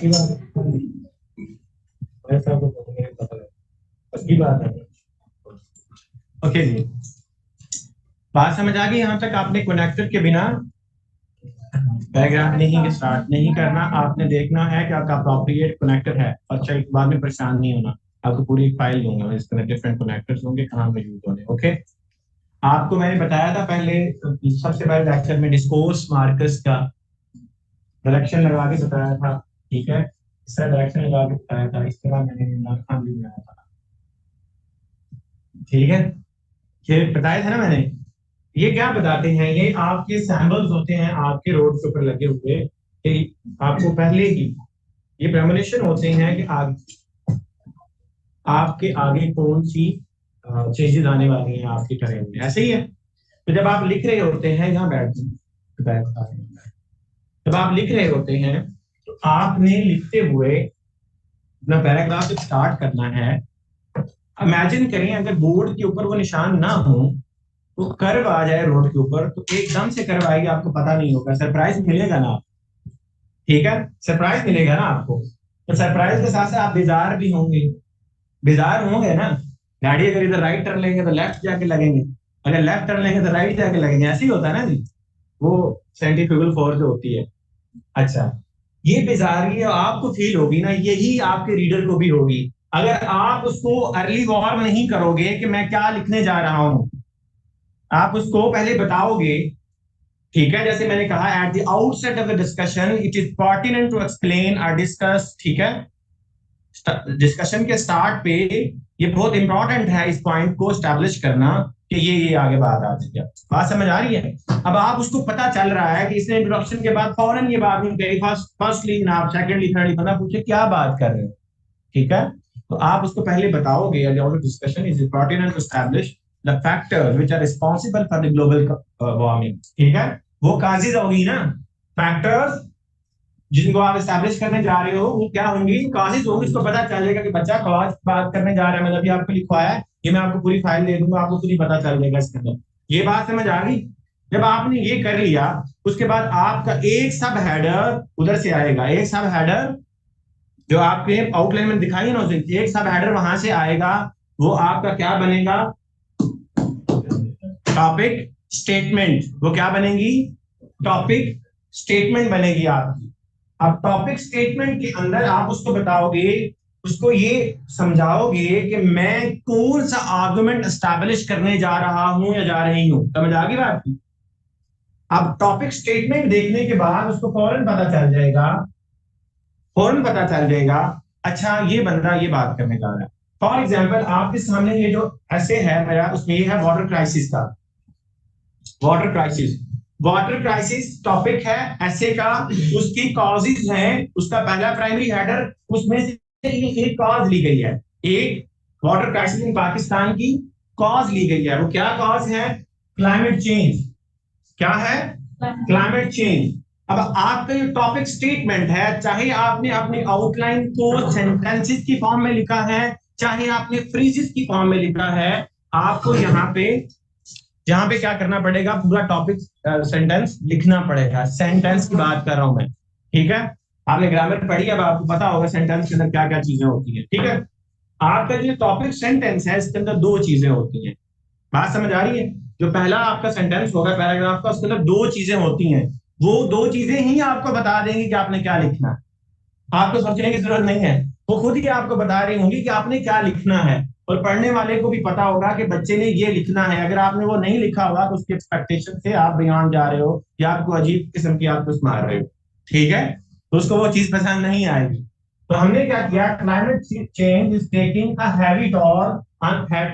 की बात है। ओके जी, बात समझ आ गई यहाँ तक? आपने कनेक्टर के बिना पैराग्राफ नहीं स्टार्ट नहीं करना, आपने देखना है कि आपका अप्रोप्रिएट कनेक्टर है। अच्छा, एक बाद में परेशान नहीं होना, आपको पूरी एक फाइल दूंगा, इसके अंदर डिफरेंट कनेक्टर्स होंगे, कहाँ पे यूज होने। ओके, आपको मैंने बताया था पहले सबसे पहले लेक्चर में डिस्कोर्स मार्कर्स का डायरेक्शन लगा के बताया था। ठीक है, इस तरह डायरेक्शन लगा के बताया था, इस तरह मैंने नाम भी बनाया था। ठीक है, ये बताया था ना मैंने। ये क्या बताते हैं, ये आपके सैंपल्स होते हैं आपके रोड के ऊपर लगे हुए, कि आपको पहले ही ये प्रेमोनिशन होते हैं कि आपके आगे कौन सी चेंजेस आने वाली हैं आपके टर्म में, ऐसे ही है। तो जब आप लिख रहे होते हैं, यहाँ जब आप लिख रहे होते हैं तो आपने लिखते हुए अपना पैराग्राफ स्टार्ट करना है। इमेजिन करें अगर बोर्ड के ऊपर वो निशान ना हो तो कर्व आ जाए रोड के ऊपर, तो एकदम से कर्व आएगी, आपको पता नहीं होगा, सरप्राइज मिलेगा ना। ठीक है, सरप्राइज मिलेगा ना आपको। तो सरप्राइज के साथ साथ आप बेजार भी होंगे, बेजार होंगे ना। गाड़ी अगर इधर राइट टर्न लेंगे तो लेफ्ट जाके लगेंगे, अगर लेफ्ट टर्न लेंगे तो राइट जाके लगेंगे, ऐसे ही होता है ना जी, वो सेंट्रीफ्यूगल फोर्स जो होती है। अच्छा, ये बेजारी आपको फील होगी ना, यही आपके रीडर को भी होगी अगर आप उसको अर्ली वॉर्न नहीं करोगे कि मैं क्या लिखने जा रहा हूं, आप उसको पहले बताओगे। ठीक है, जैसे मैंने कहा at the outset of the discussion it is pertinent to explain और डिस्कस। ठीक है, डिस्कशन के स्टार्ट पे ये बहुत इंपॉर्टेंट है इस पॉइंट को स्टैब्लिश करना कि ये आगे बात आ जाएगी। बात समझ आ रही है? अब आप उसको पता चल रहा है कि इसने इंट्रोडक्शन के बाद फौरन ये बात नहीं कही, फर्स्टली ना आप सेकंडली थर्डली बंदा पूछे क्या बात कर रहे हो। ठीक है, तो आप उसको पहले बताओगे discussion is pertinent to establish the factors which are responsible for the global warming. ठीक है, वो काजेज होगी ना, फैक्टर्स जिनको आप एस्टैब्लिश करने जा रहे हो वो क्या होंगी, कॉजेज होंगी। इसको पता चलेगा कि बच्चा कॉज बात करने जा रहा है, मैंने अभी आपको लिखवाया है, ये मैं आपको पूरी फाइल दे दूंगा, आपको पूरी पता चल जाएगा इसके अंदर। ये बात समझ आ गई? जब आपने ये कर लिया उसके बाद आपका एक सब हेडर उधर से आएगा, एक सब हेडर जो आपके आउटलाइन में दिखाई ना, उसे एक सब हेडर वहां से आएगा। वो आपका क्या बनेगा, टॉपिक स्टेटमेंट। वो क्या बनेगी, टॉपिक स्टेटमेंट बनेगी आपकी। अब टॉपिक स्टेटमेंट के अंदर आप उसको बताओगे, उसको ये समझाओगे कि मैं कौन सा आर्गुमेंट एस्टैब्लिश करने जा रहा हूं या जा रही हूं। समझ आ गई बात की? अब टॉपिक स्टेटमेंट देखने के बाद उसको फौरन पता चल जाएगा, फौरन पता चल जाएगा अच्छा ये बंदा ये बात करने जा रहा है। फॉर एग्जाम्पल आपके सामने ये जो ऐसे है मेरा, उसमें ये है वाटर क्राइसिस का, water crisis. Water crisis topic है ऐसे का, उसकी कॉजेज हैं, उसका पहला प्राइमरी हेडर, उसमें से एक कॉज ली गई है, एक वाटर क्राइसिस इन पाकिस्तान की कॉज ली गई है। वो क्या कॉज है, क्लाइमेट चेंज। क्या है, क्लाइमेट चेंज। अब आपका जो टॉपिक स्टेटमेंट है, चाहे आपने अपनी आउटलाइन को सेंटेंसेस की फॉर्म में लिखा है, चाहे आपने फ्रेजेस की फॉर्म में लिखा है, आपको यहाँ पे क्या करना पड़ेगा, पूरा टॉपिक सेंटेंस लिखना पड़ेगा। सेंटेंस की बात कर रहा हूं मैं। ठीक है, आपने ग्रामर पढ़ी, अब आपको पता होगा सेंटेंस के अंदर क्या क्या चीजें होती है। ठीक है, आपका जो टॉपिक सेंटेंस है इसके अंदर दो चीजें होती हैं। बात समझ आ रही है? जो पहला आपका सेंटेंस होगा पैराग्राफ का, उसके अंदर दो चीजें होती हैं। वो दो चीजें ही आपको बता देंगी कि आपने क्या लिखना है, आपको सोचने की जरूरत नहीं है, वो खुद ही आपको बता रही होंगी कि आपने क्या लिखना है। और पढ़ने वाले को भी पता होगा कि बच्चे ने ये लिखना है। अगर आपने वो नहीं लिखा होगा तो उसकी एक्सपेक्टेशन से आप बियॉन्ड जा रहे हो या आपको अजीब किस्म की आप कुछ मार रहे हो। ठीक है, तो उसको वो चीज पसंद नहीं आएगी। तो हमने क्या किया, climate change is taking a heavy toll,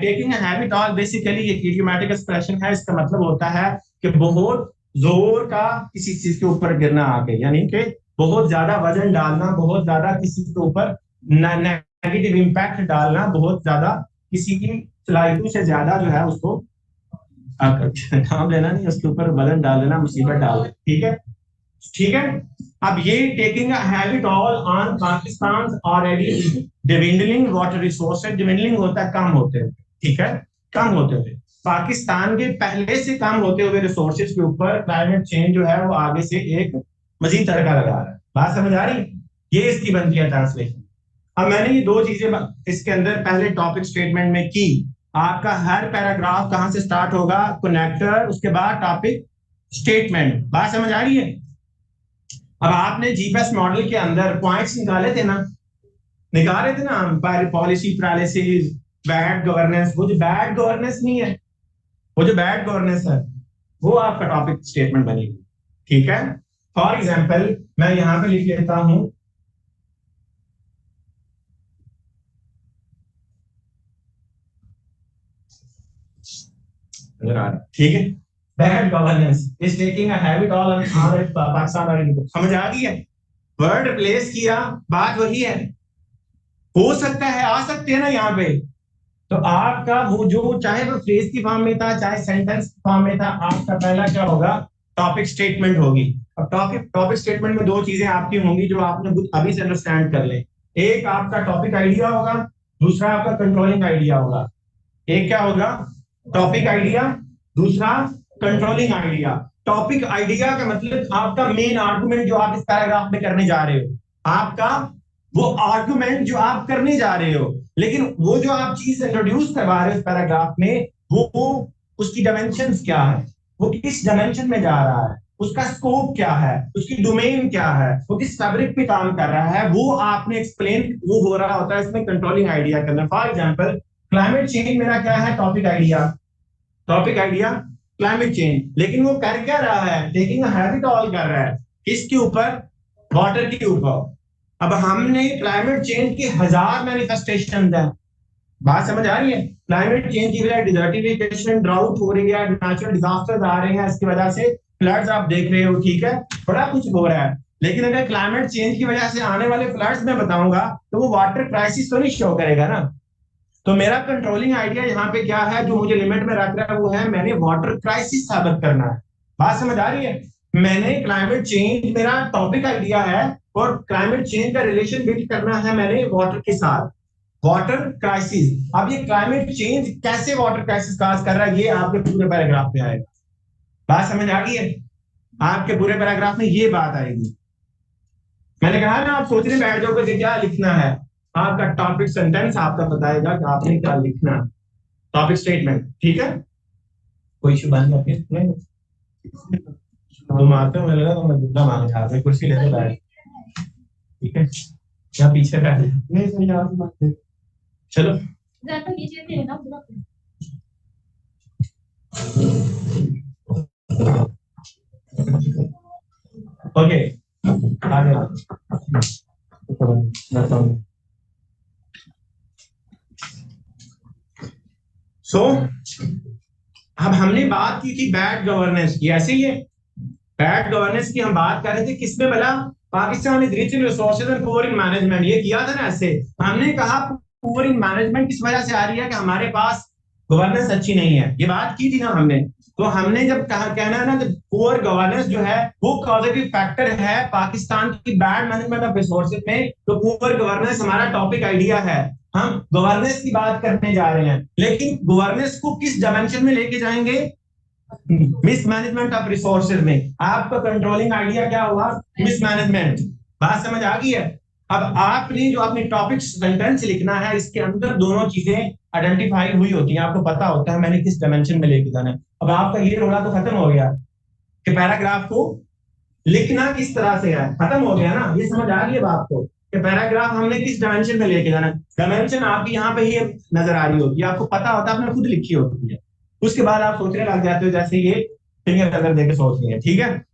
taking a heavy toll basically एक इडियोमैटिक एक्सप्रेशन है। इसका मतलब होता है कि बहुत जोर का किसी चीज के ऊपर गिरना आके, यानी कि बहुत ज्यादा वजन डालना, बहुत ज्यादा किसी के ऊपर नेगेटिव इंपैक्ट डालना, बहुत ज्यादा किसी की सलाहियत से ज्यादा जो है उसको काम लेना नहीं, उसके ऊपर वजन डाल देना, मुसीबत डाल देना। ठीक है, ठीक है। अब ये taking a heavy toll on Pakistan already dwindling water resources. Dwindling होता है कम होते हुए, ठीक है, कम होते हुए। पाकिस्तान के पहले से कम होते हुए रिसोर्सेज के ऊपर क्लाइमेट चेंज जो है वो आगे से एक मजीद तड़का लगा रहा है। बात समझ आ रही है? ये इसकी बनती है ट्रांसलेशन। अब मैंने ये दो चीजें इसके अंदर पहले टॉपिक स्टेटमेंट में की। आपका हर पैराग्राफ कहां से स्टार्ट होगा, कनेक्टर, उसके बाद टॉपिक स्टेटमेंट। बात समझ आ रही है? अब आपने जीपीएस मॉडल के अंदर पॉइंट्स निकाले थे ना, निकाल रहे थे ना हम, पॉलिसी पैरालिसिस, बैड गवर्नेंस। वो जो बैड गवर्नेंस नहीं है, वो जो बैड गवर्नेंस है वो आपका टॉपिक स्टेटमेंट बनेगी। ठीक है, फॉर एग्जाम्पल मैं यहां पे लिख लेता हूं, ठीक है, bad governance is taking a habit all on Pakistan और इनको समझ आ गई है। वर्ड रिप्लेस किया, बात वही है। हो सकता है, आ सकते हैं ना यहाँ पे, तो आपका वो जो चाहे वो फ्रेज की फॉर्म में था चाहे सेंटेंस की फॉर्म में था, आपका पहला क्या होगा, टॉपिक स्टेटमेंट होगी। अब टॉपिक स्टेटमेंट में दो चीजें आपकी होंगी जो आपने अभी से अंडरस्टैंड कर लें। एक आपका टॉपिक आइडिया होगा, दूसरा आपका कंट्रोलिंग आइडिया होगा। एक क्या होगा, टॉपिक आइडिया, दूसरा कंट्रोलिंग आइडिया। टॉपिक आइडिया का मतलब आपका मेन आर्गुमेंट जो आप इस पैराग्राफ में करने जा रहे हो, आपका वो आर्गुमेंट जो आप करने जा रहे हो। लेकिन वो जो आप चीज इंट्रोड्यूस करवा रहे हो इस पैराग्राफ में, वो उसकी डायमेंशंस क्या है, वो किस डायमेंशन में जा रहा है, उसका स्कोप क्या है, उसकी डोमेन क्या है, वो किस फैब्रिक पे काम कर रहा है, वो आपने एक्सप्लेन, वो हो रहा होता है इसमें कंट्रोलिंग आइडिया के अंदर। फॉर एग्जाम्पल क्लाइमेट चेंज मेरा क्या है, topic idea, topic idea climate change. लेकिन वो कर क्या रहा है, टेकिंग अ हैबिट ऑल कर रहा है, किसके ऊपर, वाटर के ऊपर। अब हमने क्लाइमेट चेंज की 1000 मैनिफेस्टेशन है, बात समझ आ रही है? क्लाइमेट चेंज की वजह डिजर्टिफिकेशन, ड्राउट हो रही है, नेचुरल डिजास्टर्स आ रहे हैं, इसकी वजह से फ्लड्स आप देख रहे हो, ठीक है, बड़ा कुछ हो रहा है। लेकिन अगर क्लाइमेट चेंज की वजह से आने वाले फ्लड्स मैं बताऊंगा तो वो वाटर क्राइसिस तो नहीं शो करेगा ना। तो मेरा कंट्रोलिंग आइडिया यहाँ पे क्या है, जो मुझे लिमिट में रख रहा है, वो है मैंने वाटर क्राइसिस साबित करना है। बात समझ आ रही है? मैंने क्लाइमेट चेंज मेरा टॉपिक आइडिया है और क्लाइमेट चेंज का रिलेशन बिल्ड करना है मैंने वाटर के साथ, वाटर क्राइसिस। अब ये क्लाइमेट चेंज कैसे वाटर क्राइसिस काज कर रहा है, ये आपके पूरे पैराग्राफ में आएगा। बात समझ आ गई है? आपके पूरे पैराग्राफ में ये बात आएगी। मैंने कहा ना, आप सोचने बैठ जाओगे कि क्या लिखना है, आपका टॉपिक सेंटेंस आपका बताएगा कि आपने क्या लिखना है, टॉपिक स्टेटमेंट। ठीक है, कोई इशू बन जाती है तुम आते हो, लगा तो मैं बुद्धा मांग रहा था, कुर्सी लेते बैठ, ठीक है, या पीछे बैठ नहीं सही आप चलो। ओके आगे सो अब हमने बात की थी बैड गवर्नेंस की, ऐसे ही है बैड गवर्नेंस की हम बात कर रहे थे, किसमें भला, Pakistan is rich in resources and poor in management, ये किया था ना। ऐसे हमने कहा पुअर इन मैनेजमेंट किस वजह से आ रही है कि हमारे पास गवर्नेंस अच्छी नहीं है, ये बात की थी ना हमने। तो हमने जब कहा, कहना है ना, पुअर गवर्नेंस जो है वो पॉजिटिव फैक्टर है पाकिस्तान की बैड मैनेजमेंट ऑफ रिसोर्सेज में। तो पुअर गवर्नेंस हमारा टॉपिक आइडिया है, हम गवर्नेंस की बात करने जा रहे हैं। लेकिन गवर्नेंस को किस डायमेंशन में लेके जाएंगे, मिसमैनेजमेंट ऑफ रिसोर्सेज में। आपका कंट्रोलिंग आइडिया क्या हुआ, मिसमैनेजमेंट। बात समझ आ गई है? अब आपने जो अपनी टॉपिक सेंटेंस लिखना है, इसके अंदर दोनों चीजें आइडेंटिफाई हुई होती हैं, आपको पता होता है मैंने किस डायमेंशन में लेके जाना है। अब आपका ये रोला तो खत्म हो गया कि पैराग्राफ को लिखना किस तरह से है, खत्म हो गया ना, ये समझ आ रही है बात को कि पैराग्राफ हमने किस डायमेंशन में लेके जाना है। डायमेंशन आपकी यहाँ पे ही नजर आ रही होती है, आपको पता होता है, आपने खुद लिखी होती है। उसके बाद आप सोचने लग जाते हो जैसे ये फिंगर नजर देके सोचनी है, ठीक है,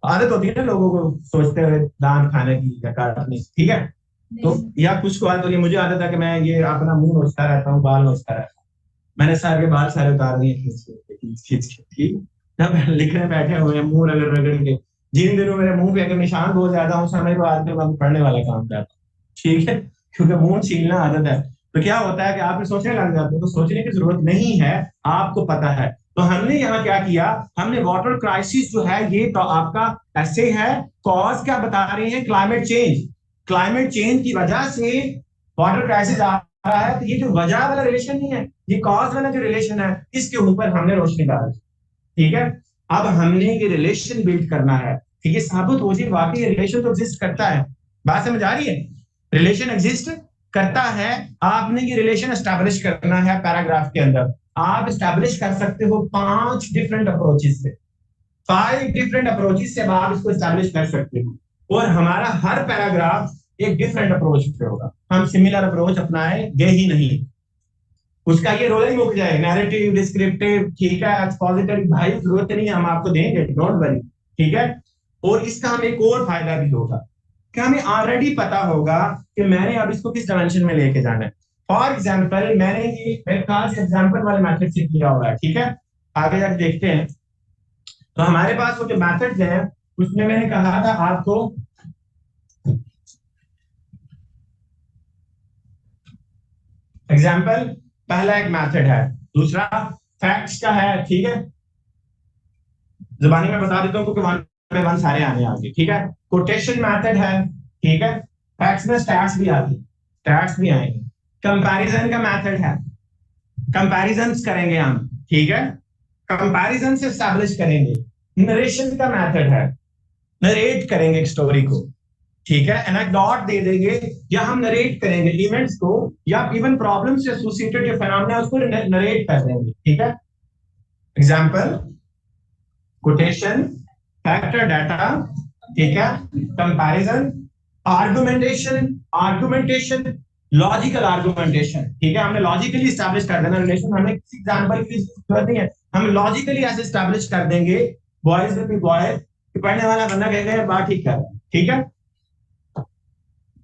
आदत होती है ना लोगों को सोचते हुए दान खाने की या काटने, ठीक है। तो या कुछ को आदत होती है, मुझे आदत है कि मैं ये अपना मुंह नोचता रहता हूँ, बाल नोचता रहता हूँ। मैंने सर के बाल सारे उतार दिए खींच के, ठीक। जब लिखने बैठे हुए हैं मुंह रगड़ रगड़ के, जिन दिनों मेरे मुंह पे अगर निशान बहुत ज्यादा हो, समय को आदत मैं पढ़ने वाला काम करता हूँ, ठीक है, क्योंकि मुंह छीलना आदत है। तो क्या होता है कि आप सोचने लग जाते हो, तो सोचने की जरूरत नहीं है, आपको पता है। तो हमने यहाँ क्या किया, हमने वाटर क्राइसिस जो है ये तो आपका ऐसे है, कॉज क्या बता रहे हैं, क्लाइमेट चेंज। क्लाइमेट चेंज की वजह से वाटर क्राइसिस आ रहा है, तो ये जो वजह वाला रिलेशन नहीं है, ये कॉज वाला जो रिलेशन है, इसके ऊपर हमने रोशनी डाली, ठीक है। अब हमने ये रिलेशन बिल्ड करना है कि ये साबित हो जाए वाकई रिलेशन तो एग्जिस्ट करता है। बात समझ आ रही है? रिलेशन एग्जिस्ट करता है, आपने ये रिलेशन एस्टैब्लिश करना है पैराग्राफ के अंदर। आप एस्टैब्लिश कर सकते हो 5 डिफरेंट अप्रोचेस से, 5 डिफरेंट अप्रोचेस से आप इसको एस्टैब्लिश कर सकते हो। और हमारा हर पैराग्राफ एक डिफरेंट अप्रोच पे होगा, हम सिमिलर अप्रोच अपनाएंगे ही नहीं। उसका ये रोल ही मुक जाए, नैरेटिव, डिस्क्रिप्टिव, ठीक है, एक्सपोजिटरी, भाई जरूरत नहीं है, हम आपको देंगे, डोंट वरी, ठीक है। और इसका हमें एक और फायदा भी होगा कि हमें ऑलरेडी पता होगा कि मैंने अब इसको किस डायमेंशन में लेके जाना है। फॉर एग्जाम्पल मैंने ये मेरे पास एग्जाम्पल वाले मेथड से किया हुआ है, ठीक है। आगे जाके देखते हैं। तो हमारे पास वो जो मेथड्स हैं उसमें मैंने कहा था आपको, एग्जाम्पल पहला एक मेथड है, दूसरा फैक्ट्स का है, ठीक है। जुबानी में बता देता हूँ क्योंकि वन पे वन सारे आने आगे, ठीक है। कोटेशन मेथड है, ठीक है। फैक्ट्स में स्टैट्स भी आती, स्टैट्स भी आएंगे। कंपैरिजन का मेथड है, कंपैरिजंस करेंगे हम, ठीक है। कंपैरिजन से एस्टैब्लिश करेंगे। नरेशन का मेथड है, नरेट करेंगे एक स्टोरी को, ठीक है। एनेक्डोट दे देंगे या हम नरेट करेंगे इवेंट्स को, या इवन प्रॉब्लम से एसोसिएटेड जो फिनोमेना उसको नरेट कर देंगे, ठीक है। एग्जांपल कोटेशन, फैक्टर डाटा, ठीक है, comparison, argumentation, argumentation, logical argumentation, ठीक है। हमने लॉजिकली एस्टैब्लिश कर देना रिलेशन, हमें किसी एग्जांपल की जरूरत नहीं है, हम लॉजिकली ऐसे एस्टैब्लिश कर देंगे। बॉयज विल बी बॉय, पढ़ने वाला बंदा कहेगा बात ठीक कर रहा है, ठीक है।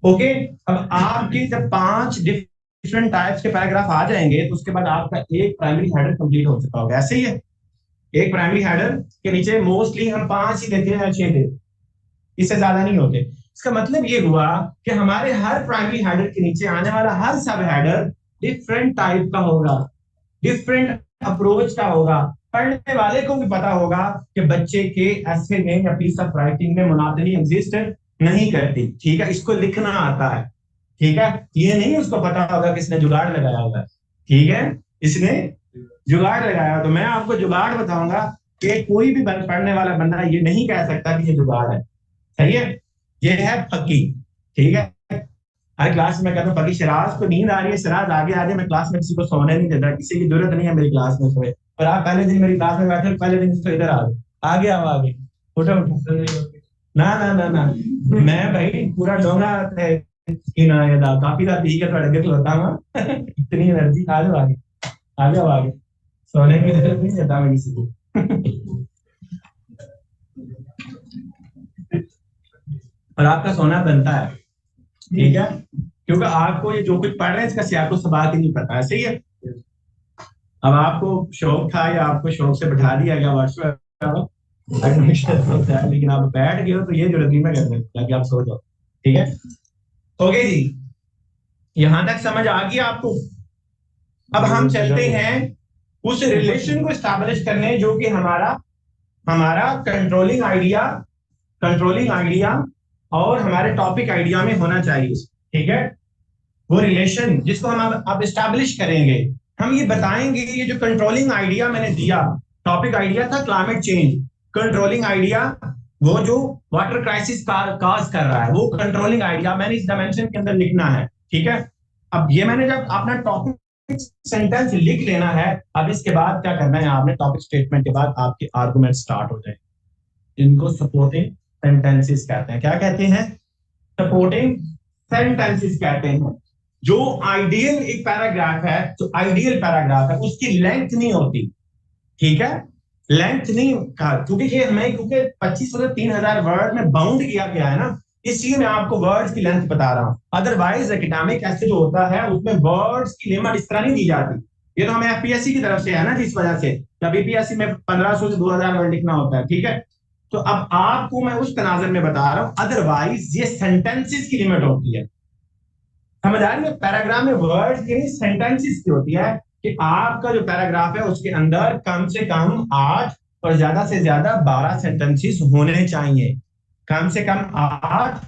ओके, अब आपके जब 5 डिफरेंट टाइप्स के पैराग्राफ आ जाएंगे तो उसके बाद आपका एक प्राइमरी हेडर कंप्लीट हो चुका होगा। ऐसे ही है, एक प्राइमरी हेडर के नीचे मोस्टली हम 5 ही देते हैं या 6 देते, इससे ज्यादा नहीं होते। इसका मतलब ये हुआ कि हमारे हर प्राइमरी हेडर के नीचे आने वाला हर सब हेडर डिफरेंट टाइप का होगा, डिफरेंट अप्रोच का होगा। पढ़ने वाले को भी पता होगा कि बच्चे के ऐसे में या पीस ऑफ राइटिंग में मोनोटनी एग्जिस्ट नहीं करती, ठीक है। इसको लिखना आता है, ठीक है। ये नहीं उसको पता होगा कि इसने जुगाड़ लगाया होगा, ठीक है, इसने जुगाड़ लगाया। तो मैं आपको जुगाड़ बताऊंगा कि कोई भी पढ़ने वाला बंदा ये नहीं कह सकता कि ये जुगाड़ है, सही है। ये है फकी, ठीक है। हर क्लास में कहता हूँ फकी, शराज को नींद आ रही है, शराज आगे आ जाए, मैं क्लास में किसी को सोने नहीं देता, किसी की जरूरत नहीं है मेरी क्लास में सोए। और आप पहले दिन मेरी क्लास में बैठे, पहले दिन इसको इधर आ गए, आगे आओ, आगे उठो उठो, ना ना ना ना, मैं भाई पूरा डोंगा काफी रात ठीक है, थोड़ा अगे होता हूँ इतनी एनर्जी, आ जाओ आगे, आ जाओ आगे, सोने की जरूरत नहीं देता मैं किसी को और आपका सोना बनता है, ठीक है, क्योंकि आपको ये जो कुछ पढ़ रहे हैं इसका आपको सवाल ही नहीं पता है, सही है। अब आपको शौक था या आपको शौक से बैठा दिया गया व्हाट्सएप, लेकिन आप बैठ गए हो तो ये जरूरत नहीं मैं करने ताकि आप सो जाओ, ठीक है। ओके जी, यहां तक समझ आ गई आपको। अब हम चलते हैं उस रिलेशन को एस्टैब्लिश करने जो कि हमारा कंट्रोलिंग आइडिया, कंट्रोलिंग आइडिया और हमारे टॉपिक आइडिया में होना चाहिए, ठीक है। वो रिलेशन जिसको हम अब एस्टैब्लिश करेंगे, हम ये बताएंगे ये जो कंट्रोलिंग आइडिया मैंने दिया, टॉपिक आइडिया था क्लाइमेट चेंज, कंट्रोलिंग आइडिया वो जो वाटर क्राइसिस काज कर रहा है, वो कंट्रोलिंग आइडिया मैंने इस डायमेंशन के अंदर लिखना है, ठीक है। अब ये मैंने जब अपना टॉपिक सेंटेंस लिख लेना है, अब इसके बाद क्या करना है आपने, टॉपिक स्टेटमेंट के बाद आपके आर्गुमेंट स्टार्ट हो जाए, इनको सपोर्टिंग सेंटेंसेस कहते हैं। क्या कहते हैं? सपोर्टिंग सेंटेंसेस कहते हैं। जो आइडियल एक पैराग्राफ है, जो आइडियल पैराग्राफ है उसकी लेंथ नहीं होती, ठीक है, लेंथ नहीं कहा, क्योंकि ये हमें क्योंकि 2500 से 3000 वर्ड में बाउंड किया गया है ना, इसलिए मैं आपको वर्ड्स की लेंथ बता रहा हूं। अदरवाइज एकेडमिक ऐसे जो होता है उसमें वर्ड्स की लिमिट इस तरह नहीं दी जाती। ये तो हमें एफपीएससी की तरफ से है ना, जिस वजह से जब बीपीएससी में 1500 से 2000 वर्ड लिखना होता है, ठीक है। तो अब आपको मैं उस तनाजर में बता रहा हूं, अदरवाइज ये सेंटेंसेस की लिमिट होती है, समझ आ रही है। पैराग्राफ में वर्ड्स की नहीं, सेंटेंसेस की होती है कि आपका जो पैराग्राफ है उसके अंदर कम से कम 8 और ज्यादा से ज्यादा 12 सेंटेंसेस होने चाहिए, कम से कम 8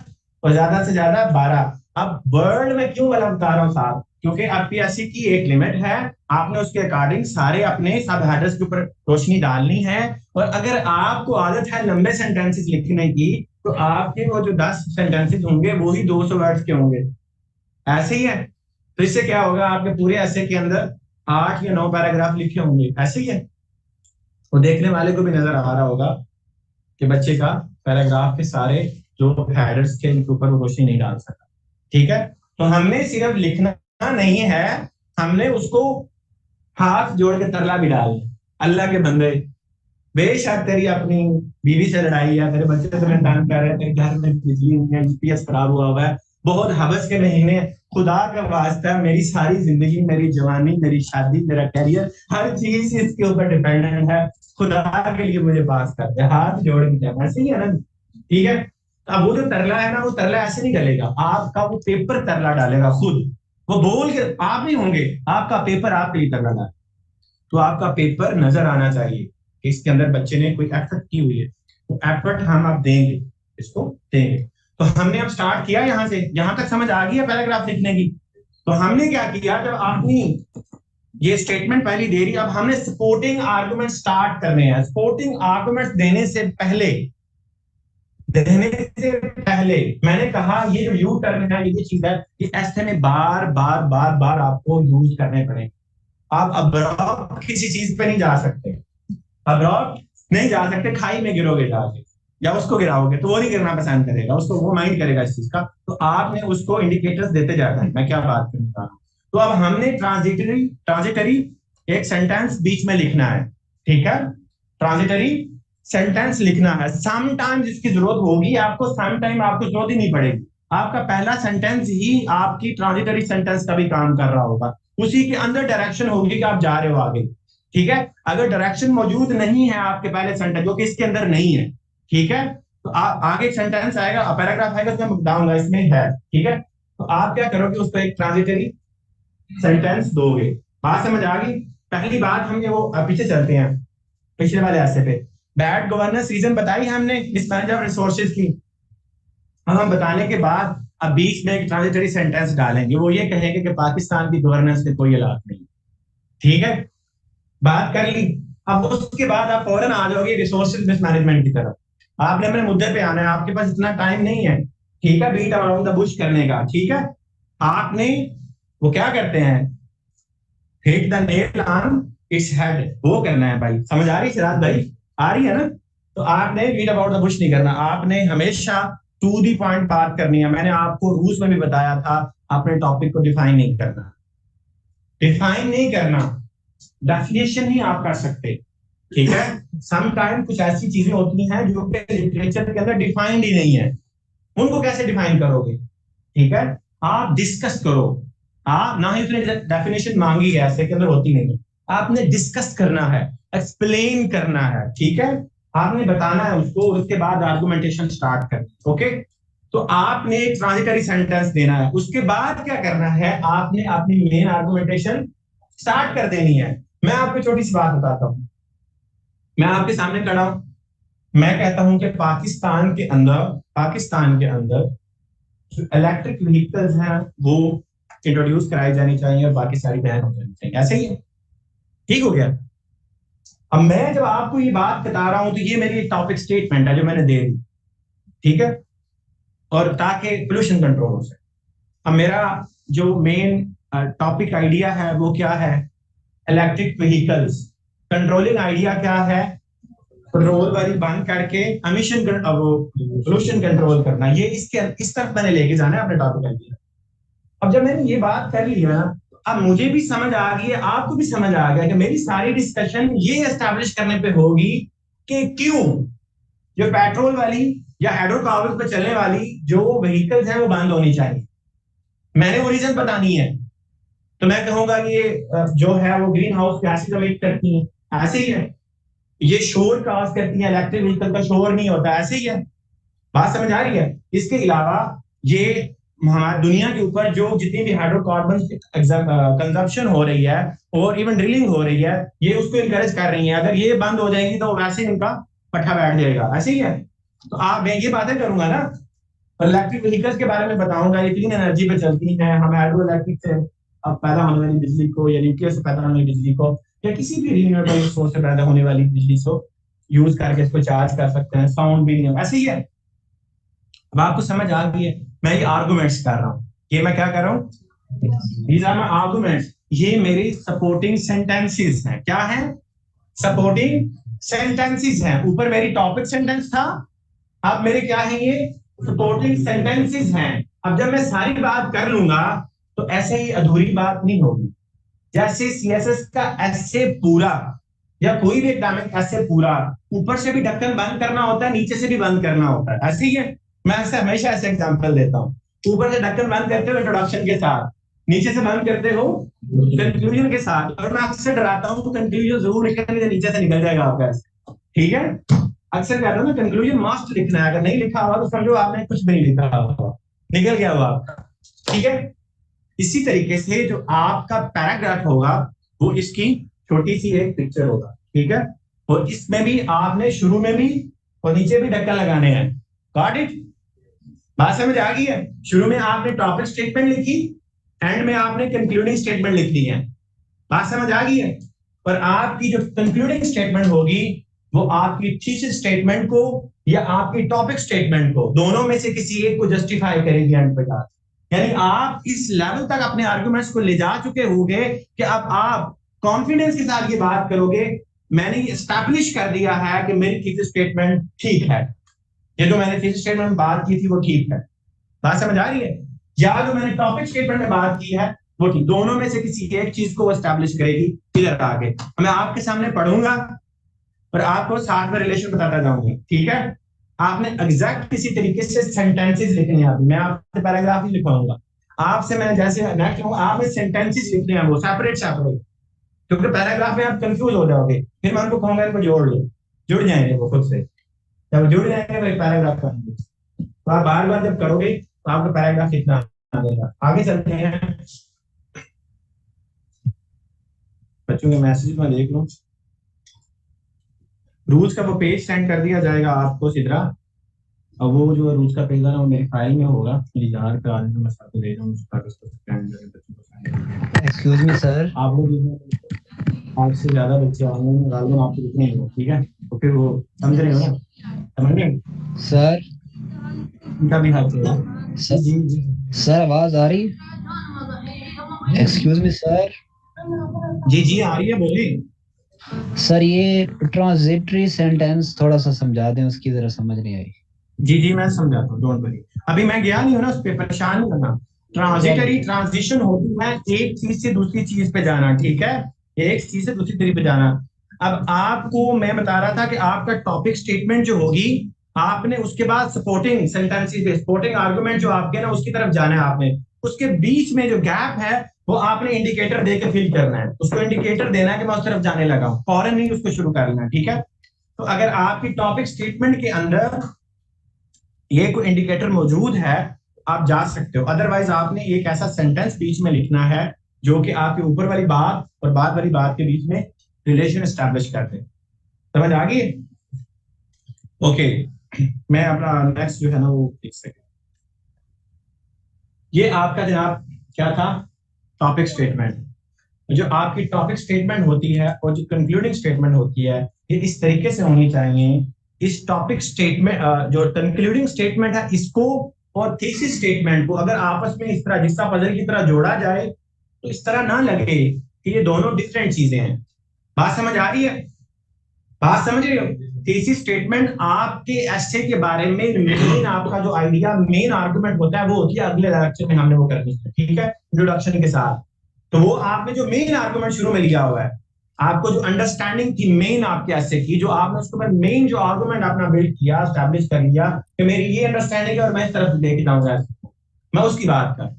और ज्यादा से ज्यादा 12। अब वर्ड में क्यों वाला बता रहा हूँ साहब, क्योंकि एफपीएससी की एक लिमिट है, आपने उसके अकॉर्डिंग सारे अपने सब हेडर्स के ऊपर रोशनी डालनी है। और अगर आपको आदत है लंबे सेंटेंसेस लिखने की तो आपके वो जो 10 सेंटेंसेस होंगे वो ही 200 वर्ड्स के होंगे, ऐसे ही है। तो इससे क्या होगा, आपके पूरे ऐसे के अंदर 8 या 9 पैराग्राफ लिखे होंगे, ऐसे ही है। वो देखने वाले को भी नजर आ रहा होगा कि बच्चे का पैराग्राफ के सारे जो हेडर्स थे उनके ऊपर वो रोशनी नहीं डाल सका। ठीक है, तो हमने सिर्फ लिखना नहीं है, हमने उसको हाथ जोड़ के तरला भी डाल, अल्लाह के बंदे, बेशक तेरी अपनी बीवी से लड़ाई है, तेरे बच्चे से तंग कर रहे हैं, तेरे घर में बिजली नहीं है, यूपीएस खराब हुआ है, बहुत हवस के महीने, खुदा का वास्ता मेरी सारी जिंदगी, मेरी जवानी, मेरी शादी, मेरा करियर, हर चीज इसके ऊपर डिपेंडेंट है, खुदा के लिए मुझे पास कर दे, हाथ जोड़ के। ऐसे ही है ना, ठीक है। अब वो जो तरला है ना, वो तरला ऐसे नहीं डलेगा, आपका वो पेपर तरला डालेगा खुद, वो बोल के आप नहीं होंगे, आपका पेपर आपके लिए तरला डाले। तो आपका पेपर नजर आना चाहिए कि इसके अंदर बच्चे ने कोई एफर्ट की हुई है, तो एफर्ट हम आप देंगे, इसको देंगे। तो हमने अब स्टार्ट किया यहाँ से, यहाँ तक समझ आ गई है पैराग्राफ लिखने की। तो हमने क्या किया, जब आपने ये स्टेटमेंट पहली दे रही, अब हमने सपोर्टिंग आर्गुमेंट स्टार्ट करने हैं। सपोर्टिंग आर्गुमेंट देने से पहले मैंने कहा ये जो यूज करना है, ये चीज है, ये ऐसे में बार बार बार बार आपको यूज करने पड़ेंगे। आप अब्रॉड किसी चीज पे नहीं जा सकते, अब्रॉड नहीं जा सकते, खाई में गिरोगे जाके या उसको गिराओगे तो वो नहीं गिरना पसंद करेगा, उसको वो माइंड करेगा इस चीज का। तो आपने उसको इंडिकेटर्स देते जाना है, मैं क्या बात करना चाह रहा हूँ। तो अब हमने ट्रांजिटरी ट्रांजिटरी एक सेंटेंस बीच में लिखना है, ठीक है, ट्रांजिटरी सेंटेंस लिखना है। समटाइम्स इसकी जरूरत होगी आपको, समटाइम आपको जरूरत ही नहीं पड़ेगी, आपका पहला सेंटेंस ही आपकी ट्रांजिटरी सेंटेंस का भी काम कर रहा होगा, उसी के अंदर डायरेक्शन होगी कि आप जा रहे हो आगे। ठीक है, अगर डायरेक्शन मौजूद नहीं है आपके पहले सेंटेंस, जो कि इसके अंदर नहीं है, ठीक है, तो आगे एक सेंटेंस आएगा, पैराग्राफ आएगा, उसमें बताऊंगा इसमें है, ठीक है। तो आप क्या करोगे, उसको एक ट्रांजिटरी सेंटेंस दोगे। बात समझ आ गई। पहली बात हम ये वो पीछे चलते हैं, पिछले वाले ऐसे पे बैड गवर्नेंस रीजन बताई हमने मिसमैनेज ऑफ रिसोर्सेज की। हम बताने के बाद अब बीच में एक ट्रांजिटरी सेंटेंस डालेंगे, वो ये कहेंगे कि पाकिस्तान की गवर्नेंस में कोई इलाज नहीं, ठीक है, बात कर ली। अब उसके बाद आप फौरन आ जाओगे रिसोर्सेज मिसमैनेजमेंट की तरफ। आपने अपने मुद्दे पे आना है, आपके पास इतना टाइम नहीं है, ठीक है, बीट अराउंड द बुश करने का, ठीक है। आपने वो क्या करते हैं, hit the nail on its head, वो करना है भाई। समझ आ रही सिराज भाई, आ रही है ना। तो आपने बीट अबाउट द बुश नहीं करना, आपने हमेशा टू दी पॉइंट बात करनी है। मैंने आपको रूल्स में भी बताया था, अपने टॉपिक को डिफाइन नहीं करना, डिफाइन नहीं करना, डेफिनेशन ही आप कर सकते, ठीक है। सम टाइम कुछ ऐसी चीजें होती हैं जो कि लिटरेचर के अंदर डिफाइंड ही नहीं है, उनको कैसे डिफाइन करोगे, ठीक है। आप डिस्कस करो, ना ही उसने डेफिनेशन मांगी है, ऐसे के अंदर होती नहीं है, आपने डिस्कस करना है, एक्सप्लेन करना है, ठीक है, आपने बताना है उसको, और उसके बाद आर्गुमेंटेशन स्टार्ट करना, ओके। तो आपने एक ट्रांजिटरी सेंटेंस देना है, उसके बाद क्या करना है, आपने अपनी मेन आर्गुमेंटेशन स्टार्ट कर देनी है। मैं आपको छोटी सी बात बताता हूं, मैं आपके सामने खड़ा हूं, मैं कहता हूं कि पाकिस्तान के अंदर जो इलेक्ट्रिक व्हीकल्स हैं वो इंट्रोड्यूस कराई जानी चाहिए और बाकी सारी बैन हो जानी चाहिए, ऐसे ही है, ठीक हो गया। अब मैं जब आपको ये बात बता रहा हूं तो ये मेरी टॉपिक स्टेटमेंट है जो मैंने दे दी, ठीक है, और ताकि पोल्यूशन कंट्रोल हो सके। अब मेरा जो मेन टॉपिक आइडिया है वो क्या है, इलेक्ट्रिक व्हीकल्स। कंट्रोलिंग आइडिया क्या है, पेट्रोल वाली बंद करके एमिशन वो पोल्यूशन कंट्रोल करना, ये इसके इस तरफ मैंने लेके जाना है अपने टॉपिक आइडिया। अब जब मैंने ये बात कर ली ना, अब मुझे भी समझ आ गई है, आपको भी समझ आ गया कि मेरी सारी डिस्कशन ये एस्टैब्लिश करने पे होगी कि क्यों जो पेट्रोल वाली या हाइड्रोकार्बन पे चलने वाली जो व्हीकल्स हैं वो बंद होनी चाहिए। मैंने वो रीजन बतानी है, तो मैं कहूंगा कि ये जो है वो ग्रीन हाउस गैसेज एमिट करती हैं, ऐसे ही है। ये शोर काज करती है, इलेक्ट्रिक व्हीकल का शोर नहीं होता, ऐसे ही है। बात समझ आ रही है। इसके अलावा ये हमारी दुनिया के ऊपर जो जितनी भी हाइड्रोकार्बन कंजप्शन हो रही है और इवन ड्रिलिंग हो रही है, ये उसको इनकरेज कर रही है। अगर ये बंद हो जाएगी तो वैसे इनका पट्टा बैठ जाएगा, ऐसे ही है। तो आप मैं ये बातें करूंगा ना, इलेक्ट्रिक व्हीकल्स के बारे में बताऊंगा, ये क्लीन एनर्जी पे चलती हैं, हम हाइड्रो इलेक्ट्रिक से अब पैदा होने वाली बिजली को या न्यूक्लियर से पैदा होने वाली बिजली को या किसी भी रिन्यूएबल सोर्स से पैदा होने वाली बिजली को यूज करके इसको चार्ज कर सकते हैं, साउंड भी नहीं हो, ऐसे ही है। अब आपको समझ आ गई है, मैं ये आर्गुमेंट्स कर रहा हूँ, ये मैं क्या कर रहा हूँ, दीज आर माय आर्गुमेंट्स, ये मेरी सपोर्टिंग सेंटेंसेस हैं। क्या है? सपोर्टिंग सेंटेंसेस हैं। ऊपर मेरी टॉपिक सेंटेंस था, अब मेरे क्या है, ये सपोर्टिंग सेंटेंसेस हैं। अब जब मैं सारी बात कर लूंगा तो ऐसे ही अधूरी बात नहीं होगी। जैसे सीएसएस का ऐसे पूरा या कोई भी एग्जामिन ऐसे पूरा, ऊपर से भी ढक्कन बंद करना होता है, नीचे से भी बंद करना होता है, ऐसे ही है। मैं ऐसे हमेशा ऐसे एग्जांपल देता हूँ, ऊपर से ढक्कन बंद करते हो इंट्रोडक्शन के साथ, नीचे से बंद करते हो कंक्लूजन के साथ। और मैं अक्सर डराता हूँ तो कंक्लूजन जरूर लिखना, नीचे से निकल जाएगा आपका, ठीक है। अक्सर कहता हूँ ना कंक्लूजन मस्ट लिखना है, अगर नहीं लिखा हुआ तो समझो आपने कुछ भी नहीं लिखा हुआ, निकल गया हुआ आपका, ठीक है। इसी तरीके से जो आपका पैराग्राफ होगा वो इसकी छोटी सी एक पिक्चर होगा, ठीक है। और इसमें भी आपने शुरू में भी और नीचे भी ढक्कन लगाने हैं। Got it? बात समझ आ गई है? शुरू में आपने टॉपिक स्टेटमेंट लिखी, एंड में आपने कंक्लूडिंग स्टेटमेंट लिख दी है। बात समझ आ गई है? और आपकी जो कंक्लूडिंग स्टेटमेंट होगी वो आपकी थीसिस स्टेटमेंट को या आपकी टॉपिक स्टेटमेंट को, दोनों में से किसी एक को जस्टिफाई करेगी एंड पे जाकर। यानी आप इस लेवल तक अपने आर्गुमेंट्स को ले जा चुके होंगे कि अब आप कॉन्फिडेंस के साथ ये बात करोगे, मैंने ये एस्टैब्लिश कर दिया है कि मेरी थीसिस स्टेटमेंट ठीक है, ये जो मैंने थीसिस स्टेटमेंट में बात की थी वो ठीक है। बात समझ आ रही है? या जो मैंने टॉपिक स्टेटमेंट में बात की है वो ठीक, दोनों में से किसी एक चीज को वो एस्टैब्लिश करेगी। इधर आगे मैं आपके सामने पढ़ूंगा और आपको साथ में रिलेशन बताता जाऊंगा, ठीक है। आपने एग्जैक्ट किसी तरीके से सेंटेंसेस लिखने हैं, मैं आपसे पैराग्राफ ही लिखवाऊंगा, आपसे मैं जैसे नेक्स्ट आपने सेंटेंसेस लिखने हैं वो सेपरेट सेपरेट, क्योंकि पैराग्राफ में आप कंफ्यूज हो जाओगे, फिर मैं उनको कहूंगा इनको जोड़ लो, जुड़ जाएंगे वो खुद से, जब जुड़ जाएंगे तो एक पैराग्राफ करेंगे। तो आप बार बार जब करोगे तो आपका पैराग्राफ कितना आ जाएगा। आगे चलते हैं, बच्चों के मैसेज में देख लो, रूल्स का वो पेज सेंड कर दिया जाएगा आपको सीधा। अब वो जो रूल्स का पेज है ना वो मेरी फाइल में होगा, इजहार का आज मैं साथ दे रहा हूँ, एक्सक्यूज मी सर, आप लोग आज से ज्यादा बच्चे आएंगे, गालियां आपको लिखने ही हो, ठीक है। तो फिर वो समझ रहे हो ना, समझ रहे सर उनका भी हाथ है। सर, जी जी सर आवाज आ रही? Excuse me sir. जी जी आ रही है, बोलिए। सर ये ट्रांजिटरी सेंटेंस थोड़ा सा समझा दें, उसकी जरा समझ नहीं आई। जी जी मैं समझाता हूँ, डोंट वरी, अभी मैं गया नहीं हूँ ना उस पर, परेशान नहीं होना। ट्रांजिटरी ट्रांजिशन होती है एक चीज से दूसरी चीज पे जाना, ठीक है, एक चीज से दूसरी चीज पे जाना। अब आपको मैं बता रहा था कि आपका टॉपिक स्टेटमेंट जो होगी, आपने उसके बाद सपोर्टिंग सेंटेंसेस, सपोर्टिंग आर्गुमेंट जो आपके ना उसकी तरफ जाना है आपने। उसके बीच में जो गैप है वो आपने इंडिकेटर देकर फिल करना है, उसको इंडिकेटर देना है कि मैं उस तरफ जाने लगा हूँ, फौरन नहीं उसको शुरू कर लेना, ठीक है। तो अगर आपकी टॉपिक स्टेटमेंट के अंदर ये कोई इंडिकेटर मौजूद है आप जा सकते हो, अदरवाइज आपने एक ऐसा सेंटेंस बीच में लिखना है जो कि आपके ऊपर वाली बात और बाद वाली बात के बीच में रिलेशन एस्टैब्लिश कर दे। समझ आ गई? ओके, मैं अपना नेक्स्ट जो है ना वो लिख सकता। ये आपका जनाब क्या था, टॉपिक स्टेटमेंट। जो आपकी टॉपिक स्टेटमेंट होती है और जो कंक्लूडिंग स्टेटमेंट होती है ये इस तरीके से होनी चाहिए। इस टॉपिक स्टेटमेंट जो कंक्लूडिंग स्टेटमेंट है इसको और थीसिस स्टेटमेंट को अगर आपस में इस तरह जिस पजल की तरह जोड़ा जाए तो इस तरह ना लगे कि ये दोनों डिफरेंट चीजें हैं। बात समझ आ रही है? बात समझ रही हो? थीसिस स्टेटमेंट आपके एसे के बारे में मेन आपका जो आइडिया मेन आर्गुमेंट होता है वो होती है अगले लेक्चर में हमने वो करनी है, ठीक है, इंट्रोडक्शन के साथ। तो वो आपने जो मेन आर्गुमेंट शुरू में लिया हुआ है, आपको जो अंडरस्टैंडिंग थी मेन आपके ऐसे की, जो आपने उसके बाद मेन जो आर्गुमेंट अपना बिल्ड किया, एस्टैब्लिश कर लिया कि मेरी ये अंडरस्टैंडिंग है और मैं इस तरफ लेके जाऊंगा, मैं उसकी बात कर।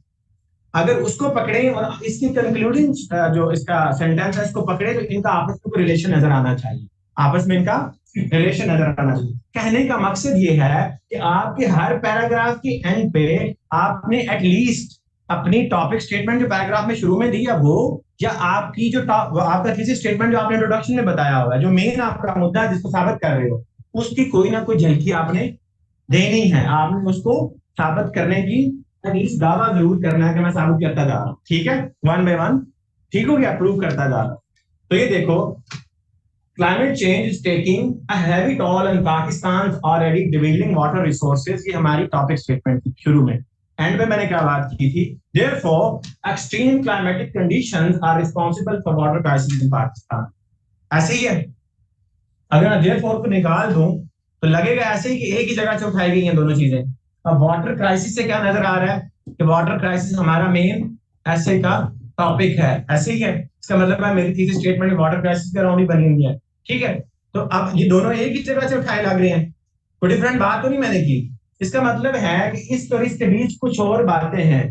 अगर उसको पकड़े और इसकी कंक्लूडिंग जो इसका सेंटेंस है इसको पकड़े तो इनका आपस में कोई रिलेशन नजर आना चाहिए, आपस में इनका रिलेशन नजर आना चाहिए। कहने का मकसद ये है कि आपके हर पैराग्राफ के एंड पे आपने एटलीस्ट अपनी टॉपिक स्टेटमेंट जो पैराग्राफ में शुरू में दी है वो, या आपकी जो आपका किसी स्टेटमेंट जो आपने इंट्रोडक्शन में बताया हुआ है, जो मेन आपका मुद्दा है जिसको साबित कर रहे हो, उसकी कोई ना कोई झलकी आपने देनी है, आपने उसको साबित करने की एटलीस्ट दावा जरूर करना है कि मैं साबित करता जा रहा हूं, ठीक है, वन बाय वन, ठीक हो गया, प्रूव करता जा रहा हूं। तो ये देखो climate change is taking a heavy toll on Pakistan's already dwindling water resources. ये हमारी टॉपिक स्टेटमेंट थी शुरू में. एंड में मैंने क्या बात की थी? Therefore, extreme climatic conditions are responsible for water crisis in Pakistan. ऐसे ही है. अगर मैं therefore को निकाल दूं तो लगेगा ऐसे ही कि एक ही जगह से उठाई गई हैं दोनों चीजें. अब वाटर क्राइसिस से क्या नजर आ रहा है कि वाटर क्राइसिस हमारा मेन ऐसे का टॉपिक है. ऐसे ही है. इसका मतलब है मेरी थीसिस स्टेटमेंट वाटर क्राइसिस के अराउंड ही बनी हुई है. ठीक है. तो अब ये दोनों एक ही जगह से उठाए लग रहे हैं. कोई डिफरेंट बात तो नहीं मैंने की. इसका मतलब है कि इस और इसके बीच कुछ और बातें हैं.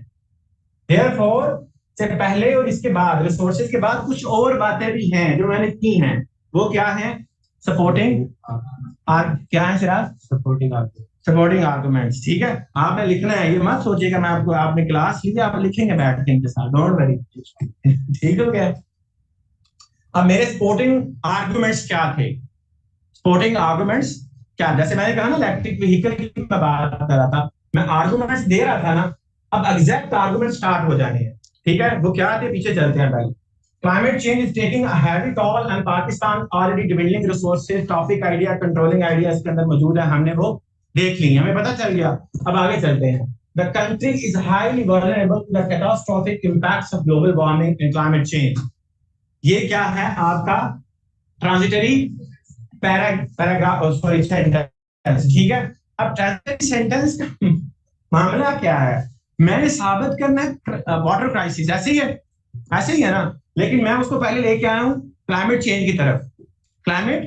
Therefore, से पहले और इसके बाद रिसोर्सेज के बाद कुछ और बातें भी हैं जो मैंने की हैं. वो क्या है? सपोर्टिंग क्या है सिराज? Supporting arguments. ठीक है. आपने लिखना है. ये मत सोचिएगा मैं आपको आपने क्लास ली आप लिखेंगे बैठ के इनके साथ. Don't worry. ठीक हो गया. अब मेरे सपोर्टिंग आर्गुमेंट्स क्या थे? सपोर्टिंग आर्गुमेंट्स क्या? जैसे मैंने कहा ना इलेक्ट्रिक व्हीकल की मैं बात कर रहा था. मैं आर्गुमेंट्स दे रहा था ना. अब एग्जैक्ट आर्गुमेंट स्टार्ट हो जाने हैं. ठीक है. वो क्या थे? पीछे चलते हैं पहले. Climate change is taking a heavy toll and Pakistan already dwindling resources. Topic idea controlling idea इसके अंदर मौजूद है. हमने वो देख ली. हमें पता चल गया. अब आगे चलते हैं. The country is highly vulnerable to the catastrophic impacts of global warming and climate change. ये क्या है आपका ट्रांजिटरी पैराग्राफ सॉरी सेंटेंस. ठीक है. अब ट्रांजिटरी सेंटेंस का मामला क्या है? मैंने साबित करना है वाटर क्राइसिस. ऐसे ही है. ऐसे ही है ना. लेकिन मैं उसको पहले लेके आया हूं क्लाइमेट चेंज की तरफ. क्लाइमेट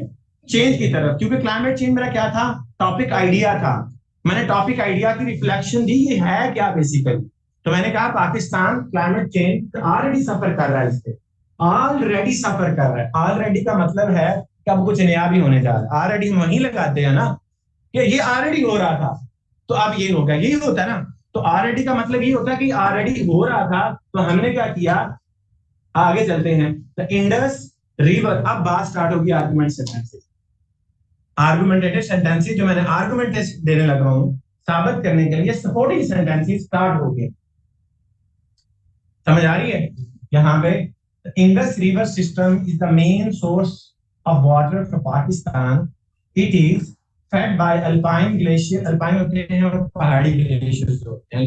चेंज की तरफ क्योंकि क्लाइमेट चेंज मेरा क्या था? टॉपिक आइडिया था. मैंने टॉपिक आइडिया की रिफ्लेक्शन दी. ये है क्या बेसिकली? तो मैंने कहा पाकिस्तान क्लाइमेट चेंज ऑलरेडी सफर कर रहा है. इससे ऑलरेडी सफर कर रहा है. ऑलरेडी का मतलब है कि अब कुछ नया भी होने जा रहा है. ऑलरेडी हम वहीं लगाते हैं ना कि ये ऑलरेडी हो रहा था तो अब ये हो गया. यही होता है ना. तो ऑलरेडी का मतलब ये होता है कि ऑलरेडी हो रहा था तो हमने क्या किया? आगे चलते हैं. The Indus river. अब बात स्टार्ट होगी आर्गुमेंट सेंटेंसेस. आर्गुमेंटेटिव सेंटेंसेस जो मैंने आर्गुमेंट देने लगा हूं साबित करने के लिए सपोर्टिंग सेंटेंसेस स्टार्ट हो गए. समझ आ रही है? यहाँ पे Indus river system is the main source of water for Pakistan. It is fed by alpine glacier. alpine होते हैं और पहाड़ी ग्लेशियर्स होते हैं.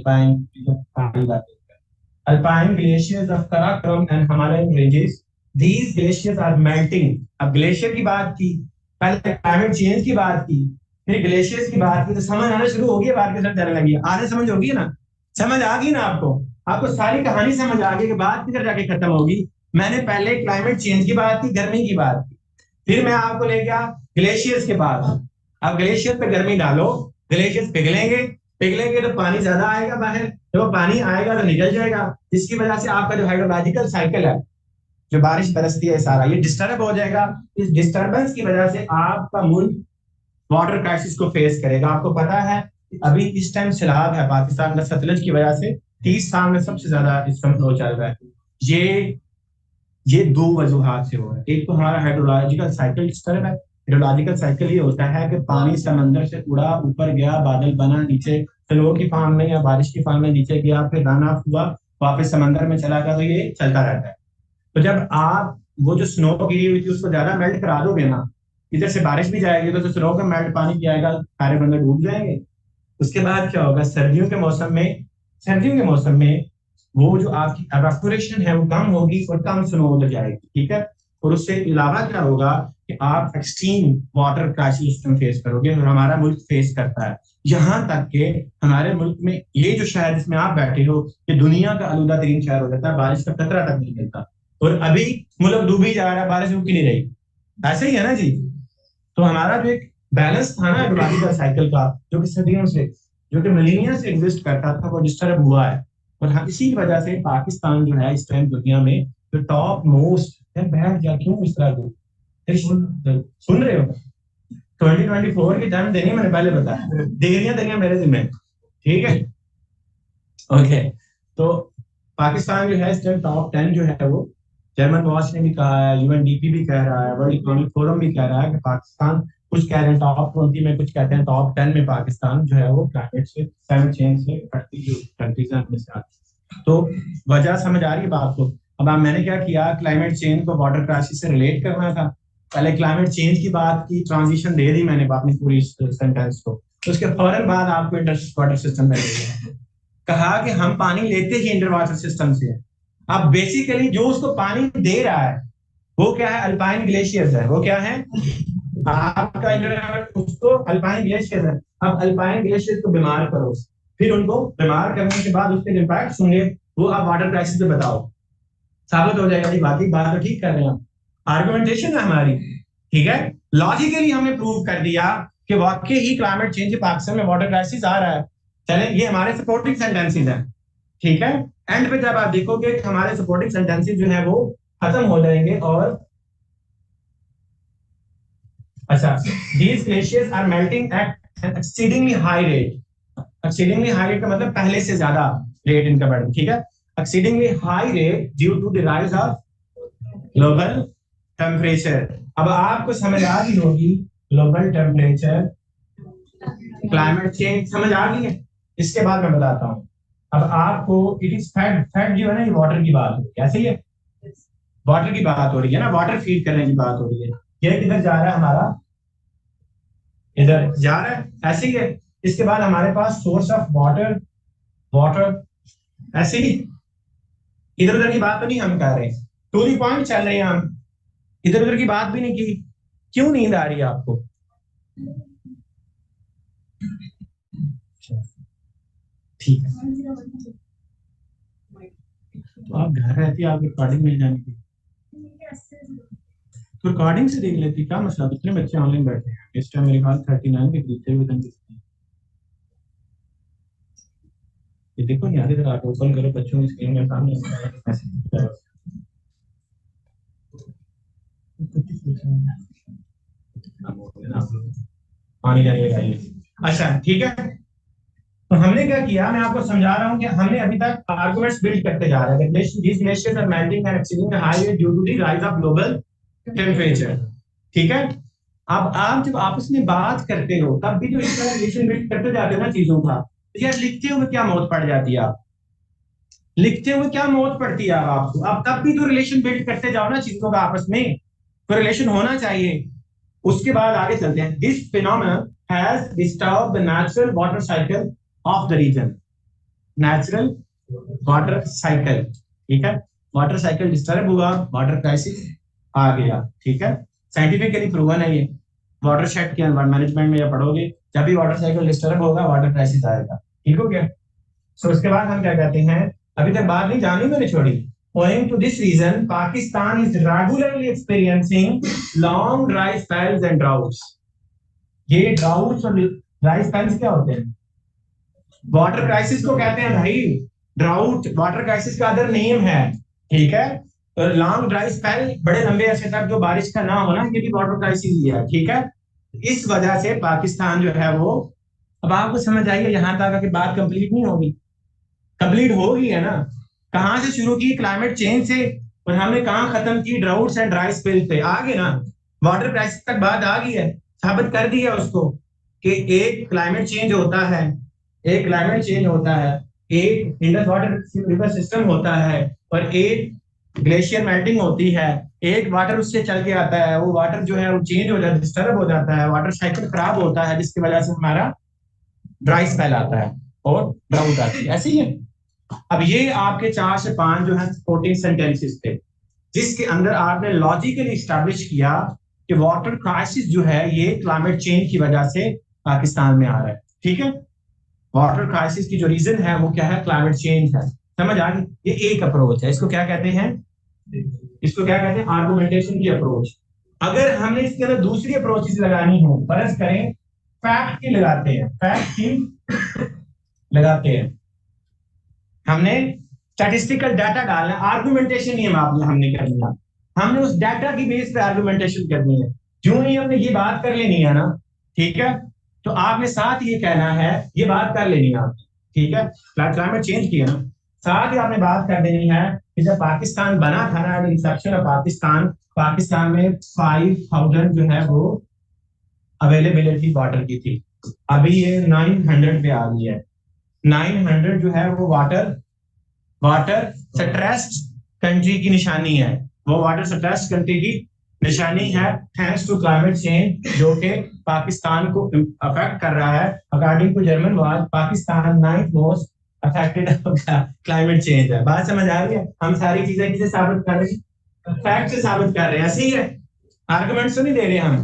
alpine glaciers of Karakoram and Himalayan ranges. These glaciers are melting. अब ग्लेशियर की बात की, पहले क्लाइमेट चेंज की बात की, फिर ग्लेशियर्स की बात की, तो समझ आना शुरू हो गई. बात के साथ जाने लगी. आने समझ होगी ना. समझ आ गई ना आपको? आपको सारी कहानी समझ आ गई कि बात किधर जाके खत्म होगी. मैंने पहले क्लाइमेट चेंज की बात की, गर्मी की बात की, फिर मैं आपको ले गया ग्लेशियर्स के पास. अब ग्लेशियर पे गर्मी डालो, ग्लेशियर्स पिघलेंगे. पिघलेंगे तो पानी ज्यादा आएगा बाहर. जब वो पानी आएगा तो निकल जाएगा. जिसकी वजह से आपका जो हाइड्रोलॉजिकल साइकिल है, जो बारिश बरसती है सारा, ये डिस्टर्ब हो जाएगा. इस डिस्टर्बेंस की वजह से आपका मुल्क वाटर क्राइसिस को फेस करेगा. आपको पता है अभी इस टाइम सैलाब है पाकिस्तान में सतलज की वजह से. 30 साल में सबसे ज्यादा इस समय फ्लो चल रहा है. ये दो वजूहात से हो रहा है. एक तो हमारा हाइड्रोलॉजिकल साइकिल डिस्टर्ब है. हाइड्रोलॉजिकल साइकिल ये होता है कि पानी समंदर से उड़ा, ऊपर गया, बादल बना, नीचे फ्लो की फॉर्म में या बारिश की फॉर्म में नीचे गया, फिर रन ऑफ हुआ, वापस समंदर में चला गया. तो ये चलता रहता है. तो जब आप वो जो स्नो गिरी हुई थी उसको ज्यादा मेल्ट करा दोगे ना, इधर से बारिश भी जाएगी तो स्नो का मेल्ट पानी क्या आएगा, सारे बंदर डूब जाएंगे. उसके बाद क्या होगा? सर्दियों के मौसम में वो जो आपकी एवापोरेशन है वो कम होगी और कम स्नो उधर जाएगी. ठीक है. और उससे अलावा क्या होगा कि आप एक्सट्रीम वाटर क्राइसिस फेस करोगे और हमारा मुल्क फेस करता है. यहाँ तक के हमारे मुल्क में ये जो शहर जिसमें आप बैठे हो, ये दुनिया का आलूदा तरीन शहर हो जाता है. बारिश का खतरा तक नहीं मिलता और अभी मुल्क डूब ही जा रहा है, बारिश रुक ही नहीं रही. ऐसे ही है ना जी. तो हमारा जो एक बैलेंस था ना हाइड्रोलॉजिकल साइकिल का, जो कि सदियों से, जो कि मिलीनिया से एग्जिस्ट करता था, वो डिस्टर्ब हुआ है. और इसी वजह से पाकिस्तान जो है इस टाइम दुनिया में जो टॉप मोस्ट है. बैठ जा, क्यों इस तरह सुन रहे हो? 2024 की टर्म देनी मैंने पहले बताया, देनियां मेरे जिम्मे. ठीक है. ओके. तो पाकिस्तान जो है इस टाइम टॉप 10 जो है वो जर्मन वॉच ने भी कहा है, यूएनडीपी भी कह रहा है, वर्ल्ड इकोनॉमिक फोरम भी कह रहा है कि पाकिस्तान, कुछ कह रहे हैं टॉप 20 में, कुछ कहते हैं टॉप 10 में पाकिस्तान जो है वो क्लाइमेट से क्लाइमेट चेंज से कंट्रीज में से आती है. तो वजह समझ आ रही है बात को. अब मैंने क्या किया, क्लाइमेट चेंज को वाटर क्राइसिस से रिलेट करना था पहले क्लाइमेट चेंज की बात की, ट्रांजिशन दे दी मैंने अपनी पूरी सेंटेंस को, तो उसके फौरन बाद आपको इंटर वाटर सिस्टम में कहा कि हम पानी लेते ही इंटर वाटर सिस्टम से। अब बेसिकली जो उसको पानी दे रहा है वो क्या है, अल्पाइन ग्लेशियर्स है। वो क्या है आपका उसको अल्पाइन ग्लेशियर है। अब अल्पाइन ग्लेशियर को बीमार करो, फिर उनको बीमार करने के बाद उसके इम्पैक्ट होंगे, वो आप वाटर क्राइसिस पे बताओ, साबित हो जाएगा। बाकी बात तो ठीक कर रहे हैं, आर्गुमेंटेशन है हमारी, ठीक है। लॉजिकली हमने प्रूव कर दिया कि वाकई ही क्लाइमेट चेंज पाकिस्तान में वाटर क्राइसिस आ रहा है। चले, ये हमारे सपोर्टिंग सेंटेंसेस हैं, ठीक है। एंड पे जब आप देखोगे कि हमारे सपोर्टिंग सेंटेंसेस जो है वो खत्म हो जाएंगे और अच्छा, these glaciers are melting at an exceedingly high rate. Exceedingly high rate का मतलब पहले से ज्यादा रेट इनका बढ़, ठीक है। Exceedingly high rate due to the rise of global temperature. अब आपको समझ आ गई होगी ग्लोबल टेम्परेचर, क्लाइमेट चेंज समझ आ गई है। इसके बाद मैं बताता हूँ। अब आपको इट इज फैक्ट, फैक्ट जो है ना, ये वाटर की बात हो रही है, ऐसे ही है, वाटर की बात हो रही है ना, वाटर फीड करने की बात हो रही है। ये किधर जा रहा है हमारा, इधर जा रहा है, ऐसे ही है। इसके बाद हमारे पास सोर्स ऑफ वाटर, वाटर ऐसे ही, इधर उधर की बात तो नहीं हम कर रहे, टू दी पॉइंट चल रहे हैं हम, इधर उधर की बात भी नहीं की। क्यों नींद आ रही है आपको? ठीक है, तो आप घर रहती, आप रिकॉर्डिंग मिल जाने की, तो रिकॉर्डिंग से देख लेती, क्या मसला? कितने बच्चे ऑनलाइन बैठे हैं इस टाइम? मेरे ख्याल 39 के करीब थे। ये देखो नहीं आगे, आप ओपन करो बच्चों की स्क्रीन में सामने पानी जाने। अच्छा ठीक है, तो हमने क्या किया, मैं आपको समझा रहा हूं कि हमने अभी तक आर्गुमेंट्स बिल्ड करते जा रहे हैं। these glaciers are melting and exceeding the high rate due to the rise of global temperature, ठीक है। अब आप जब आपस में बात करते हो तब भी तो इसका रिलेशन बिल्ड करते जाते हो ना चीजों का। तो यार लिखते हुए क्या मौत पड़ जाती है, आप लिखते हुए क्या मौत पड़ती है आपको, अब तब भी तो रिलेशन बिल्ड करते जाओ ना चीजों का, आपस में तो रिलेशन होना चाहिए। उसके बाद आगे चलते हैं। This phenomenon has disturb the natural water cycle of the region, natural water cycle, ठीक है। वाटर साइकिल डिस्टर्ब हुआ, वाटर क्राइसिस आ गया, ठीक है। साइंटिफिकली प्रूवन है ये, वाटर शेड के मैनेजमेंट में या पढ़ोगे, जब भी वाटर साइकिल डिस्टर्ब होगा वाटर क्राइसिस आएगा, ठीक हो गया। सो उसके बाद हम क्या कहते हैं, अभी तक बात नहीं जानी मैंने छोड़ी। Owing to this reason, Pakistan is regularly experiencing long dry spells and droughts. ये droughts और dry spells क्या होते हैं? वाटर क्राइसिस को कहते हैं भाई, ड्राउट वाटर क्राइसिस का अदर नेम है, ठीक है। तो लॉन्ग ड्राई स्पेल, बड़े लंबे अरसे तक जो बारिश का ना होना, ये भी वाटर क्राइसिस ही है, ठीक है। इस वजह से पाकिस्तान जो है वो, अब आपको समझ आइए, यहां तक कि बात कंप्लीट नहीं होगी, कंप्लीट हो गई है ना। कहां से शुरू की, क्लाइमेट चेंज से, और हमने कहां खत्म की, ड्राउट्स एंड ड्राई स्पेल पे आ गए ना। वाटर क्राइसिस तक बात आ गई है, साबित कर दिया उसको कि एक क्लाइमेट चेंज होता है, एक क्लाइमेट चेंज होता है, एक इंडस वाटर रिवर सिस्टम होता है, और एक ग्लेशियर मेल्टिंग होती है, एक वाटर उससे चल के आता है, वो वाटर जो है वो चेंज हो जाता है, डिस्टर्ब हो जाता है, वाटर साइकिल खराब होता है, जिसकी वजह से हमारा ड्राई स्पेल आता है और ड्राउट आती है, ऐसे ही है। अब ये आपके 4 से 5 जो है सपोर्टिंग सेंटेंसेस थे, जिसके अंदर आपने लॉजिकली स्टैब्लिश किया कि वाटर क्राइसिस जो है ये क्लाइमेट चेंज की वजह से पाकिस्तान में आ रहा है, ठीक है। वाटर क्राइसिस की जो रीजन है वो क्या है, क्लाइमेट चेंज है, समझ आ गई। ये एक अप्रोच है, इसको क्या कहते हैं, इसको क्या कहते हैं, आर्गुमेंटेशन की अप्रोच। अगर हमने इसके अंदर दूसरी अप्रोचेस लगानी हो, फर्ज करें फैक्ट की लगाते हैं, फैक्ट की लगाते हैं, हमने स्टैटिस्टिकल डाटा डालना, आर्गुमेंटेशन नहीं हमने करनी है, हमने उस डाटा की बेस पे आर्गुमेंटेशन करनी है। जो ही हमने ये बात कर लेनी है ना, ठीक है, तो आपने साथ ये कहना है, ये बात कर लेनी है आपने, ठीक है। क्लाइमेट चेंज की है ना, साथ ही आपने बात कर देनी है कि जब पाकिस्तान बना था ना, इंसेप्शन ऑफ पाकिस्तान, पाकिस्तान में 5000 जो है वो अवेलेबिलिटी वाटर की थी, अभी ये 900 पे आ गई है। 900 जो है वो वाटर स्ट्रेस्ड कंट्री की निशानी है, वो वाटर स्ट्रेस्ड कंट्री की निशानी है थैंक्स टू क्लाइमेट चेंज, जो कि पाकिस्तान को अफेक्ट कर रहा है। According to German Watch, Pakistan 9th most affected climate change है। बात समझ आ रही है? हम सारी चीजें किसे साबित कर रहे हैं? फैक्ट से साबित कर रहे हैं। ऐसे ही है, आर्गुमेंट्स तो नहीं दे रहे हम,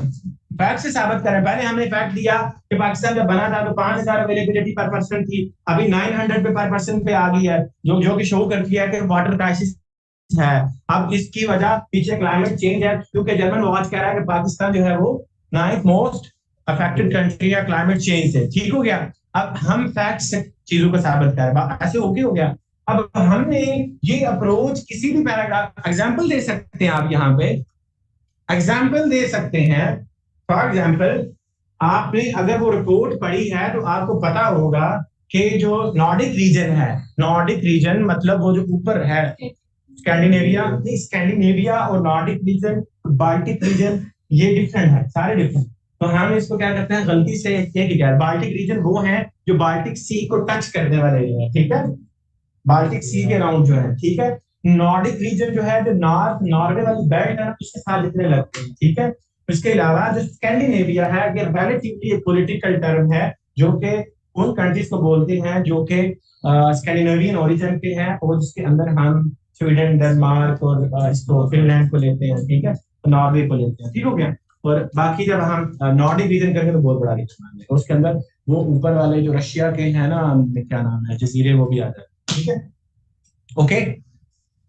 फैक्ट से साबित कर रहे हैं। पहले हमने फैक्ट दिया कि पाकिस्तान जब बना था तो 5000 अवेलेबिलिटी पर पर्सन थी, अभी 900 पे पर पर्सन पे आ गई है, जो कि शो करती है कि वाटर क्राइसिस है। अब इसकी वजह पीछे क्लाइमेट चेंज है, क्योंकि जर्मन वॉच कह रहा है कि पाकिस्तान जो है वो 9th मोस्ट अफेक्टेड कंट्री है क्लाइमेट चेंज से। ठीक हो गया? अब हम फैक्ट से चीजों को साबित कर रहे हैं, ऐसे ओके हो गया। अब हमने ये अप्रोच किसी भी पैराग्राफ, एग्जाम्पल दे सकते हैं आप, यहाँ पे एग्जाम्पल दे सकते हैं। फॉर एग्जाम्पल, आपने अगर वो रिपोर्ट पढ़ी है तो आपको पता होगा कि जो नॉर्डिक रीजन है, नॉर्डिक रीजन मतलब वो जो ऊपर है, स्कैंडिनेविया नहीं, स्कैंडिनेविया और नॉर्डिक रीजन, बाल्टिक रीजन, ये डिफरेंट है, सारे डिफरेंट। तो हम इसको क्या करते हैं, गलती से एक ही क्या, बाल्टिक रीजन वो है जो बाल्टिक सी को टच करने वाले एरिया है, ठीक है, बाल्टिक सी के अराउंड जो है, ठीक है। नॉर्डिक रीजन जो है, जो नॉर्थ नॉर्वे वाली बेल्ट है, उसके साथ जितने लगते हैं, ठीक है। इसके अलावा जो स्कैंडिनेविया है, ये रिलेटिवली एक पॉलिटिकल टर्म है, जो कि उन कंट्रीज को बोलते हैं जो कि स्कैंडिनेवियन ओरिजिन के हैं, और जिसके अंदर हम स्वीडन, डेनमार्क और इसको फिनलैंड को लेते हैं, ठीक है, नॉर्वे को लेते हैं, ठीक हो गया। और बाकी जब हम नॉर्डिक रीजन करके तो बहुत बड़ा रीजन है, उसके अंदर वो ऊपर वाले जो रशिया के हैं ना, क्या नाम है, जजीरे, वो भी आ जाते हैं, ठीक है। ओके,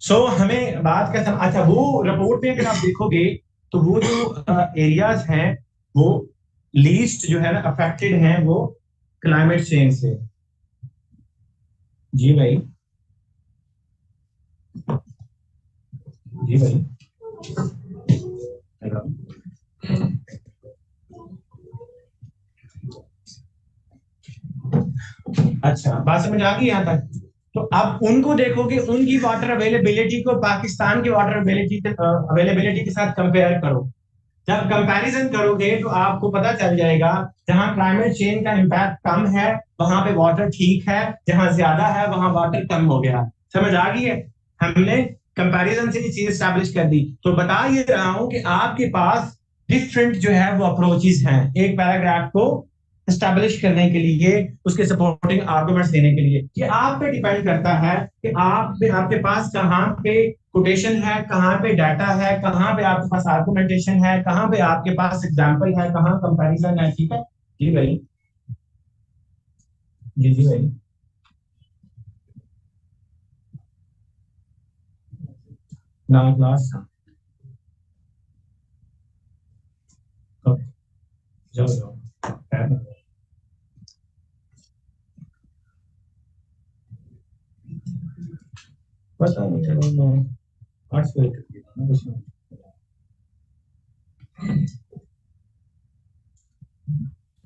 सो हमें बात का अच्छा, वो रिपोर्ट में अगर आप देखोगे तो वो जो एरियाज हैं वो लीस्ट जो है ना अफेक्टेड हैं वो क्लाइमेट चेंज से। जी भाई, जी भाई, अच्छा, बात समझ आ गई यहाँ तक? तो अब उनको देखोगे, उनकी वाटर अवेलेबिलिटी को पाकिस्तान की वाटर अवेलेबिलिटी के साथ कंपेयर करो। जब कंपैरिजन करोगे तो आपको पता चल जाएगा, जहां क्लाइमेट चेंज का इम्पैक्ट कम है वहां पे वाटर ठीक है, जहां ज्यादा है वहां वाटर कम हो गया। समझ आ गई है? हमने कंपैरिजन से ये चीज स्टैब्लिश कर दी। तो बता ये रहा हूं कि आपके पास डिफरेंट जो है वो अप्रोचेस हैं एक पैराग्राफ को स्टैब्लिश करने के लिए, उसके सपोर्टिंग आर्गुमेंट्स देने के लिए। ये आप पे डिपेंड करता है कि आपके पास कहाँ पे कोटेशन है, कहाँ पे डाटा है, कहाँ पे आपके पास आर्गुमेंटेशन है, कहाँ पे आपके पास एग्जांपल है, कहाँ कंपैरिजन है, ठीक है। जी भाई, जी जी भाई, ना क्लास, जाओ जाओ, पता नहीं चलो, आर्ट्स पे कर दिया ना कुछ।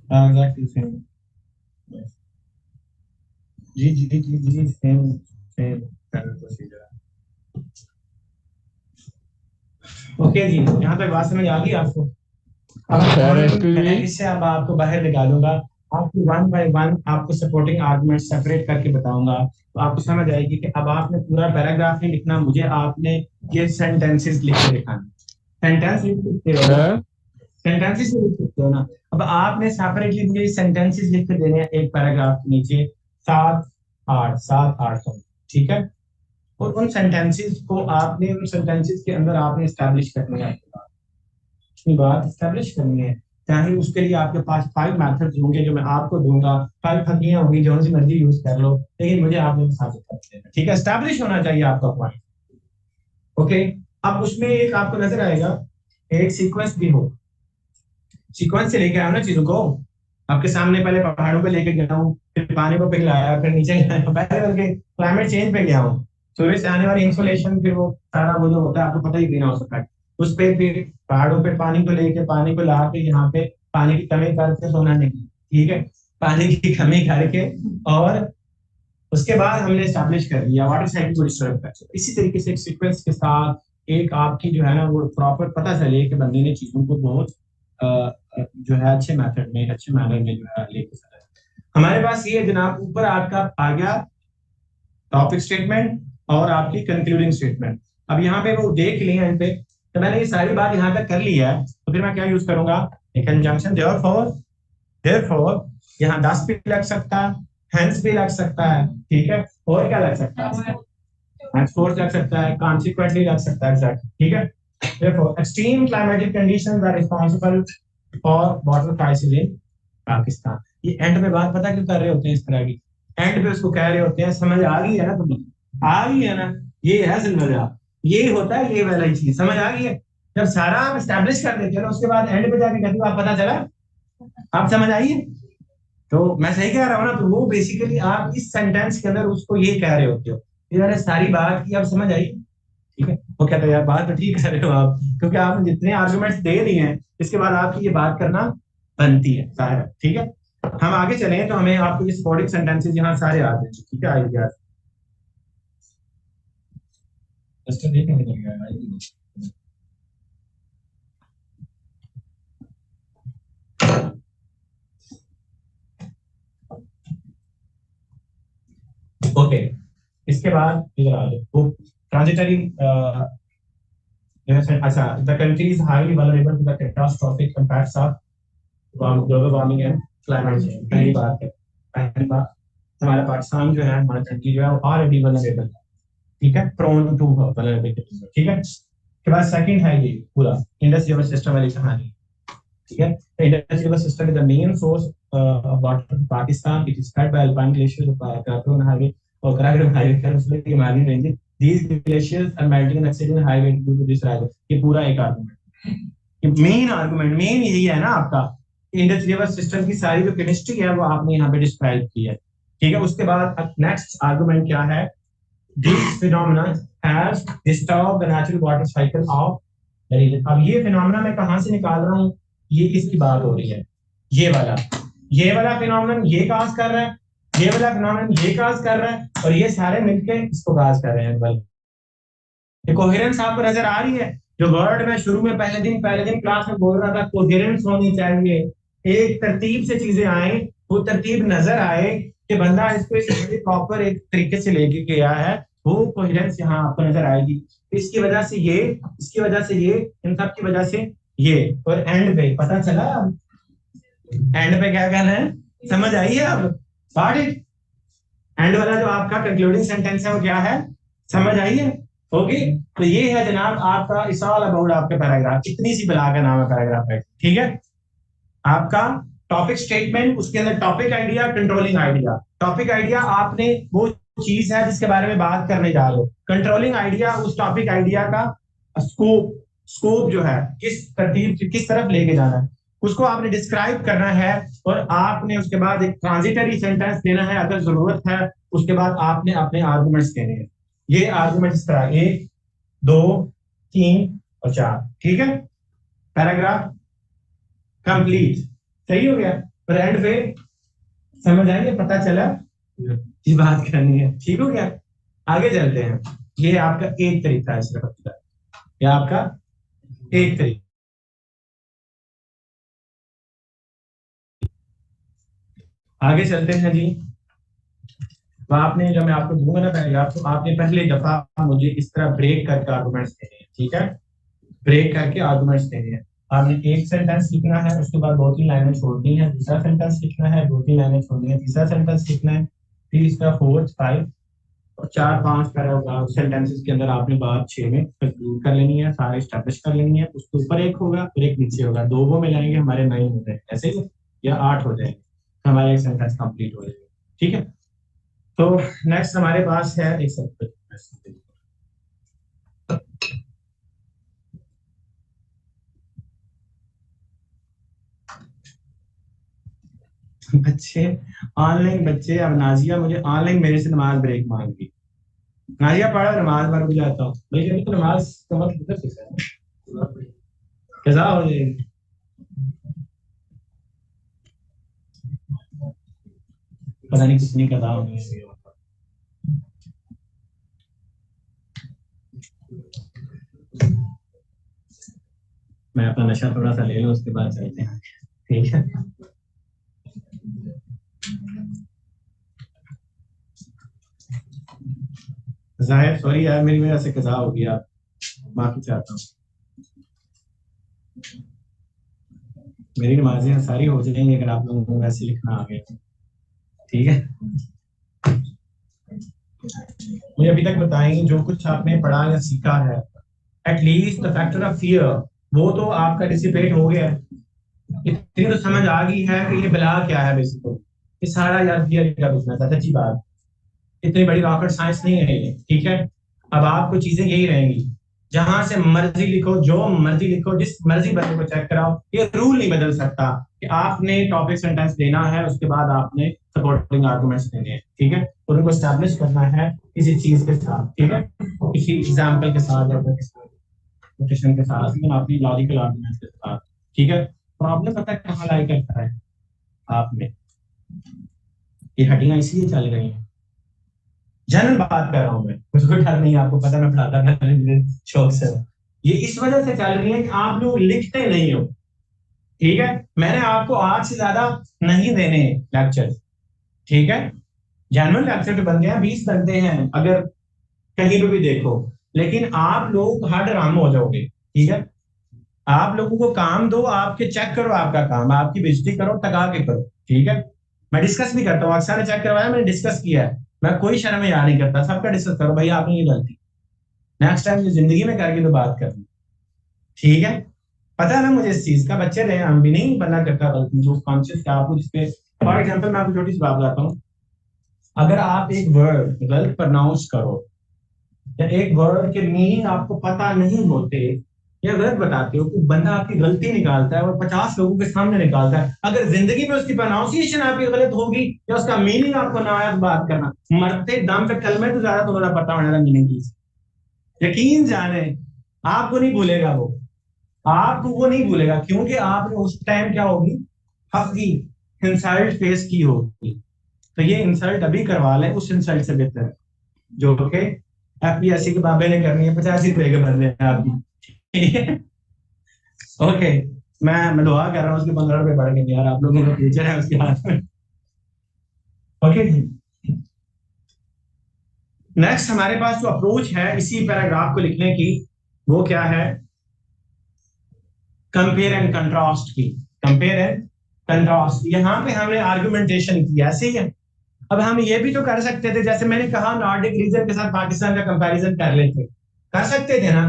एग्जैक्टली सेम, जी जी जी जी, सेम सेम प्रोसीजर है। ओके जी, यहाँ तक बात समझ आ गई आपको? अब मैं इससे अब आपको बाहर निकालूंगा, आपको वन बाय वन आपको सपोर्टिंग आर्गुमेंट सेपरेट करके बताऊंगा, तो आपको समझ आएगी कि अब आपने पूरा पैराग्राफ नहीं लिखना, मुझे आपने ये सेंटेंसेस लिख के दिखाना। सेंटेंस लिख सकते हो ना, सेंटेंसेस लिख सकते हो ना। अब आपने सेपरेटली मुझे सेंटेंसेस लिख के देने हैं एक पैराग्राफ के नीचे, 7 8 ठीक है। और उन सेंटेंसेस को आपने, उन सेंटेंसेस के अंदर आपने एस्टैब्लिश करना है, अपनी बात एस्टैब्लिश करनी है। चाहे उसके लिए आपके पास 5 मेथड्स होंगे जो मैं आपको दूंगा, 5 फकियां होंगी, जो सी मर्जी यूज कर लो, लेकिन मुझे आपने साबित कर देना, ठीक है। एस्टैब्लिश होना चाहिए आपका पॉइंट। ओके, अब उसमें एक आपको नजर आएगा, एक सीक्वेंस भी हो, सीक्वेंस से लेके आया ना चीजों को। आपके सामने पहले पहाड़ों पे लेके गया हूँ, फिर पानी को पिघलाया, फिर नीचे गया, पहले करके क्लाइमेट चेंज पे गया हूँ। सूर्य से आने वाली इंसुलेशन, फिर वो सारा वो जो होता है आपको पता ही ग्रीन हाउस इफेक्ट, उस पे फिर पहाड़ों पे पानी को लेके, पानी को ला के यहाँ पे पानी की कमी करके सोना नहीं, ठीक है, पानी की कमी करके, और उसके बाद हमने स्टैब्लिश कर लिया वाटर साइकिल को डिस्टर्ब कर। इसी तरीके से एक सीक्वेंस के साथ एक आपकी जो है ना वो प्रॉपर पता चले कि बंदे ने चीजों को बहुत जो है अच्छे मेथड में, अच्छे मैनर में जो है लेके चला। हमारे पास ये जनाब ऊपर आपका आ गया टॉपिक स्टेटमेंट और आपकी कंक्लूडिंग स्टेटमेंट। अब यहाँ पे वो देख लिया इन पे, तो मैंने ये सारी बात यहाँ तक कर ली है, तो फिर मैं क्या यूज करूंगा, कंजंक्शन देयरफॉर यहाँ 10 भी लग सकता है, हेंस भी लग सकता है, ठीक है, और क्या लग सकता है, henceforth लग सकता है, consequently लग सकता है, एग्जैक्टली, ठीक है। therefore extreme climatic conditions are responsible for water crisis in Pakistan. ये एंड पे बात पता क्यों कर रहे होते हैं इस तरह की, एंड पे उसको कह रहे होते हैं, समझ आ गई है ना तुम्हें, आ गई है ना, ये है सिलवजा, ये होता है ये वाला चीज, समझ आ गई है। जब सारा आप स्टैब्लिश कर देते हो ना, उसके बाद एंड पे जाके कहते हो आप पता चला, आप समझ आई है। तो मैं सही कह रहा हूँ ना, तो वो बेसिकली आप इस सेंटेंस के अंदर उसको ये कह रहे होते हो, यार सारी बात की अब समझ आई, ठीक है। वो कहते हैं यार बात तो ठीक कर रहे हो आप, क्योंकि आपने जितने आर्गुमेंट्स दे दिए हैं इसके बाद आपकी ये बात करना बनती है, सारा ठीक है। हम आगे चले तो हमें आपको ये सपोर्टिंग सेंटेंसेस यहाँ सारे आ गए, ठीक है, आइडिया ओके। इसके बाद इधर आ जाओ, वो ट्रांजिटरी अच्छा, the country is highly vulnerable to the catastrophic impacts of global warming and climate change. पहली बात है, पहली बात हमारा पाकिस्तान जो है, हमारा कंट्री जो है वो ऑलरेडी वल्नरेबल है, ठीक है, प्रोन टू वल्नरेबिलिटी, ठीक है। के बाद सेकंड है ये पूरा इंडस रिवर सिस्टम वाली कहानी, ठीक है। Indus river system is the main source of water for Pakistan, it is fed by alpine glaciers, Karakoram highway और कराकोरम हाईवे का मतलब Himalayan range, these glaciers are melting and exceeding high rate due to this rise। ये पूरा एक argument, main argument main यही है ना आपका, इंडस रिवर सिस्टम की सारी जो केमिस्ट्री है वो आपने यहाँ पे डिस्क्राइब की है, ठीक है। उसके बाद नेक्स्ट आर्गुमेंट क्या है, this phenomena has disturb the natural water cycle of the region. अब ये फिनोमेना मैं कहां से निकाल रहा हूँ, ये किसकी बात हो रही है, ये वाला फिनोमेनन ये काज कर रहा है, ये वाला फिनोमेनन ये काज कर रहा है, और ये सारे मिलके इसको काज कर रहे हैं। भाई ये कोहेरेंस आपको नजर आ रही है, जो वर्ड में शुरू में पहले दिन क्लास में बोल रहा था, कोहेरेंस होनी चाहिए, एक तरतीब से चीजें आए, वो तरतीब नजर आए कि बंदा इसको प्रॉपर एक तरीके से लेके गया है, वो कोहेरेंस यहाँ आपको नजर आएगी। इसकी वजह से ये, इसकी वजह से ये, इन सब की वजह से ये, और एंड पे पता चला, एंड पे क्या कहना है, समझ आई है अब, गॉट इट। एंड वाला जो आपका कंक्लूडिंग सेंटेंस है वो क्या है, समझ आई है, ओके। तो ये है जनाब आपका इट्स ऑल अबाउट आपके पैराग्राफ, इतनी सी बला का नाम है पैराग्राफ है, ठीक है। आपका टॉपिक स्टेटमेंट, उसके अंदर topic idea, controlling idea. Topic idea आपने वो चीज है जिसके बारे में बात करने जा रहे हो, कंट्रोलिंग आइडिया उस टॉपिक आइडिया का स्कोप जो है, किस तरतीब से किस तरफ लेके जाना है उसको आपने डिस्क्राइब करना है, और आपने उसके बाद एक ट्रांजिटरी सेंटेंस देना है अगर जरूरत है, उसके बाद आपने अपने आर्गुमेंट्स देने हैं। ये आर्गुमेंट इस तरह 1 2 3 और 4, ठीक है। पैराग्राफ कंप्लीट, सही हो गया, और एंड पे समझ आएंगे, पता चला ये बात करनी है, ठीक हो गया। आगे चलते हैं, ये आपका एक तरीका है सिर्फ, ये आपका एक तरीका। आगे चलते हैं जी, तो आपने जब मैं आपको दूंगा ना पैराग्राफ, तो आपने पहले दफा मुझे इस तरह ब्रेक करके आर्गुमेंट्स देने हैं, ठीक है, ब्रेक करके आर्गुमेंट्स देने हैं। आपने एक सेंटेंस लिखना है, उसके बाद 2-3 लाइनें छोड़नी है, दूसरा सेंटेंस लिखना है, 2-3 लाइनें छोड़नी है, तीसरा सेंटेंस लिखना है, फिर इसका 4 5 और 4-5 पैराग्राफ सेंटेंसेस के अंदर आपने बात 6 में कंक्लूड कर लेनी है, सारे एस्टैब्लिश कर लेनी है। उसके ऊपर एक होगा, फिर एक नीचे होगा, 2 वो मिलाएंगे हमारे 9 हो जाएंगे, ऐसे ही या 8 हो जाएंगे, हमारा एक सेंटेंस कंप्लीट हो जाएगा, ठीक है। तो नेक्स्ट हमारे पास है एक सेकंड, बच्चे ऑनलाइन बच्चे, अब नाजिया मुझे ऑनलाइन मेरे से नमाज ब्रेक मांगी, नाजिया पढ़ा, नमाज में रुक जाता हूँ भाई, जब तो नमाज का मतलब कैसा हो जाएगी, पता नहीं कितनी कदा होनी है। मैं अपना नशा थोड़ा सा ले लूं, उसके बाद चलते हैं, ठीक है। जाहिर सॉरी यार, मेरी वजह से कज़ा हो गया, माफी चाहता हूँ। मेरी नमाजें सारी हो जाएंगी अगर आप लोगों को वैसे लिखना आ गया। ठीक है, मुझे अभी तक बताएंगे जो कुछ आपने पढ़ा या सीखा है, at least the factor of fear वो तो आपका डिसिपेट हो गया है। इतनी तो समझ आ गई है कि ये बला क्या है बेसिकली, ये सारा यार फियर का बिजनेस है, सच्ची बात। इतनी बड़ी रॉकेट साइंस नहीं है ये, ठीक है। अब आपको चीजें यही रहेंगी, जहां से मर्जी लिखो, जो मर्जी लिखो, जिस मर्जी बंदे को चेक कराओ, ये रूल नहीं बदल सकता कि आपने टॉपिक सेंटेंस देना है, उसके बाद आपने सपोर्टिंग आर्गुमेंट्स देने हैं, ठीक है। और उनको स्टैब्लिश करना है किसी चीज के साथ, ठीक है, किसी एग्जाम्पल के साथ या कोटेशन के साथ या अपनी लॉजिकल आर्गुमेंट्स के साथ, ठीक है। प्रॉब्लम पता है कहाँ लाई करता है आप में, ये हड्डियां इसलिए चल रही हैं, जनरल बात कर रहा हूं मैं, मुझे कोई डर नहीं, आपको पता मैं पढ़ाता था मेरे शौक से। ये इस वजह से चल रही है कि आप लोग लिखते नहीं हो, ठीक है। मैंने आपको 8 से ज्यादा नहीं देने लेक्चर, ठीक है। जनरल लेक्चर तो बनते हैं 20 बनते हैं अगर कहीं पे भी देखो, लेकिन आप लोग हर ड्रामा हो जाओगे, ठीक है। आप लोगों को काम दो, आपके चेक करो, आपका काम आपकी बेइज्जती करो, टका के करो, ठीक है। मैं डिस्कस भी करता हूँ, अक्सर ने चेक करवाया, मैंने डिस्कस किया है, मैं कोई शर्म में याद नहीं करता, सबका डिस्कस करो भाई, आपने ये गलती, नेक्स्ट टाइम जिंदगी में करके तो बात करनी, ठीक है। पता है ना मुझे इस चीज का, बच्चे रहे हम भी नहीं बनना करता गलती, जो कॉन्शियस है आपको जिसपे। फॉर एग्जाम्पल मैं आपको छोटी सी बात बताता हूँ, अगर आप एक वर्ड गलत प्रोनाउंस करो या एक वर्ड के मीनिंग आपको पता नहीं होते या गलत बताते हो, तो बंदा आपकी गलती निकालता है और 50 लोगों के सामने निकालता है। अगर जिंदगी में उसकी प्रोनाउंसिएशन आपकी गलत होगी या उसका मीनिंग आपको ना आया तो बात करना, मरते दम पे कलमे तो ज्यादा तुम्हारा पता होने वाला मीनिंग की, यकीन जाने आपको नहीं भूलेगा वो, आपको वो नहीं भूलेगा, क्योंकि आपने उस टाइम क्या होगी, आपकी इंसल्ट फेस की होगी। तो ये इंसल्ट अभी करवा लें उस इंसल्ट से बेहतर है, जो कि एफपीएससी के बाबे ने करनी है, 85 रुपए के बदले हैं आपकी, ठीक है। ओके, मैं दुआ कर रहा हूँ उसके 15 रुपए बढ़ गए यार, आप लोगों का फ्यूचर है उसके हाथ में। ओके जी, नेक्स्ट हमारे पास जो अप्रोच है इसी पैराग्राफ को लिखने की, वो क्या है, कंपेयर एंड कंट्रास्ट की। कंपेयर एंड कंट्रास्ट, यहाँ पे हमने आर्गुमेंटेशन की, ऐसे ही है। अब हम ये भी तो कर सकते थे, जैसे मैंने कहा नॉर्डिक रीजन के साथ पाकिस्तान का कंपैरिजन कर लेते, कर सकते थे ना।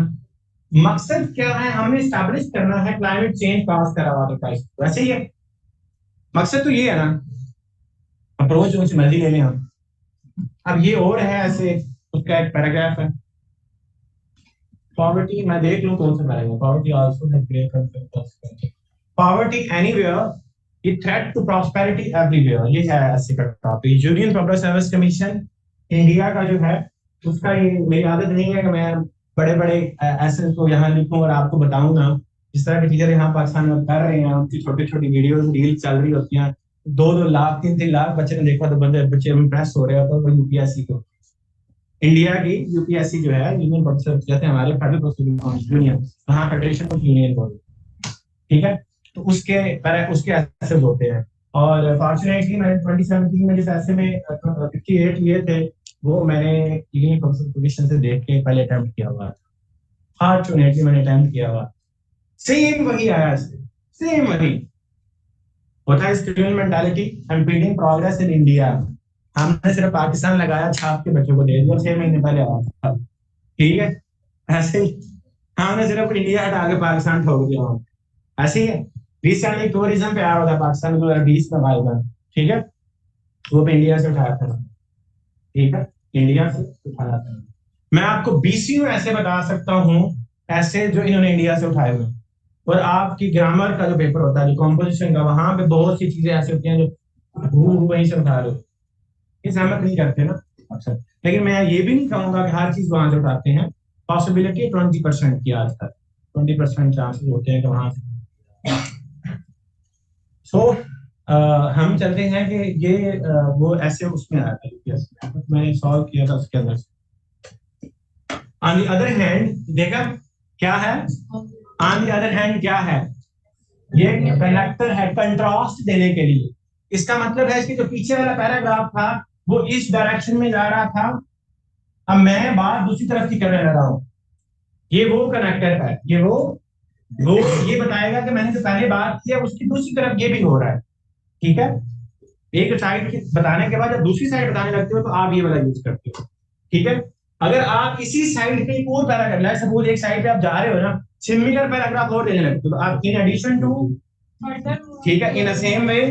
मकसद क्या है, हमें स्टैब्लिश करना है क्लाइमेट चेंज पास करा हुआ था, वैसे ही है मकसद, तो ये है ना। अप्रोच जो मर्जी ले लें हम। अब ये और है ऐसे, उसका एक पैराग्राफ है, पॉवर्टी, मैं देख लूं कौन सा paragraph, poverty also has great concept, poverty anywhere, ये थ्रेट टू प्रॉस्पेरिटी एवरीवेयर, ये है ऐसे का topic. Union public service commission India का जो है उसका, ये मेरी आदत नहीं है कि मैं बड़े बड़े ऐसे को यहाँ लिखूं और आपको बताऊं ना, जिस तरह के टीचर यहाँ पाकिस्तान में कर रहे हैं, उनकी छोटी छोटी वीडियो रील चल रही होती हैं, 2-2 लाख 3-3 लाख बच्चे ने देखा, तो बंदे बच्चे इम्प्रेस हो रहे होते हैं यूपीएससी को, इंडिया की यूपीएससी जो है यूनियन पब्लिक सर्विस कहते हैं, हमारे फेडरल प्रोसिक्यूशन यूनियन, वहाँ फेडरेशन ऑफ यूनियन बोर्ड, ठीक है। तो उसके ऐसे होते हैं, और फॉर्चुनेटली मैंने 2017 में जिस ऐसे में 58 लिए थे, वो मैंने यूनियन पब्लिक पोजीशन से देख के पहले अटेम्प्ट किया हुआ, फॉर्चुनेटली मैंने अटेम्प्ट किया हुआ, सेम वही आया, सेम वही होता है। Student mentality impeding progress in India, हमने सिर्फ पाकिस्तान लगाया, छाप के बच्चों को दे दिया, 6 महीने पहले आया था, ठीक है। ऐसे ही हमने सिर्फ इंडिया हटा के पाकिस्तान ठोक दिया, ऐसे ही है। रिसेंटली टूरिज्म पे आया हुआ था पाकिस्तान में 2020 में भाई था, ठीक है, वो भी इंडिया से उठाया था, ठीक है, इंडिया से उठाया था। मैं आपको बीसीयू ऐसे बता सकता हूँ, ऐसे जो इन्होंने इंडिया से उठाए हुए, और आपकी ग्रामर का जो पेपर होता है, जो कॉम्पोजिशन का, वहां पे बहुत सी चीजें ऐसी होती हैं जो वहीं से उठा रहे हो, ये सहमत नहीं करते ना अक्सर। लेकिन मैं ये भी नहीं कहूंगा कि हर चीज वहां से उठाते हैं, पॉसिबिलिटी 20% की, आज तक 20% चांसेस होते हैं कि वहां से। सो हम चलते हैं कि ये वो ऐसे उसमें आया था यूपीएससी में, मैंने सॉल्व किया था उसके अंदर। ऑन द अदर हैंड देखा क्या है, ऑन द अदर हैंड क्या है, ये कनेक्टर है कंट्रास्ट देने के लिए। इसका मतलब है इसके जो पीछे वाला पैराग्राफ था वो इस डायरेक्शन में जा रहा था, अब मैं बात दूसरी तरफ की करने लगा हूं, ये वो कनेक्टर है, ये वो वो ये बताएगा कि मैंने जो पहले बात किया उसकी दूसरी तरफ ये भी हो रहा है, ठीक है। एक साइड बताने के बाद जब दूसरी साइड बताने लगते हो तो आप ये वाला यूज करते हो, ठीक है। अगर आप इसी साइड पे एक और पैराग्राफ, सपोज एक साइड पे आप जा रहे हो ना, सिमिलर पैराग्राफ और देने लगते हो, तो आप इन एडिशन टू, ठीक है, in same way,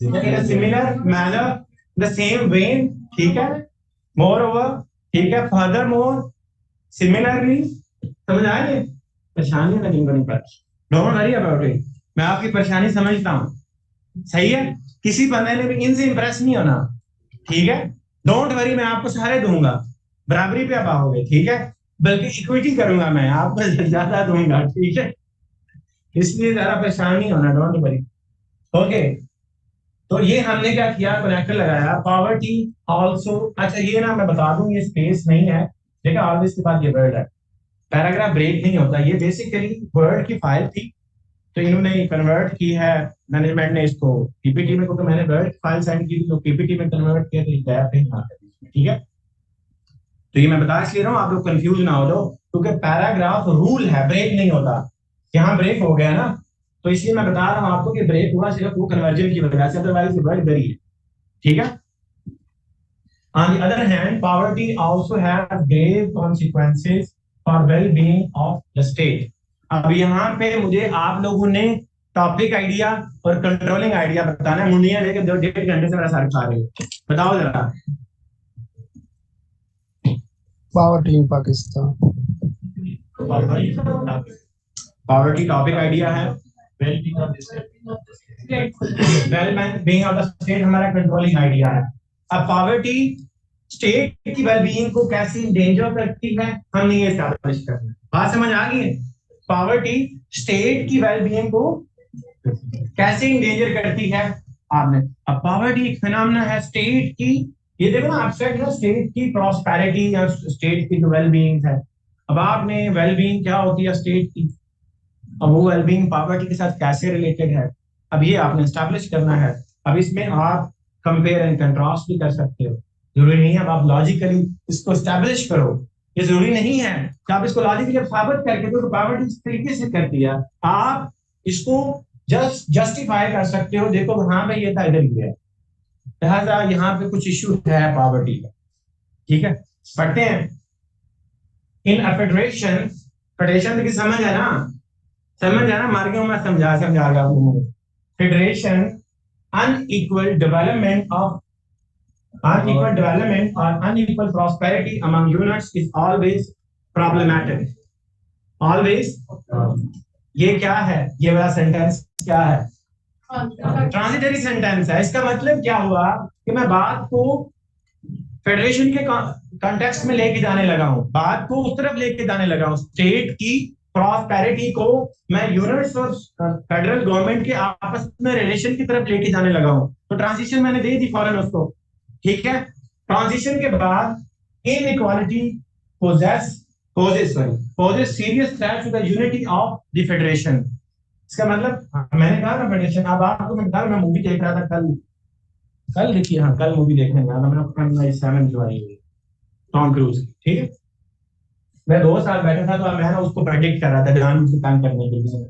in similar manner, the same way, ठीक है, मोर ओवर, ठीक है, फर्दर मोर, सिमिलरली, समझ आ रही है? परेशानी ना जिनको नहीं पता, डोंट वरी अबाउट इट, मैं आपकी परेशानी समझता हूँ, सही है। किसी बंदे ने भी इनसे इंप्रेस नहीं होना, ठीक है। डोंट वरी, मैं आपको सारे दूंगा, बराबरी पे आप आओगे, ठीक है, बल्कि इक्विटी करूंगा, मैं आपको ज्यादा दूंगा, ठीक है, इसलिए ज्यादा परेशान नहीं होना, डोंट वरी। ओके, तो ये हमने क्या किया, कनेक्टर लगाया, पॉवर्टी आल्सो। अच्छा ये ना मैं बता दूं, ये स्पेस नहीं है, देखा ऑलवेज के बाद ये वर्ड है, पैराग्राफ ब्रेक नहीं होता, ये बेसिकली वर्ड की फाइल थी, तो इन्होंने कन्वर्ट की है, मैनेजमेंट ने इसको पीपीटी में, क्योंकि मैंने वर्ड फाइल सेंड की थी तो पीपीटी में कन्वर्ट किया, तो गैप नहीं आता, ठीक है। तो ये मैं बता इसलिए रहा हूँ, आप लोग कंफ्यूज ना हो जाओ, क्योंकि पैराग्राफ रूल है, ब्रेक नहीं होता, यहाँ ब्रेक हो गया ना, तो इसलिए मैं बता रहा हूँ आपको कि ब्रेक हुआ सिर्फ वो कन्वर्जन की वजह से, अदरवाइज वर्ड इधर ही है, ठीक है। On the other hand, poverty also has grave consequences for well-being of the state. अब यहाँ पे मुझे आप लोगों ने टॉपिक आइडिया और कंट्रोलिंग आइडिया बताना है, मुंडिया लेके 1.5 घंटे से मेरा सर खा रहे हो, बताओ जरा। Poverty in Pakistan, poverty topic idea है, well being of the state हमारा कंट्रोलिंग आइडिया है। अब पॉवर्टी स्टेट की वेलबीइंग को कैसे इंडेंजर करती है, हमने ये एस्टैब्लिश करना है, बात समझ आ गई है? पॉवर्टी स्टेट की वेलबीइंग को कैसे इंडेंजर करती है आपने, अब पॉवर्टी एक फिनोमेना है स्टेट की, ये देखो ना एब्स्ट्रैक्ट है, स्टेट की प्रॉस्पेरिटी या स्टेट की जो वेलबीइंग है, अब आपने वेलबीइंग क्या होती है स्टेट की, अब वो वेलबीइंग पॉवर्टी के साथ कैसे रिलेटेड है, अब ये आपने एस्टैब्लिश करना है। अब इसमें आप कंपेयर एंड कंट्रास्ट भी कर सकते हो, जरूरी नहीं है अब आप लॉजिकली इसको एस्टैब्लिश करो, ये जरूरी नहीं है कि आप इसको लॉजिकली साबित करके तो पॉवर्टी इस तरीके से करती है, आप इसको जस्ट जस्टिफाई कर सकते हो, देखो हाँ भाई ये था इधर ही है, लिहाजा यहाँ पे कुछ इश्यू है पॉवर्टी का, ठीक है। पढ़ते हैं, इन अ फेडरेशन, फेडरेशन की समझ है ना, समझ है ना, मार के मैं समझा रहा हूँ, federation unequal development or unequal prosperity among units is always problematic, always। ये क्या है, ये वाला सेंटेंस क्या है, ट्रांजिटरी सेंटेंस है, इसका मतलब क्या हुआ कि मैं बात को फेडरेशन के कॉन्टेक्स्ट में लेके जाने लगा हूं, बात को उस तरफ लेके जाने लगा हूं, स्टेट की प्रॉस्पेरिटी को मैं यूनिट्स और फेडरल गवर्नमेंट के आपस में रिलेशन की तरफ लेके जाने लगा हूं, तो ट्रांजिशन मैंने दे दी फौरन उसको, ठीक है। ट्रांजिशन के बाद inequality poses serious threat to the unity of the federation, इसका मतलब मैंने कहा ना फेडरेशन, अब आपको मैं बता रहा, मैं मूवी देख रहा था कल देखिए, हाँ कल मूवी देखने गया था, मैंने 7 जो आई है टॉम क्रूज की, ठीक है। मैं 2 साल बैठा था, तो मैं ना उसको प्रेडिक्ट कर रहा था ध्यान से काम करने के लिए,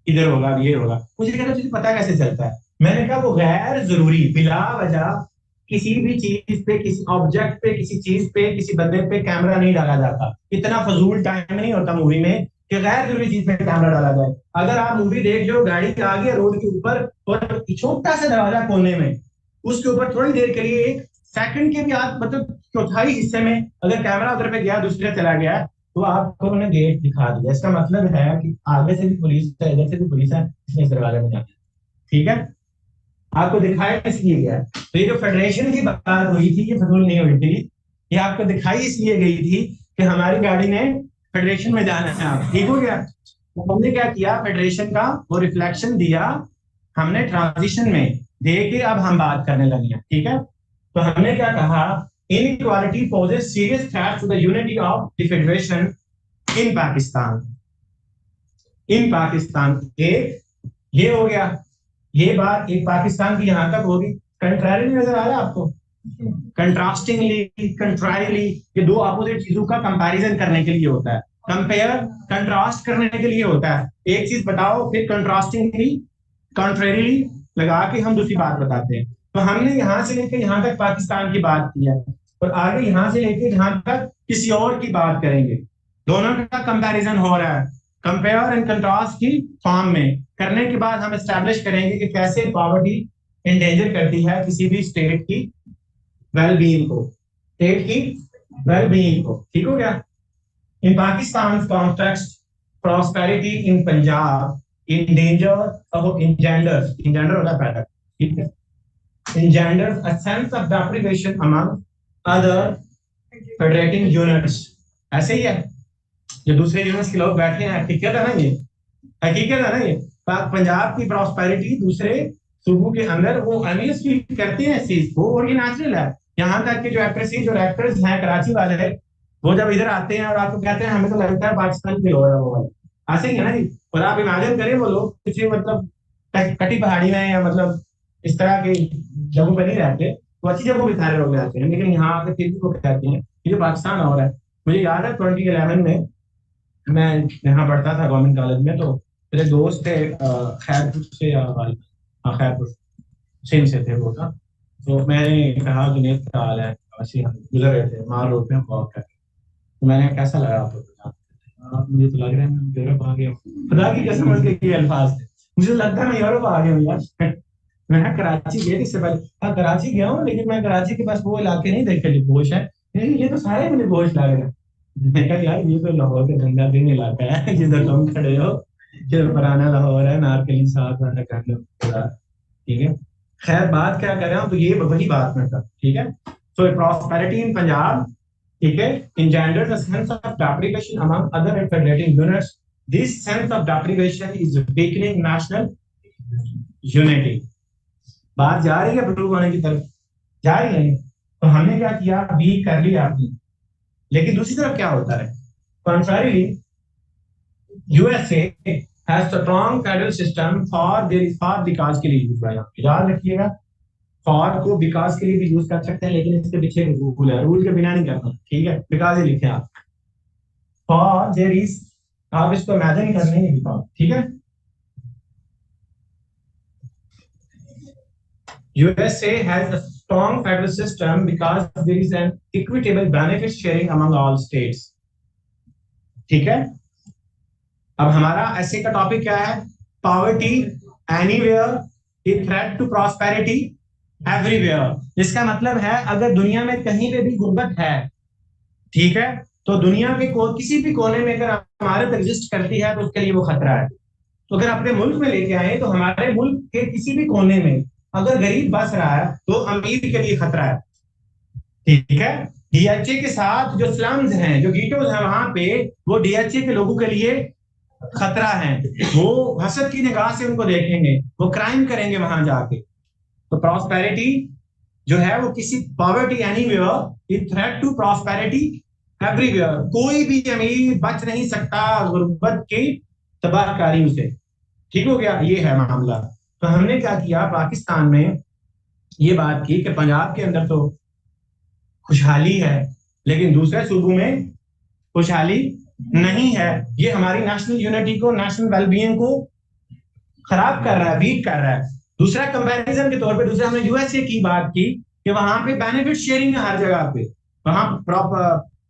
इधर होगा ये होगा, मुझे कहना तुझे पता कैसे चलता है, मैंने कहा वो गैर जरूरी बिला वजह किसी भी चीज पे, किसी ऑब्जेक्ट पे, किसी चीज पे, किसी बंदे पे कैमरा नहीं डाला जाता, इतना फजूल टाइम नहीं होता मूवी में कि गैर जरूरी चीज पे कैमरा डाला जाए। अगर आप मूवी देख लो, गाड़ी आ गई रोड के ऊपर और छोटा सा दरवाजा कोने में, उसके ऊपर थोड़ी देर के लिए 1 सेकंड के भी आप मतलब चौथाई हिस्से में अगर कैमरा उधर पे गया, दूसरे चला गया, तो आपको उन्होंने गेट दिखा दिया, इसका मतलब है कि आगे से भी पुलिस है, इधर से भी पुलिस है, इसने दरवाजा में जाना, ठीक है, आपको दिखाया इसलिए गया। तो ये जो फेडरेशन की बात हुई थी, ये फजूल नहीं हुई थी, ये आपको दिखाई इसलिए गई थी कि हमारी गाड़ी ने फेडरेशन में जाना है, आप ठीक हो गया। तो हमने क्या किया, फेडरेशन का वो रिफ्लेक्शन दिया हमने ट्रांजिशन में दे के, अब हम बात करने लगे, ठीक है। तो हमने क्या कहा, inequality poses serious threat to the unity of the federation in Pakistan, इन पाकिस्तान, एक ये हो गया, ये बात एक पाकिस्तान की यहां तक होगी, कंट्रारी नजर आ रहा है आपको, कंट्रास्टिंगली, कंट्रारीली, ये 2 अपोजिट चीजों का कंपैरिजन करने के लिए होता है। कंपेयर कंट्रास्ट करने के लिए होता है, एक चीज बताओ फिर कंट्रास्टिंगली कॉन्ट्रेरीली लगा के हम दूसरी बात बताते हैं। तो हमने यहाँ से लेकर यहाँ तक पाकिस्तान की बात की है और आगे यहाँ से लेकर यहाँ तक किसी और की बात करेंगे। दोनों का कंपैरिजन हो रहा है कंपेयर एंड कंट्रास्ट की फॉर्म में। करने के बाद हम एस्टैब्लिश करेंगे कि कैसे पॉवर्टी एंडेंजर करती है किसी भी स्टेट की वेलबीइंग को, स्टेट की वेलबीइंग को। ठीक हो गया? In Pakistan's context, prosperity in Punjab engenders होता है पैदा, ठीक है, engenders a sense of deprivation among other federating units। ऐसे ही है, जो दूसरे यूनिट्स के लोग बैठे हैं, हकीकत है ना ये, हकीकत है ना ये। पंजाब की प्रॉस्पेरिटी दूसरे सूबों के अंदर वो अमीर फील करते हैं इस चीज को, और ये नेचुरल है। यहाँ तक कि जो एक्टर्स हैं कराची वाले, वो जब इधर आते हैं और आपको कहते हैं हमें तो लगता है पाकिस्तान के लोग है वो वाले, ऐसे ही है ना जी। और आप इमेजिन करें वो लोग किसी मतलब कटी पहाड़ी में या मतलब इस तरह के जगहों पर नहीं रहते, तो अच्छी जगहों पर सारे लोग रहते हैं, लेकिन यहाँ आकर फिर भी वो कहते हैं कि जो पाकिस्तान हो रहा है। मुझे याद है 2011 में मैं यहाँ पढ़ता था गवर्नमेंट कॉलेज में, तो मेरे दोस्त थे खैरपुर से या खैरपुर सिंध से थे वो था। तो मैंने कहा जुनेद क्या हाल है, ऐसे हम गुजर रहे थे मार रोड पे वॉक करके, तो मैंने कैसा लगा आपको? मुझे तो लग रहा है मैं यूरोप आ गया हूँ। खुदा की कसम उसके ये अल्फाज थे, मुझे लगता है मैं यूरोप आ गया हूँ यार। मैं कराची गया इससे पहले, हाँ कराची गया हूँ, लेकिन मैं कराची के पास वो इलाके नहीं देखे जो बोश है, ये तो सारे मुझे बोश लग रहे हैं। मैं कहा यार ये तो लाहौर का गंदा दिन इलाका है जिधर तुम खड़े हो, जो पुराना लाहौर है, नारकली साथ वाला करना, ठीक है। खैर बात क्या कर रहा हूँ, तो ये वही बात मैं कर, ठीक है। सो प्रॉस्पेरिटी इन पंजाब, ठीक है, engenders a sense of deprivation among other federating units. This sense of deprivation is weakening national unity. बात जा रही है प्रूव होने की तरफ, जा रही है। तो हमने क्या किया, वीक कर लिया आपने, लेकिन दूसरी तरफ क्या होता है, contrarily USA has strong federal system for विकास के लिए यूज हुआ है। याद रखिएगा, फॉर को विकास के लिए भी यूज कर सकते हैं, लेकिन इसके पीछे रूल है, रूल के बिना नहीं करना, ठीक है। विकास ही लिखे आप, फॉर देयर इज, आप इसको इमेजिन करने नहीं लिखा, ठीक है। USA has a strong federal system because there is an equitable benefit sharing among all states, ठीक है। अब हमारा ऐसे का टॉपिक क्या है, poverty anywhere a threat to prosperity everywhere. इसका मतलब है अगर दुनिया में कहीं पे भी गुर्बत है, ठीक है, तो दुनिया के किसी भी कोने में अगर हमारे एग्जिस्ट करती है तो उसके लिए वो खतरा है। तो अगर अपने मुल्क में लेके आए तो हमारे मुल्क के किसी भी कोने में अगर गरीब बस रहा है तो अमीर के लिए खतरा है, ठीक है। डीएचए के साथ जो स्लम्स हैं, जो गीटोज हैं वहां पे, वो डीएचए के लोगों के लिए खतरा है। वो हसद की निगाह से उनको देखेंगे, वो क्राइम करेंगे वहां जाके। तो प्रॉस्पेरिटी जो है वो किसी, poverty anywhere is threat to prosperity everywhere. कोई भी अमीर बच नहीं सकता गुर्बत की तबाहकारियों से, ठीक हो गया, ये है मामला। तो हमने क्या किया, पाकिस्तान में ये बात की कि पंजाब के अंदर तो खुशहाली है, लेकिन दूसरे सूबों में खुशहाली नहीं है। ये हमारी नेशनल यूनिटी को, नेशनल वेलबीइंग को खराब कर रहा है, वीक कर रहा है। दूसरा कंपैरिजन के तौर पे, दूसरा हमने यूएसए की बात की कि वहां पे बेनिफिट शेयरिंग है हर जगह पे, वहां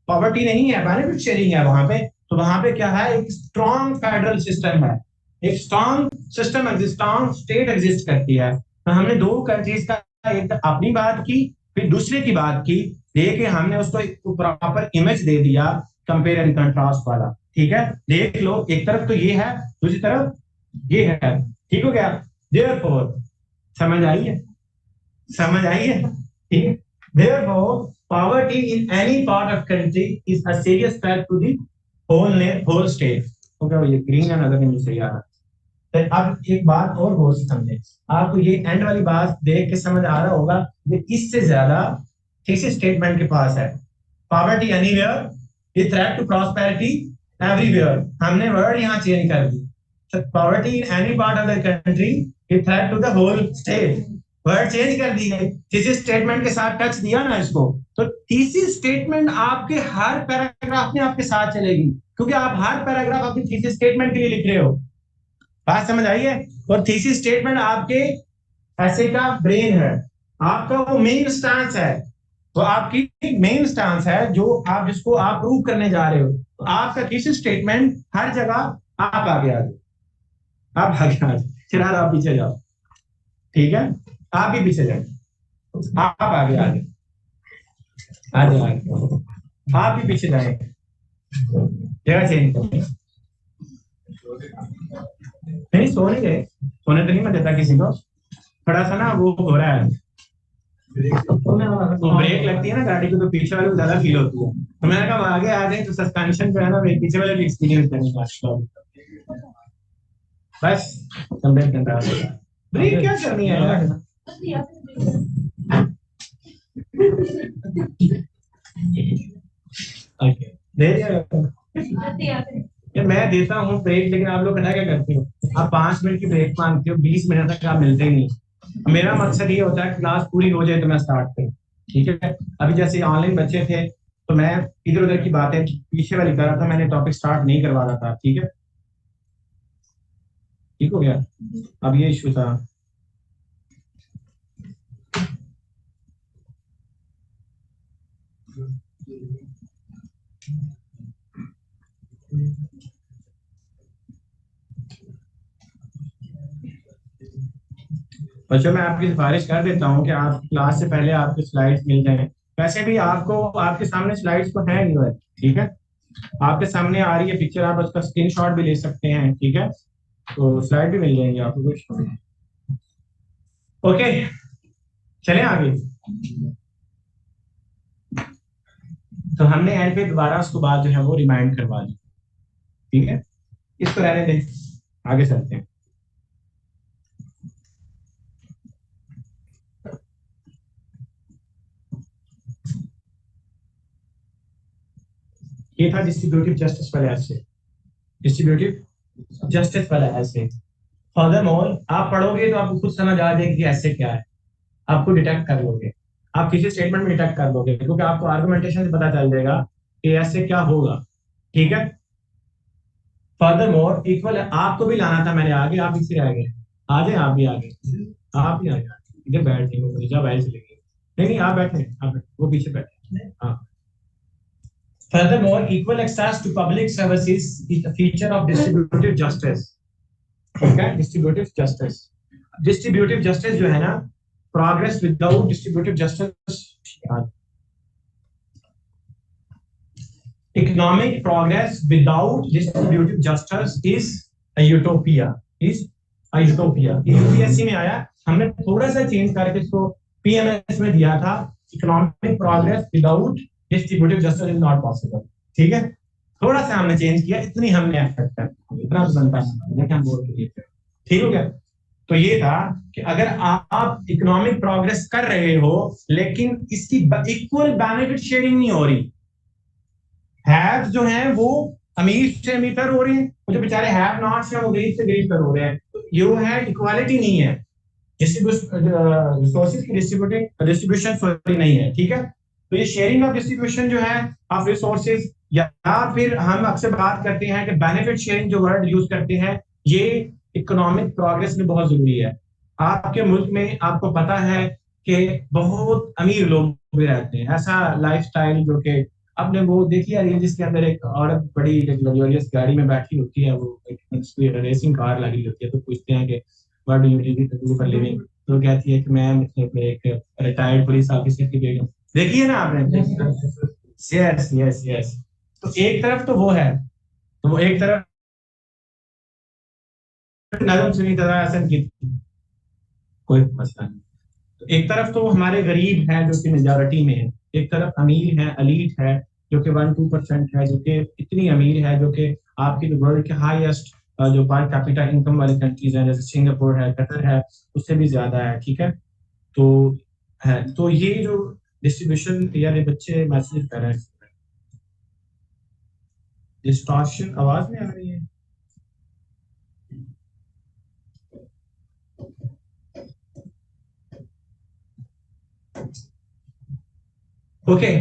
पॉवर्टी नहीं है, बेनिफिट शेयरिंग है वहां पे। तो वहां पे क्या है, एक स्ट्रॉन्ग फेडरल सिस्टम है, एक strong system strong state exist करती है। तो हमने दो कंट्रीज का, एक अपनी बात की फिर दूसरे की बात की, देखे हमने उसको प्रॉपर इमेज दे दिया, कंपेयर एंड कंट्रास्ट वाला, ठीक है। देख लो, एक तरफ तो ये है, दूसरी तरफ ये है, ठीक हो गया। Therefore, समझ आई है, समझ आई है, ठीक है। Therefore, poverty in any part of country is a serious threat to the whole state. Okay, ये ग्रीन है, नजर नहीं सही आ रहा। तो अब एक बात और गौर से समझे, आपको ये एंड वाली बात देख के समझ आ रहा होगा, ये इससे ज्यादा थीसिस स्टेटमेंट के पास है, poverty anywhere is threat to prosperity everywhere. हमने वर्ड यहाँ चेंज कर दी, poverty in any part of the country is threat to the whole state, word change कर दी गई, थीसिस स्टेटमेंट के साथ टच दिया ना इसको। तो थीसिस स्टेटमेंट आपके हर पैराग्राफ में आपके साथ चलेगी, क्योंकि आप हर पैराग्राफ अपनी थीसिस स्टेटमेंट के लिए लिख रहे हो। बात समझ आई है? और थीसिस स्टेटमेंट आपके ऐसे का ब्रेन है, आपका वो मेन स्टांस है, तो आपकी मेन स्टांस है जो आप जिसको आप प्रूव करने जा रहे हो। तो आपका थीसिस स्टेटमेंट हर जगह आप आगे आ जाओ, आप आगे आ जाओ, फिलहाल आप पीछे जाओ, ठीक है? आप भी पीछे जाओ, आप आगे आ जाओ, आ जाओ आगे। आप भी पीछे जाए, जगह चेंज करें। नहीं सोने गए, सोने तो नहीं मैं देता किसी को, थोड़ा सा ना वो हो रहा है, वो ब्रेक लगती है ना गाड़ी की तो पीछे वाले को ज्यादा फील होती है, तो मैंने कहा आगे आ जाए तो सस्पेंशन जो है ना पीछे वाले भी एक्सपीरियंस करेंगे। बस कंप्लीट करना है, ब्रेक क्या करनी है यार? ओके दे दिया यार, मैं देता हूँ ब्रेक, लेकिन आप लोग पता क्या करते हो, आप 5 मिनट की ब्रेक मांगते हो, 20 मिनट तक आप मिलते ही नहीं। मेरा मकसद ये होता है क्लास पूरी हो जाए तो मैं स्टार्ट करूँ, ठीक है? अभी जैसे ऑनलाइन बच्चे थे तो मैं इधर उधर की बातें पीछे वाली कर रहा था, मैंने टॉपिक स्टार्ट नहीं करवा रहा था, ठीक है? ठीक हो गया? अब ये इशू था। बच्चों मैं आपकी सिफारिश कर देता हूँ कि आप क्लास से पहले आपके स्लाइड्स मिल जाएं। वैसे भी आपको आपके सामने स्लाइड्स तो है ही, ठीक है? आपके सामने आ रही है पिक्चर, आप उसका स्क्रीनशॉट भी ले सकते हैं, ठीक है? तो स्लाइड भी मिल जाएंगे आपको, कुछ ओके। चलें आगे। तो हमने एंड पे दोबारा उसको बात जो है वो रिमाइंड करवा दी, ठीक है? इसको रहने दें, आगे चलते हैं। ये था डिस्ट्रीब्यूटिव जस्टिस वाला ऐसे, डिस्ट्रीब्यूटिव जस्टिस वाला ऐसे। फर्दरमोर आप पढ़ोगे तो आपको खुद समझ आ जाएगी कि ऐसे क्या है, आपको डिटेक्ट कर लोगे, आप किसी स्टेटमेंट में डिटेक्ट कर लोगे, क्योंकि आपको आर्गुमेंटेशन से पता चल जाएगा कि ऐसे क्या होगा, ठीक है? फर्दरमोर इक्वल आपको भी लाना था मैंने आगे, आप इसी रह गए, आ जाए आप भी आगे, आप भी आ जाए इधर बैठ जाएंगे, जब आए चलेंगे। नहीं नहीं आप बैठे, आप वो पीछे बैठे, हाँ। Furthermore, equal access to public services is a feature of distributive justice. ठीक है? Distributive justice. Distributive justice जो है ना, progress without distributive justice, economic progress without distributive justice is a utopia. Is a utopia. UPSC में आया, हमने थोड़ा सा चेंज करके इसको PMS में दिया था, economic progress without distributive justice is not possible. ठीक है? थोड़ा सा हमने चेंज किया, इतनी हमने एक्सेप्ट कर, इतना तो बनता है, हम बोल के लिए, ठीक हो गया? तो ये था कि अगर आप इकोनॉमिक प्रोग्रेस कर रहे हो लेकिन इसकी इक्वल बेनिफिट शेयरिंग नहीं हो रही, हैव जो है वो अमीर से अमीर हो रहे हैं, जो बेचारे हैव नॉट से वो गरीब से गरीब हो रहे हैं, तो ये है इक्वालिटी नहीं है, रिसोर्सेज की डिस्ट्रीब्यूशन सॉरी नहीं है, ठीक है? तो ये शेयरिंग ऑफ डिस्ट्रीब्यूशन जो है ऑफ रिसोर्सेज, या फिर हम अक्सर बात करते हैं कि बेनिफिट शेयरिंग जो वर्ड यूज करते हैं, ये इकोनॉमिक प्रोग्रेस में बहुत जरूरी है। आपके मुल्क में आपको पता है कि बहुत अमीर लोग भी रहते हैं, ऐसा लाइफस्टाइल जो कि आपने वो देखी है जिसके अंदर एक औरत बड़ी लग्जरियस गाड़ी में बैठी होती है, वो एक रेसिंग कार लगी होती है, तो पूछते हैं कि what do you do for living, तो कहती है कि मैं एक रिटायर्ड पुलिस ऑफिसर की बेगम। देखी है ना आपने? Yes yes yes. तो एक तरफ तो वो है, तो वो एक तरफ नरम सुनी तरह ऐसा की कोई मसला नहीं। तो एक तरफ तो हमारे गरीब हैं जो कि मेजॉरिटी में है, एक तरफ अमीर है, एलीट है जो कि 1-2% है, जो कि इतनी अमीर है जो कि आपकी वर्ल्ड के हाईएस्ट जो पर कैपिटा इनकम वाली कंट्रीज हैं, जैसे सिंगापुर है, कतर है, उससे भी ज्यादा है, ठीक है? तो है, तो ये जो डिस्ट्रीब्यूशन, यार ये बच्चे मैसेज कर रहे हैं, डिस्टॉर्शन आवाज में आ रही है। ओके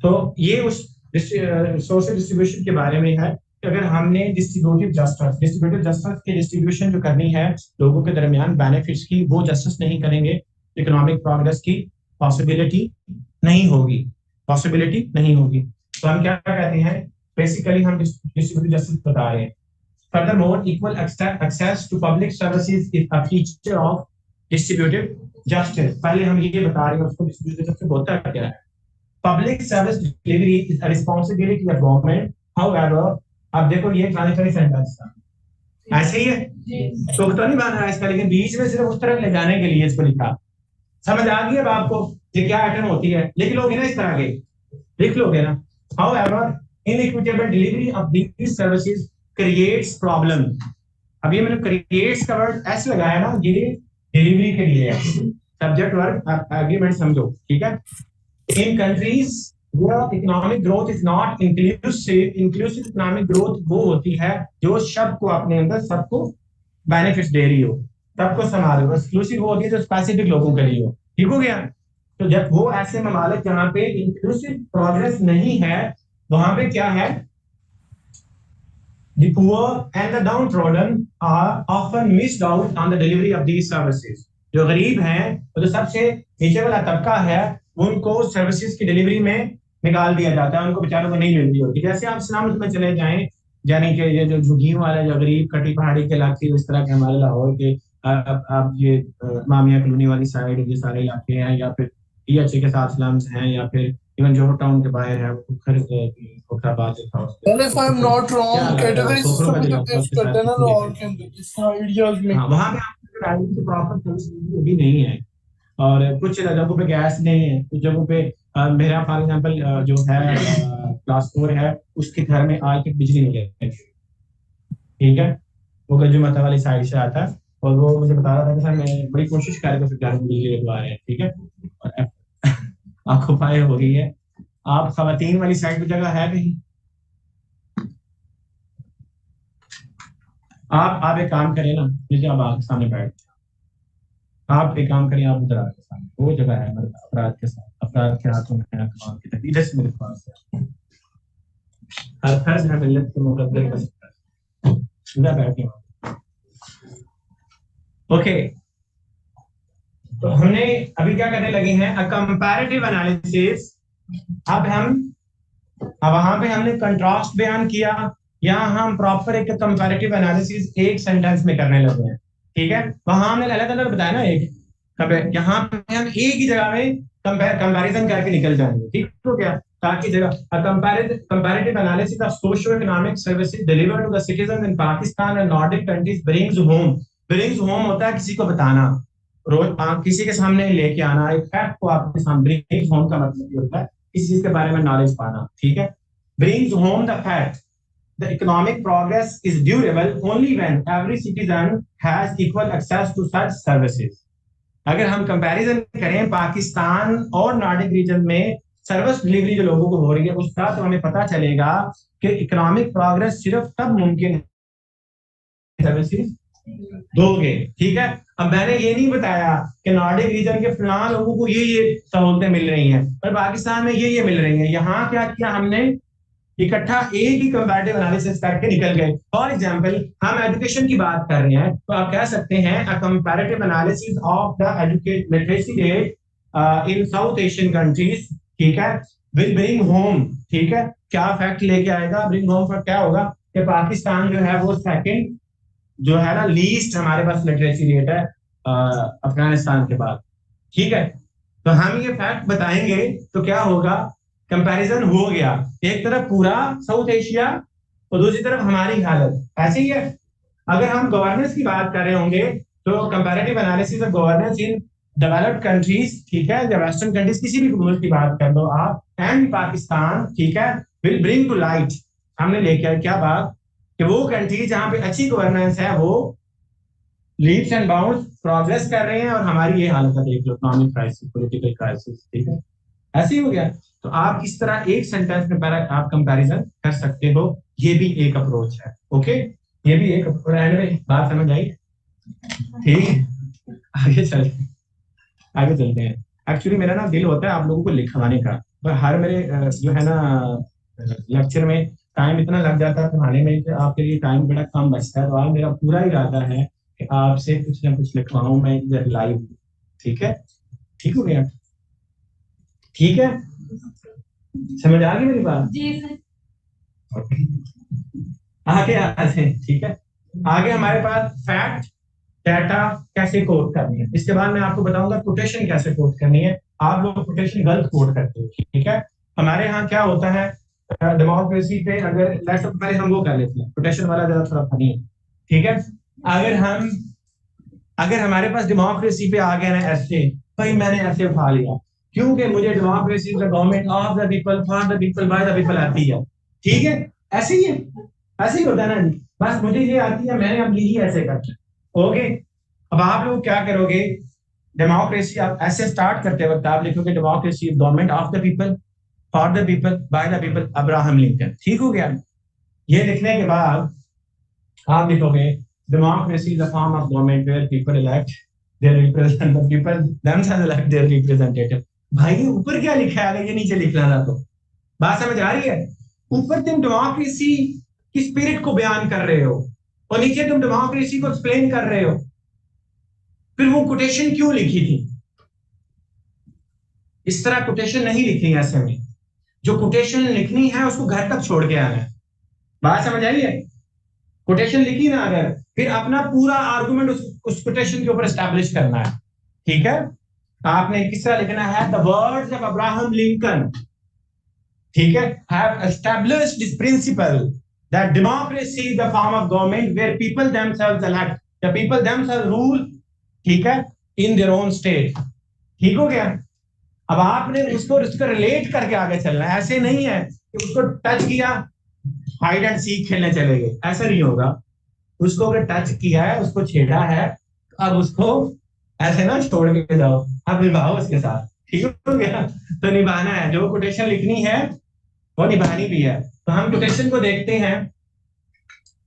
तो ये उस सोशल डिस्ट्रीब्यूशन के बारे में है कि अगर हमने डिस्ट्रीब्यूटिव जस्टिस की डिस्ट्रीब्यूशन जो करनी है लोगों के दरमियान बेनिफिट्स की, वो जस्टिस नहीं करेंगे, इकोनॉमिक प्रोग्रेस की पॉसिबिलिटी नहीं होगी, तो हम क्या कहते हैं, बेसिकली हम डिस्ट्रीब्यूटिव जस्टिस बता रहे हैं। Furthermore, equal access to public services is a feature of distributive justice. पहले हम ये बता रहे हैं उसको distributive justice होता क्या है। Public service delivery is a responsibility of government. However, अब देखो ये ट्रांजिशनल सेंटेंस था, ऐसे ही है तो नहीं बन रहा है इसका, लेकिन बीच में सिर्फ उस तरफ ले जाने के लिए इसको लिखा। समझ आ गई अब आपको ये क्या आइटम होती है? लिख लोगे ना इस तरह के, लिख लोगे ना। However, inequitable delivery of these services creates problem. अब ये मैंने creates का वर्ड ऐसे लगाया ना, ये डिलीवरी के लिए है, सब्जेक्ट वर्ब एग्रीमेंट समझो, ठीक है। In countries where economic growth is not inclusive economic growth वो होती है जो सबको अपने अंदर सबको बेनिफिट्स दे रही हो, सबको संभाल रही हो। एक्सक्लूसिव वो होती है जो स्पेसिफिक लोगों के लिए हो, ठीक हो गया। तो जब वो ऐसे ममालिक जहां पे इंक्लूसिव प्रोग्रेस नहीं है, वहां पे क्या है, the poor and the downtrodden are often missed out on the delivery of these services. जो गरीब हैं और जो सबसे नीचे वाला तबका है उनको सर्विसेज की डिलीवरी में निकाल दिया जाता है, उनको बेचारों को नहीं मिल रही होती। जैसे आप इस्लाम में चले जाएं, यानी कि ये जो झुग्गियों वाले जो गरीब कटी पहाड़ी के इलाके, इस तरह के हमारे लाहौर के आप ये मामिया कॉलोनी वाली साइड, ये सारे इलाके हैं, या फिर के साथ स्लम्स हैं, या फिर इवन जोहर टाउन के बाहर है फखराबाद था। Well, if I'm not wrong, category system में तो टेस्ट करते हैं ना लाहौर के अंदर इस आइडियाज में। वहां पे आपको राइट प्रॉपर फैसिलिटी भी नहीं है, और कुछ जगहों पे गैस नहीं है, कुछ जगहों पे मेरा फॉर एग्जांपल जो है क्लास 4 है, उसके घर में आज तक बिजली नहीं है, ठीक है। वो गंजुमता वाली साइड से आता है, और वो मुझे बता रहा था कि सर मैं बड़ी कोशिश करके फिर घर में बिजली लगवा रहे हैं, ठीक है। आपको फायर हो गई है। आप खवातीन वाली साइड पे जगह है कहीं? आप एक काम करें ना, जैसे आप आपके सामने बैठ, आप एक काम करें, आप उधर आके सामने, वो जगह है मतलब अपराध के साथ, अपराध के हाथों में है कमान की तरह, इधर से मेरे पास है। हर फर्ज है मिल्लत के मुकद्दर का, इधर बैठे। ओके, तो हमने अभी क्या करने लगे हैं, अ कंपैरेटिव एनालिसिस। अब वहां पे हमने कंट्रास्ट बयान किया, यहाँ हम प्रॉपर एक कंपैरेटिव एनालिसिस एक सेंटेंस में करने लगे हैं, ठीक है। वहां हमने अलग अलग बताया ना, एक यहाँ पे हम एक ही जगह में कंपैरिजन करके निकल जाएंगे, ठीक हो गया। ताकि comparative analysis of socio economic services delivered to the citizen in Pakistan and Nordic countries brings home होता है किसी को बताना, रोज किसी के सामने लेके आना, एक फैक्ट को आपके सामने ब्रिंग्स होम का मतलब ये होता है किसी चीज के बारे में नॉलेज पाना, ठीक है। Brings home the fact the economic progress is durable only when every citizen has equal access to such services. अगर हम कंपैरिजन करें पाकिस्तान और नॉर्डिक रीजन में सर्विस डिलीवरी जो लोगों को हो रही है उसका, तो हमें पता चलेगा कि इकोनॉमिक प्रोग्रेस सिर्फ तब मुमकिन है सर्विसेज दोगे, ठीक है। अब मैंने ये नहीं बताया कि नॉर्डिक रीजन के फलां लोगों को ये सहूलतें मिल रही हैं और पाकिस्तान में ये मिल रही हैं। यहाँ क्या किया हमने, इकट्ठा एक ही कंपैरेटिव एनालिसिस करके निकल गए। फॉर एग्जांपल हम एजुकेशन की बात कर रहे हैं, तो आप कह सकते हैं अ comparative analysis of the education literacy rate in south Asian countries, ठीक है, विल ब्रिंग होम, ठीक है। क्या फैक्ट लेके आएगा, ब्रिंग होम पर क्या होगा कि पाकिस्तान जो है वो सेकंड जो है ना लीस्ट हमारे पास लिटरेसी रेट है अफगानिस्तान के बाद, ठीक है। तो हम ये फैक्ट बताएंगे तो क्या होगा, कंपैरिजन हो गया, एक तरफ पूरा साउथ एशिया और दूसरी तरफ हमारी हालत, ऐसे ही है। अगर हम गवर्नेंस की बात कर रहे होंगे तो comparative analysis of governance in developed countries, ठीक है, या वेस्टर्न कंट्रीज, किसी भी मुल्क की बात कर लो आप, एंड पाकिस्तान, ठीक है, विल ब्रिंग टू लाइट, हमने लेके आए क्या बात कि वो कंट्री जहां पे अच्छी गवर्नेंस है वो लीप्स एंड बाउंड्स प्रोग्रेस कर रहे हैं, और हमारी ये हालत है, देख लो, इकोनॉमिक क्राइसिस, पॉलिटिकल क्राइसिस, ठीक है, ऐसे ही हो गया। तो आप इस तरह एक सेंटेंस में आप कंपैरिजन कर सकते हो, ये भी एक अप्रोच है, ओके, ये भी एक बात समझ आई, ठीक। आगे चलते हैं। एक्चुअली मेरा ना दिल होता है आप लोगों को लिखवाने का, पर हर मेरे जो है ना लेक्चर में टाइम इतना लग जाता है पढ़ाने में कि आपके लिए टाइम बड़ा कम बचता है। तो आज मेरा पूरा इरादा है कि आपसे कुछ ना कुछ लिखवाऊं मैं इधर लाइव। ठीक है, ठीक हो गया? ठीक है, समझ आ गई मेरी बात? जी ओके। आगे आते हैं। ठीक है, आगे हमारे पास फैक्ट डाटा कैसे कोड करनी है। इसके बाद मैं आपको बताऊंगा कोटेशन कैसे कोड करनी है। आप लोग कोटेशन गलत कोड करते हो। ठीक है, हमारे यहाँ क्या होता है डेमोक्रेसी पे, अगर पहले हम वो कर लेते हैं कोटेशन वाला, जरा थोड़ा फनी है। ठीक है, अगर हमारे पास डेमोक्रेसी पे आ गया ना ऐसे, भाई मैंने ऐसे उठा लिया क्योंकि मुझे democracy the government of the people for the people by the people आती है। ठीक है, ऐसे ही है, ऐसे ही होता है ना, बस मुझे ये आती है, मैंने अब यही ऐसे करना। ओके, अब आप लोग क्या करोगे, डेमोक्रेसी आप ऐसे स्टार्ट करते वक्त आप लिखोगे democracy government of the people for the people by the people Abraham Lincoln. ठीक हो गया? ये लिखने के बाद आप लिखोगे democracy is a form of government where people elect their represent the people themselves elect their representative। भाई ऊपर क्या लिखा है, अगर ये नीचे लिखना था तो बात समझ आ रही है? ऊपर तुम डेमोक्रेसी की स्पिरिट को बयान कर रहे हो और नीचे तुम डेमोक्रेसी को एक्सप्लेन कर रहे हो। फिर वो कोटेशन क्यों लिखी थी? इस तरह कोटेशन नहीं लिखनी है। ऐसे में जो कोटेशन लिखनी है उसको घर तक छोड़ के आना है। बात समझ आई है? कोटेशन लिखी ना अगर, फिर अपना पूरा आर्गुमेंट उस कोटेशन के ऊपर एस्टैब्लिश करना है। ठीक है, आपने किस तरह लिखना है, the words of Abraham Lincoln, ठीक है, have established this principle that democracy is the form of government where people themselves elect the people themselves rule, ठीक है, इन देयर ओन स्टेट। ठीक हो गया? अब आपने उसको रिलेट करके आगे चलना है। ऐसे नहीं है कि उसको टच किया हाइड एंड सीक खेलने चले गए, ऐसा नहीं होगा। उसको अगर टच किया है, उसको छेड़ा है, अब उसको ऐसे ना छोड़ के जाओ, अब निभाओ उसके साथ। ठीक हो गया? तो निभाना है, जो कोटेशन लिखनी है वो निभानी भी है। तो हम कोटेशन को देखते हैं।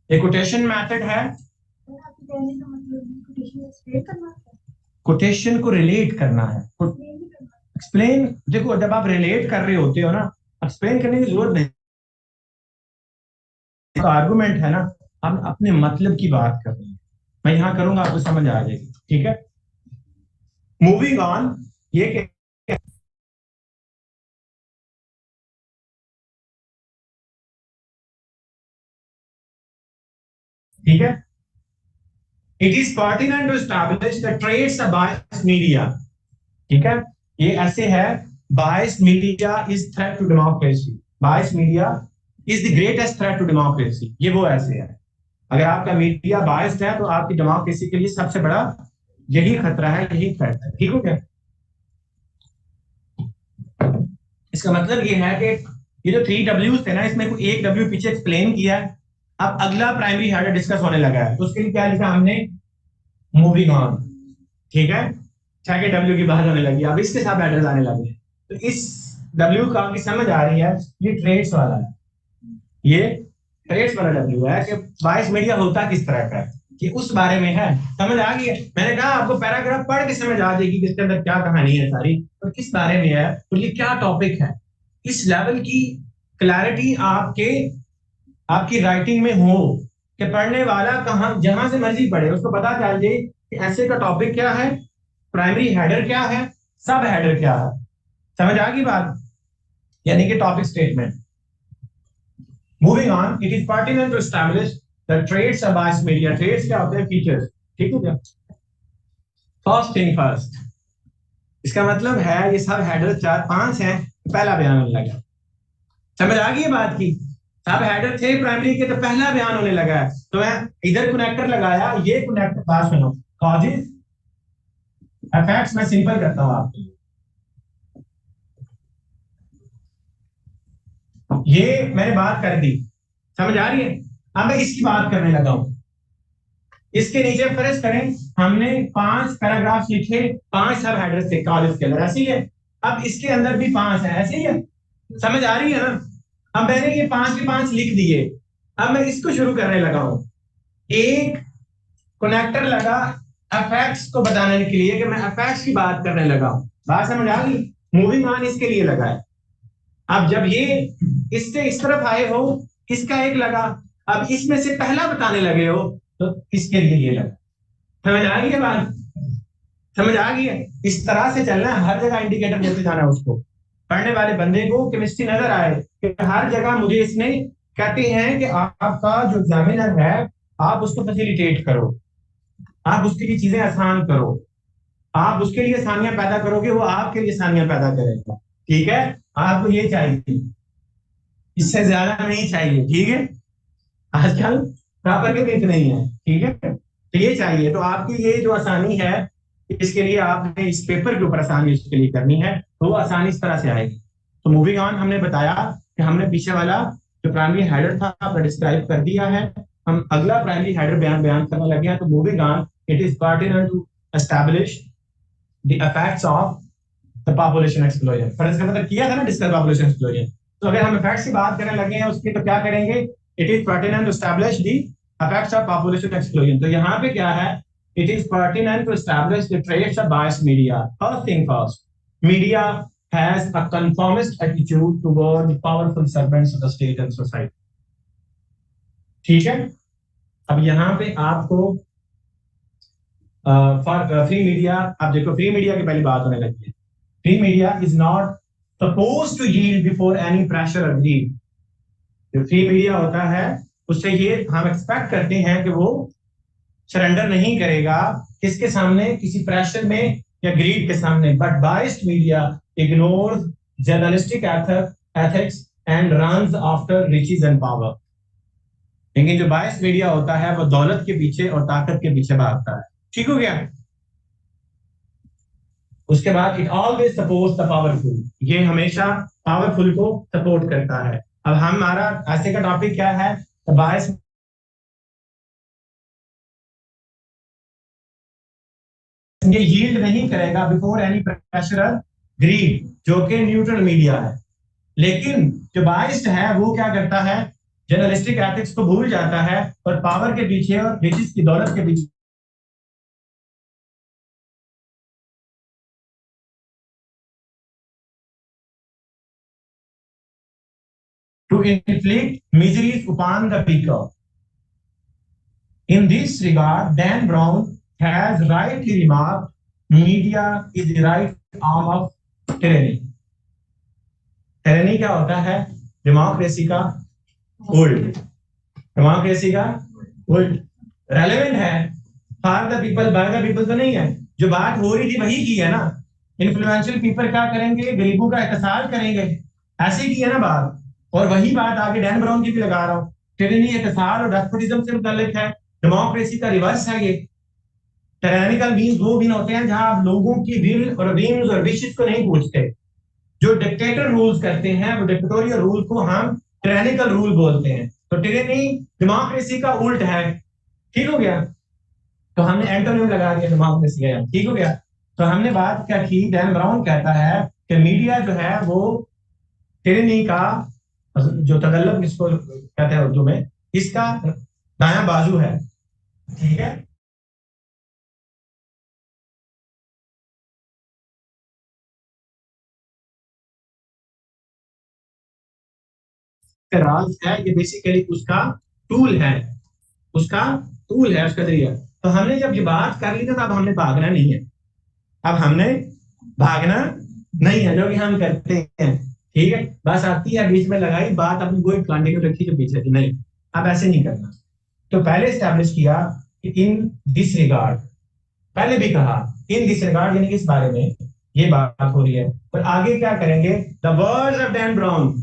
ये कोटेशन मेथड है, कोटेशन को रिलेट करना है। एक्सप्लेन, देखो जब आप रिलेट कर रहे होते हो ना, एक्सप्लेन करने की जरूरत नहीं, तो आर्गुमेंट है ना, हम अपने मतलब की बात कर रहे हैं। मैं यहां करूंगा, आपको समझ आ जाएगी। ठीक है, मूविंग ऑन। ये ठीक है, it is pertinent to establish the trades of biased media. ठीक है, ये ऐसे है, biased media is threat to democracy, biased media is the greatest threat to democracy. ये वो ऐसे है, अगर आपका मीडिया बायस्ड है तो आपकी डेमोक्रेसी के लिए सबसे बड़ा यही खतरा है, यही थ्रेट है। ठीक हो गया? इसका मतलब ये है कि ये जो 3 W's थे ना, इसमें कोई एक W पीछे एक्सप्लेन किया है। अब अगला प्राइमरी हेडर डिस्कस होने लगा है, तो उसके लिए क्या लिखा हमने, मूविंग ऑन। ठीक है, 6 के W की बात होने लगी, अब इसके साथ हेडर्स आने लगे। तो इस W का आपकी समझ आ रही है, ये ट्रेड्स वाला है, ये ट्रेड्स वाला W है कि बायस्ड मीडिया होता किस तरह का है, कि उस बारे में है। समझ आ गई है? मैंने कहा आपको पैराग्राफ पढ़ के समझ आ जाएगी कि इसके अंदर क्या कहानी है सारी, तो किस बारे में है, तो ये क्या टॉपिक है। इस लेवल की क्लैरिटी आपकी राइटिंग में हो कि पढ़ने वाला कहां जहां से मर्जी पढ़े उसको पता चल जाए कि ऐसे का टॉपिक क्या है, प्राइमरी हेडर क्या है, सब हेडर क्या है। समझ आ गई बात? यानी कि topic statement. Moving on, it is pertinent to establish the trades of biased media. Trades क्या होते हैं? फीचर्स। ठीक हो गया? फर्स्ट थिंग फर्स्ट, इसका मतलब है ये सब हेडर 4-5 हैं, पहला बयान होने लगा। समझ आ गई बात की? सब हेडर थे प्राइमरी के, तो पहला बयान होने लगा है। तो मैं इधर कनेक्टर लगाया, ये कनेक्टर पास सुनो, कॉजेस इफेक्ट्स मैं सिंपल करता हूं आपको। ये मैंने बात कर दी, समझ आ रही है? अब मैं इसकी बात करने लगा हूं। इसके नीचे फर्ज करें हमने 5 पैराग्राफ लिखे, 5 सब हेडर्स थे कॉलेज के अंदर, ऐसे ही है। अब इसके अंदर भी 5 है, ऐसे ही है। समझ आ रही है ना? अब मैंने ये 5 के 5 लिख दिए, अब मैं इसको शुरू करने लगा हूं। एक कनेक्टर लगा इफेक्ट्स को बताने के लिए कि मैं इफेक्ट्स की बात करने लगा हूं। बात समझ आ गई? मूविंग ऑन इसके लिए लगा है। अब जब ये इससे इस तरफ आए हो, इसका एक लगा, अब इसमें से पहला बताने लगे हो तो इसके लिए ये लगा। समझ आ गई है बात? समझ आ गई है? इस तरह से चलना है, हर जगह इंडिकेटर देते जाना उसको। पढ़ने वाले बंदे को केमिस्ट्री नजर आए कि हर जगह मुझे इसने, कहते हैं कि आपका जो एग्जामिनर है, आप उसको फैसिलिटेट करो, आप उसके लिए चीजें आसान करो, आप उसके लिए आसानियां पैदा करोगे, वो आपके लिए आसानियां पैदा करेगा। ठीक है? आपको ये चाहिए, इससे ज्यादा नहीं चाहिए। ठीक है? आजकल प्रॉपर के भी इतने ही है। ठीक है? तो ये चाहिए, तो आपकी ये जो आसानी है, इसके लिए आपने इस पेपर के ऊपर आसानी उसके लिए करनी है, तो वो आसानी इस तरह से आएगी। तो मूविंग ऑन, हमने बताया कि हमने पीछे वाला जो प्राइमरी हेडर था आपने डिस्क्राइब कर दिया है। हम अगला प्राइमरी हेडर बयान बयान करने लगे हैं। तो moving on, it is pertinent to establish the effects of the population explosion. पर इसका मतलब किया था ना, डिस्कस पॉपुलेशन एक्सप्लोजन। तो अगर हम इफेक्ट्स की बात करने लगे हैं उसकी, तो क्या करेंगे? It is pertinent to establish the effects of population explosion. तो यहाँ पे क्या है? It is pertinent to establish the traits of biased media. First thing first, media has a conformist attitude toward the powerful servants of the state and society. ठीक है? अब यहाँ पे आपको फॉर फ्री मीडिया, आप देखो फ्री मीडिया की पहली बात होने लगी है। Free media is not suppose to yield before any pressure और ग्रीड। जो फ्री मीडिया होता है, उससे ये हम एक्सपेक्ट करते हैं कि वो सरेंडर नहीं करेगा किसके सामने? किसी प्रेशर में या ग्रीड के सामने। But biased media ignores journalistic ethics and runs after riches and power. लेकिन जो बायस्ड मीडिया होता है, वो दौलत के पीछे और ताकत के पीछे भागता है। ठीक हो गया? उसके बाद it always supports the powerful. ये हमेशा पावरफुल को सपोर्ट करता है। अब हमारा ऐसे का टॉपिक क्या है? बायस ये यील्ड नहीं करेगा बिफोर एनी प्रेशर ग्रीड, जो कि न्यूट्रल मीडिया है। लेकिन जो बायस्ड है वो क्या करता है? जर्नलिस्टिक एथिक्स को भूल जाता है और पावर के पीछे और रिचेस की दौलत के पीछे to inflict miseries upon the weaker. In this regard, Dan Brown has rightly remarked, media is the right arm of tyranny. Tyranny क्या होता है? डेमोक्रेसी का उल्ट। डेमोक्रेसी का उल्ट। रेलेवेंट है, for the people by the people तो नहीं है। जो बात हो रही थी वही की है ना। इन्फ्लुएंशियल पीपल क्या करेंगे? गरीबों का एहतसाब करेंगे, ऐसे की है ना बात। और वही बात आगे डैन ब्राउन की भी लगा रहा हूँ। टिरनी एहतसाब और डेस्पोटिज्म से मुताल्लिक है। डेमोक्रेसी का रिवर्स है ये। टायरानिकल मीन्स वो भी होते हैं जहां आप लोगों की विल और ड्रीम्स और विशेस को नहीं पूछते। जो डिक्टेटर रूल्स करते हैं, वो डिक्टेटोरियल रूल को हम टायरानिकल रूल बोलते हैं। तो टिरनी डेमोक्रेसी का उल्ट है। ठीक हो गया? तो हमने एंटोनिम लगा दिया डेमोक्रेसी का। ठीक हो गया? तो हमने बात क्या की? डैन ब्राउन कहता है कि मीडिया जो है वो टिरनी का, जो तदल्लुक इसको कहते हैं उर्दू में, इसका दायां बाजू है। ठीक है? राज है, ये बेसिकली उसका टूल है, उसका टूल है, उसका जरिया। तो हमने जब ये बात कर ली, तो अब हमने भागना नहीं है। अब हमने भागना नहीं है, जो कि हम करते हैं। ठीक है? बस आती है बीच में लगाई बात, अपनी कोई कंटिन्यू रखी जो पीछे थी, नहीं। अब ऐसे नहीं करना। तो पहले स्टैब्लिश किया कि इन दिस रिगार्ड, पहले भी कहा इन दिस रिगार्ड, यानी इस बारे में ये बात हो रही है। पर आगे क्या करेंगे? The words of Dan brown,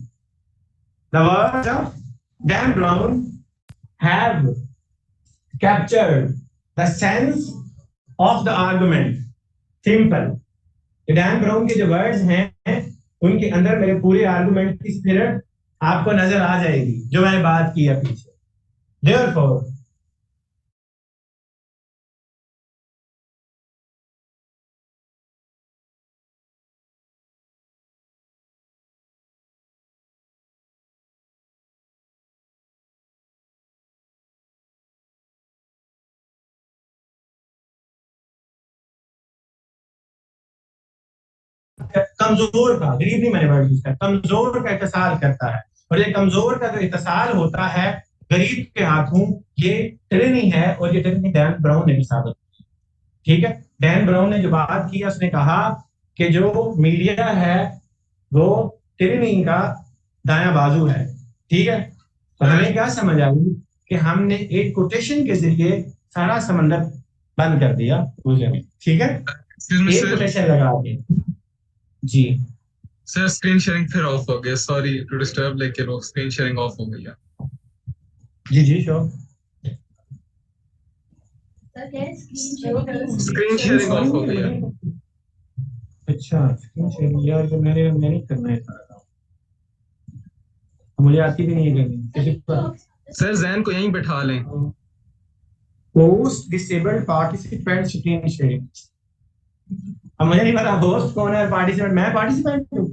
the words of Dan brown have captured the sense of the argument. Simple. Dan brown के जो वर्ड्स हैं, उनके अंदर मेरे पूरे आर्गुमेंट की स्पिरिट आपको नजर आ जाएगी, जो मैंने बात की है पीछे। Therefore, कमजोर का, गरीब नहीं मैंने वर्ड यूज किया, कमजोर का इत्तेसाल करता है। और ये कमजोर का जो इत्तेसाल होता है गरीब के हाथों, ये टिरनी है, और ये टिरनी डैन ब्राउन ने भी साबित की। ठीक है, डैन ब्राउन ने जो बात की, उसने कहा कि जो मीडिया है वो टिरनी का दायां बाजू है। ठीक है, तो हमें क्या समझ आई कि हमने एक कोटेशन के जरिए सारा समंदर बंद कर दिया पूरे में। ठीक है, एक कोटेशन लगा के। जी सर स्क्रीन शेयरिंग फिर ऑफ हो गया, सॉरी टू डिस्टर्ब, लेकिन वो स्क्रीन शेयरिंग ऑफ हो गई है। जी जी श्योर। स्क्रीन शेयरिंग ऑफ हो गई है। अच्छा, स्क्रीन शेयरिंग यार, जो मैंने नहीं करना है सारा काम, मुझे आती भी नहीं है करनी। सर जैन को यहीं बैठा लें। Host disabled participant screen sharing. अब मुझे नहीं पता होस्ट कौन है और पार्टिसिपेंट, मैं पार्टिसिपेंट हूँ।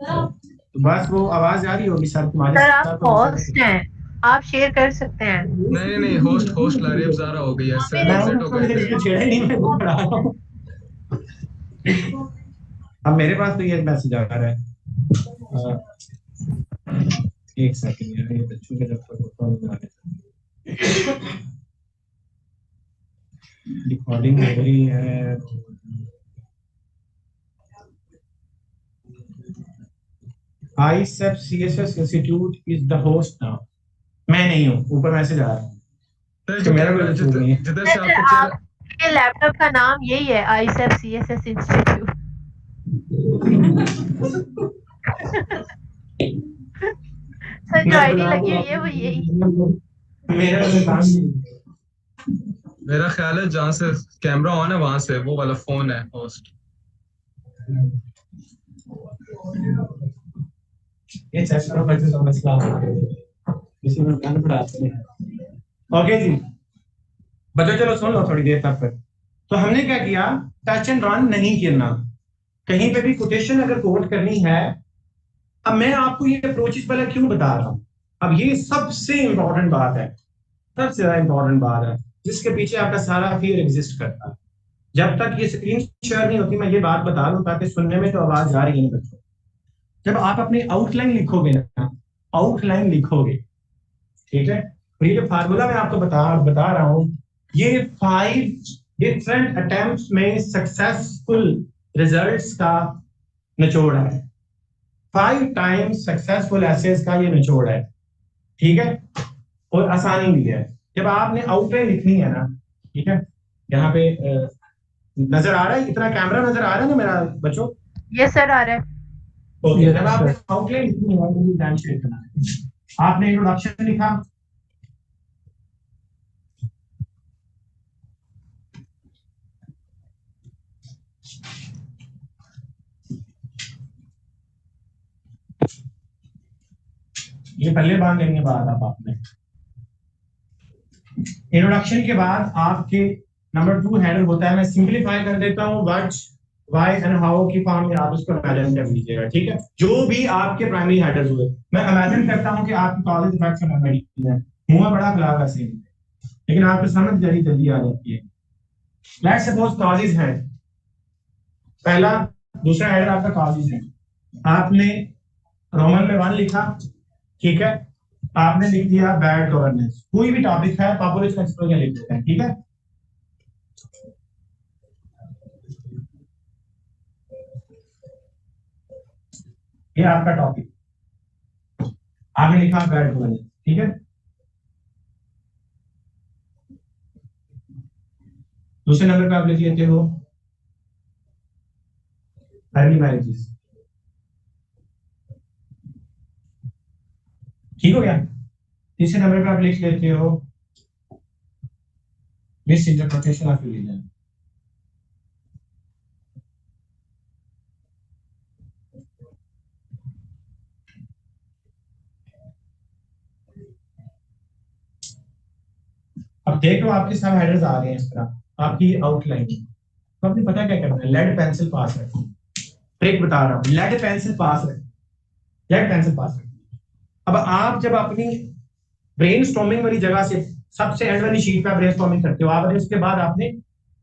तो बस वो आवाज आ रही होगी सर तुम्हारे। सर आप होस्ट हैं, आप शेयर कर सकते हैं। नहीं नहीं, होस्ट लारेब ज़ारा हो गई है सर, एग्जिट हो गए थे। छेड़ा ही नहीं, मैं खुद पढ़ा रहा हूँ। अब मेरे पास तो ये मैसेज आ रहा है। एक सेकंड यार, ये बच्चों के दफ्तर रिकॉर्डिंग हो रही है। ISEP CSS Institute is the host now। मैं नहीं हूँ, ऊपर मैसेज आ रहा है। सर मेरा कोई कसूर नहीं है। जिधर से आपका चेहरा, आपके लैपटॉप का नाम यही है, ISEP CSS इंस्टीट्यूट। सर जो आईडी लगी हुई है वो यही। मेरा ख्याल है जहाँ से कैमरा ऑन है वहां से वो वाला फोन है होस्ट। ये चैप्टर पर जो मसला है इसी में ध्यान पड़ाते हैं। ओके जी, बच्चों चलो सुन लो थोड़ी देर तक। तो हमने क्या किया, टच एंड रन नहीं करना, कहीं पे भी कोटेशन अगर कोट करनी है। अब मैं आपको ये अप्रोचेस पहले क्यों बता रहा हूं, अब ये सबसे इंपॉर्टेंट बात है, सबसे ज्यादा इंपॉर्टेंट बात है जिसके पीछे आपका सारा फियर एग्जिस्ट करता है। जब तक ये स्क्रीन शेयर नहीं होती, मैं ये बात बता दूं ताकि सुनने में तो आवाज आ रही है बच्चों। जब आप अपनी आउटलाइन लिखोगे ना, आउटलाइन लिखोगे, ठीक है, और ये जो फार्मूला मैं आपको बता रहा हूं, ये 5 डिफरेंट अटेम्प्ट्स में सक्सेसफुल रिजल्ट्स का निचोड़ है। 5 टाइम्स सक्सेसफुल एसेस का ये निचोड़ है। ठीक है, और आसानी भी है। जब आपने आउटलाइन लिखनी है ना, ठीक है, यहाँ पे नजर आ रहा है, इतना कैमरा नजर आ रहा है ना मेरा बच्चों? यस सर आ रहा है। ओके, जब आपने आउटलाइन लिखनी है तो ध्यान से लिखना है। आपने इंट्रोडक्शन लिखा, ये पल्ले बांध लेने के बाद आप आपने इंट्रोडक्शन के बाद आपके नंबर 2 हेडर होता है। मैं सिंपलीफाई कर देता हूँ, व्हाट व्हाई एंड हाउ की फॉर्म में आप उसको इमेजिन कर लीजिएगा। ठीक है, जो भी आपके प्राइमरी हेडर्स हुए, मैं इमेजिन करता हूँ कि आपकी कॉलेज फैक्ट्स में है, मुंह में बड़ा खराब ऐसे, लेकिन आपको समझ जल्दी जल्दी आ जाती है। लेट्स सपोज कॉलेज है, पहला दूसरा हेडर आपका कॉलेज है, आपने रोमन में 1 लिखा, ठीक है, आपने लिख दिया बैड गवर्नेंस, कोई भी टॉपिक है पॉपुलेशन एक्सप्लोजन लिख देते हैं। ठीक है, ये आपका टॉपिक, आपने लिखा बैड गवर्नेंस। ठीक है, दूसरे नंबर पे आप लिख लेते हो अर्ली मैरिजेस। ठीक हो गया। तीसरे नंबर पे आप लिख लेते हो मिस इंटरप्रिटेशन ऑफ रिलीजन। अब देख लो आपके सारे हेडर्स आ रहे हैं इस तरह, आपकी आउटलाइन। तो आपने पता क्या करना है, लेड पेंसिल पास है, ट्रिक बता रहा हूं, लेड पेंसिल पास है, लेड पेंसिल पास है। अब आप जब अपनी ब्रेनस्टॉर्मिंग वाली जगह से सबसे एंड वाली शीट पे ब्रेनस्टॉर्मिंग करते हो, आपने उसके बाद आपने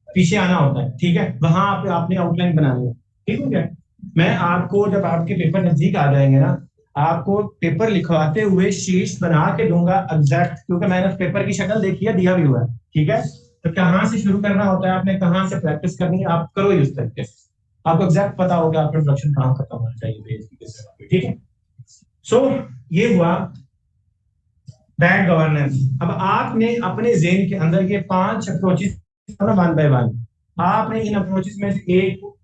पीछे आना होता है। ठीक है, वहां पे आपने आउटलाइन बनानी है। ठीक हो गया, मैं आपको जब आपके पेपर नजदीक आ जाएंगे ना, आपको पेपर लिखवाते हुए शीट्स बना के दूंगा एग्जैक्ट, क्योंकि मैंने उस पेपर की शक्ल देखी है, दिया भी हुआ है, ठीक है। तो कहाँ से शुरू करना होता है, आपने कहाँ से प्रैक्टिस करनी है, आप करो ही उस तरीके से, आपको एग्जैक्ट पता होगा आपका इंट्रोडक्शन कहाँ खत्म होना चाहिए पेज की किस जगह पे, ठीक है। सो ये हुआ बैड गवर्नेंस। अब आपने अपने जेन के अंदर ये 5 अप्रोचेस वन बाय वन, आपने इन अप्रोचेस में से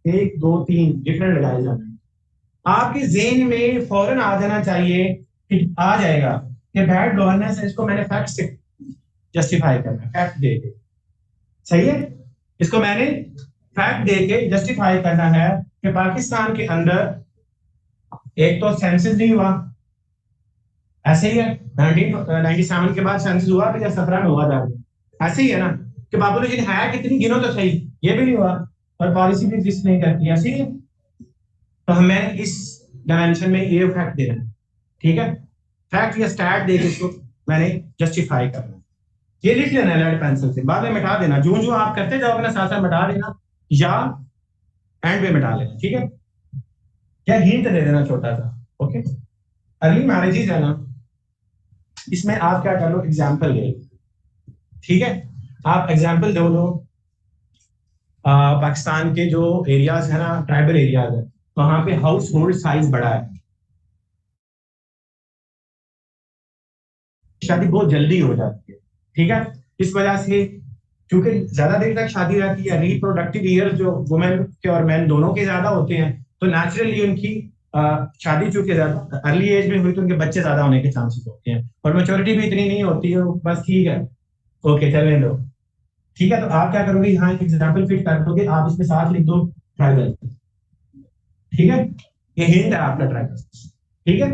एक दो तीन डिफरेंट लगाए जाने, आपके जेन में फौरन आ जाना चाहिए कि आ जाएगा कि बैड गवर्नेंस है, इसको मैंने फैक्ट से जस्टिफाई करना, फैक्ट दे के, सही है, इसको मैंने फैक्ट दे के जस्टिफाई करना है कि पाकिस्तान के अंदर एक तो सेंसस नहीं हुआ, ऐसे ही है 1997 के बाद सेंसस हुआ तो या 17 में हुआ था, ऐसे ही है ना कि पॉपुलेशन है कितनी गिनो तो सही, ये भी नहीं हुआ, और पॉलिसी भी एग्जिस्ट नहीं करती, ऐसे ही है। तो हमें इस डायमेंशन में ये फैक्ट देना, ठीक है, फैक्ट या स्टैट दे के इसको मैंने जस्टिफाई करना, ये लिख लेना रेड पेंसिल से, बाद में मिटा देना, जो जो आप करते जाओगे ना साथ साथ मिटा देना या एंड पे मिटा लेना, ठीक है, या हिंट दे देना छोटा सा, ओके। अर्ली मैरिजेज है ना, इसमें आप क्या कर लो, एग्जाम्पल ले लो, ठीक है, आप एग्जाम्पल दो लो, पाकिस्तान के जो एरियाज है ना, ट्राइबल एरियाज है, वहां पे हाउस होल्ड साइज बड़ा है, शादी बहुत जल्दी हो जाती है, ठीक है, इस वजह से क्योंकि ज्यादा देर तक शादी रहती है, रिप्रोडक्टिव ईयर जो वुमेन के और मैन दोनों के ज्यादा होते हैं, तो नेचुरली उनकी शादी चूंकि ज्यादा अर्ली एज में हुई तो उनके बच्चे ज्यादा होने के चांसेस होते हैं, और मेच्योरिटी भी इतनी नहीं होती है, बस ठीक है, ओके चलने दो, ठीक है। तो आप क्या करोगे, यहाँ एक एग्जाम्पल फिट कर दोगे, आप इसमें साथ लिख दो ट्राइबल, ठीक है, ये हिंट है आपका ट्राइबल, ठीक है,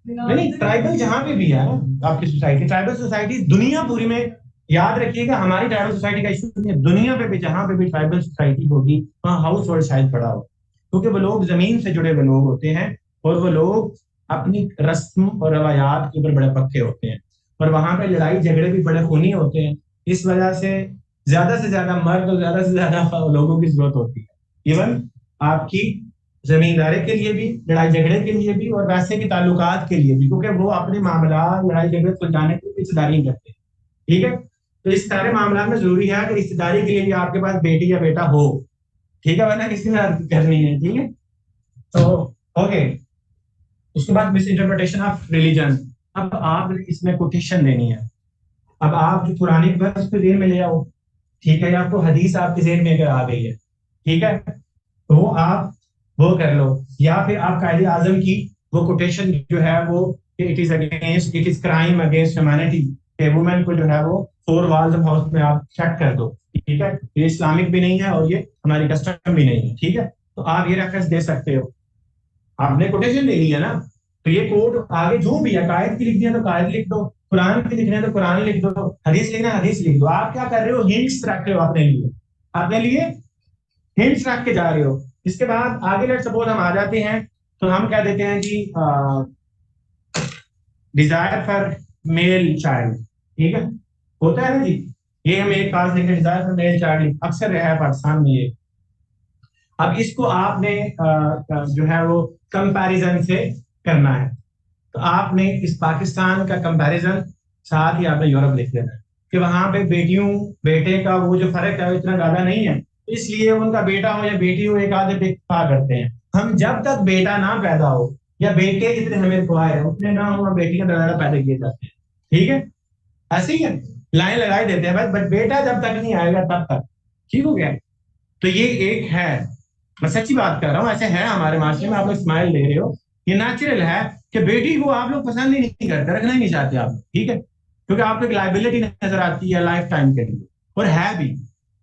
नहीं ट्राइबल जहां पे भी है ना आपकी सोसाइटी, ट्राइबल सोसाइटी दुनिया पूरी में, याद रखिएगा हमारी ट्राइबल सोसाइटी का इशू नहीं है, दुनिया पे भी जहां पे भी ट्राइबल सोसाइटी होगी वहाँ हाउस होल्ड साइज बड़ा हो, क्योंकि वो लोग जमीन से जुड़े हुए लोग होते हैं, और वो लोग अपनी रस्म और रवायात के ऊपर बड़े पक्के होते हैं, और वहां पे लड़ाई झगड़े भी बड़े खूनी होते हैं, इस वजह से ज्यादा मर्द और ज्यादा से ज्यादा लोगों की जरूरत होती है, इवन आपकी जमींदारी के लिए भी, लड़ाई झगड़े के लिए भी, और वैसे भी ताल्लुकात के लिए भी, क्योंकि वो अपने मामला लड़ाई झगड़े सुलझाने की रिश्तेदारी नहीं करते, ठीक है। तो इस सारे मामला में जरूरी है कि रिश्तेदारी के लिए भी आपके पास बेटी या बेटा हो, ठीक है, वरना किसी ने करनी है, ठीक है। तो ओके, उसके बाद मिस इंटरप्रिटेशन ऑफ रिलीजन, अब आप इसमें कोटेशन देनी है, अब आप जो पुरानी वर्स को जेन में ले आओ, ठीक है, या आपको हदीस आपके जेन में अगर आ गई है, ठीक है, तो आप वो कर लो, या फिर आप कायदे आजम की वो कोटेशन जो है वो it is crime against humanity, women को जो है वो 4 वॉल्स ऑफ हाउस में आप चेक कर दो, ठीक है, ये इस्लामिक भी नहीं है और ये हमारी कस्टम भी नहीं है, ठीक है, तो आप ये रेफरेंस दे सकते हो, आपने कोटेशन ले ली है ना, तो ये कोड आगे जो भी है, कायद की लिख दिया तो कायद लिख दो, कुरान की लिखना है तो कुरान लिख दो, हदीस लिखना है हदीस लिख दो, आप क्या कर रहे हो, हिंट्स रख रहे हो अपने लिए हिंट्स रख के जा रहे हो। इसके बाद आगे लेट सपोज हम आ जाते हैं, तो हम क्या देते हैं जी, डिजायर फॉर मेल चाइल्ड, ठीक है, होता है ना जी, ये हम एक खास देखें, डिजायर फॉर मेल चाइल्ड अक्सर रहा है पाकिस्तान में ये, अब इसको आपने जो है वो कंपैरिजन से करना है, तो आपने इस पाकिस्तान का कंपैरिजन साथ ही आपने यूरोप लिख देना है कि वहां पे बेटियों बेटे का वो जो फर्क है इतना ज्यादा नहीं है, इसलिए उनका बेटा हो या बेटी हो एक आधे देखा करते हैं, हम जब तक बेटा ना पैदा हो या बेटे जितने हमें रिक्वायर है उतने ना हो, बेटियां ज्यादा पैदा किए जाते हैं, ठीक है, ऐसे ही है, लाइन लगाई देते हैं बस, बट बेटा जब तक नहीं आएगा तब तक, ठीक हो गया। तो ये एक है, मैं सच्ची बात कर रहा हूँ, ऐसे है हमारे माशरे में, आप लोग स्माइल दे रहे हो, ये नेचुरल है कि बेटी को आप लोग पसंद ही नहीं करते, रखना ही नहीं चाहते आप, ठीक है, क्योंकि आपको एक लाइबिलिटी नजर आती है लाइफ टाइम के लिए, और है भी,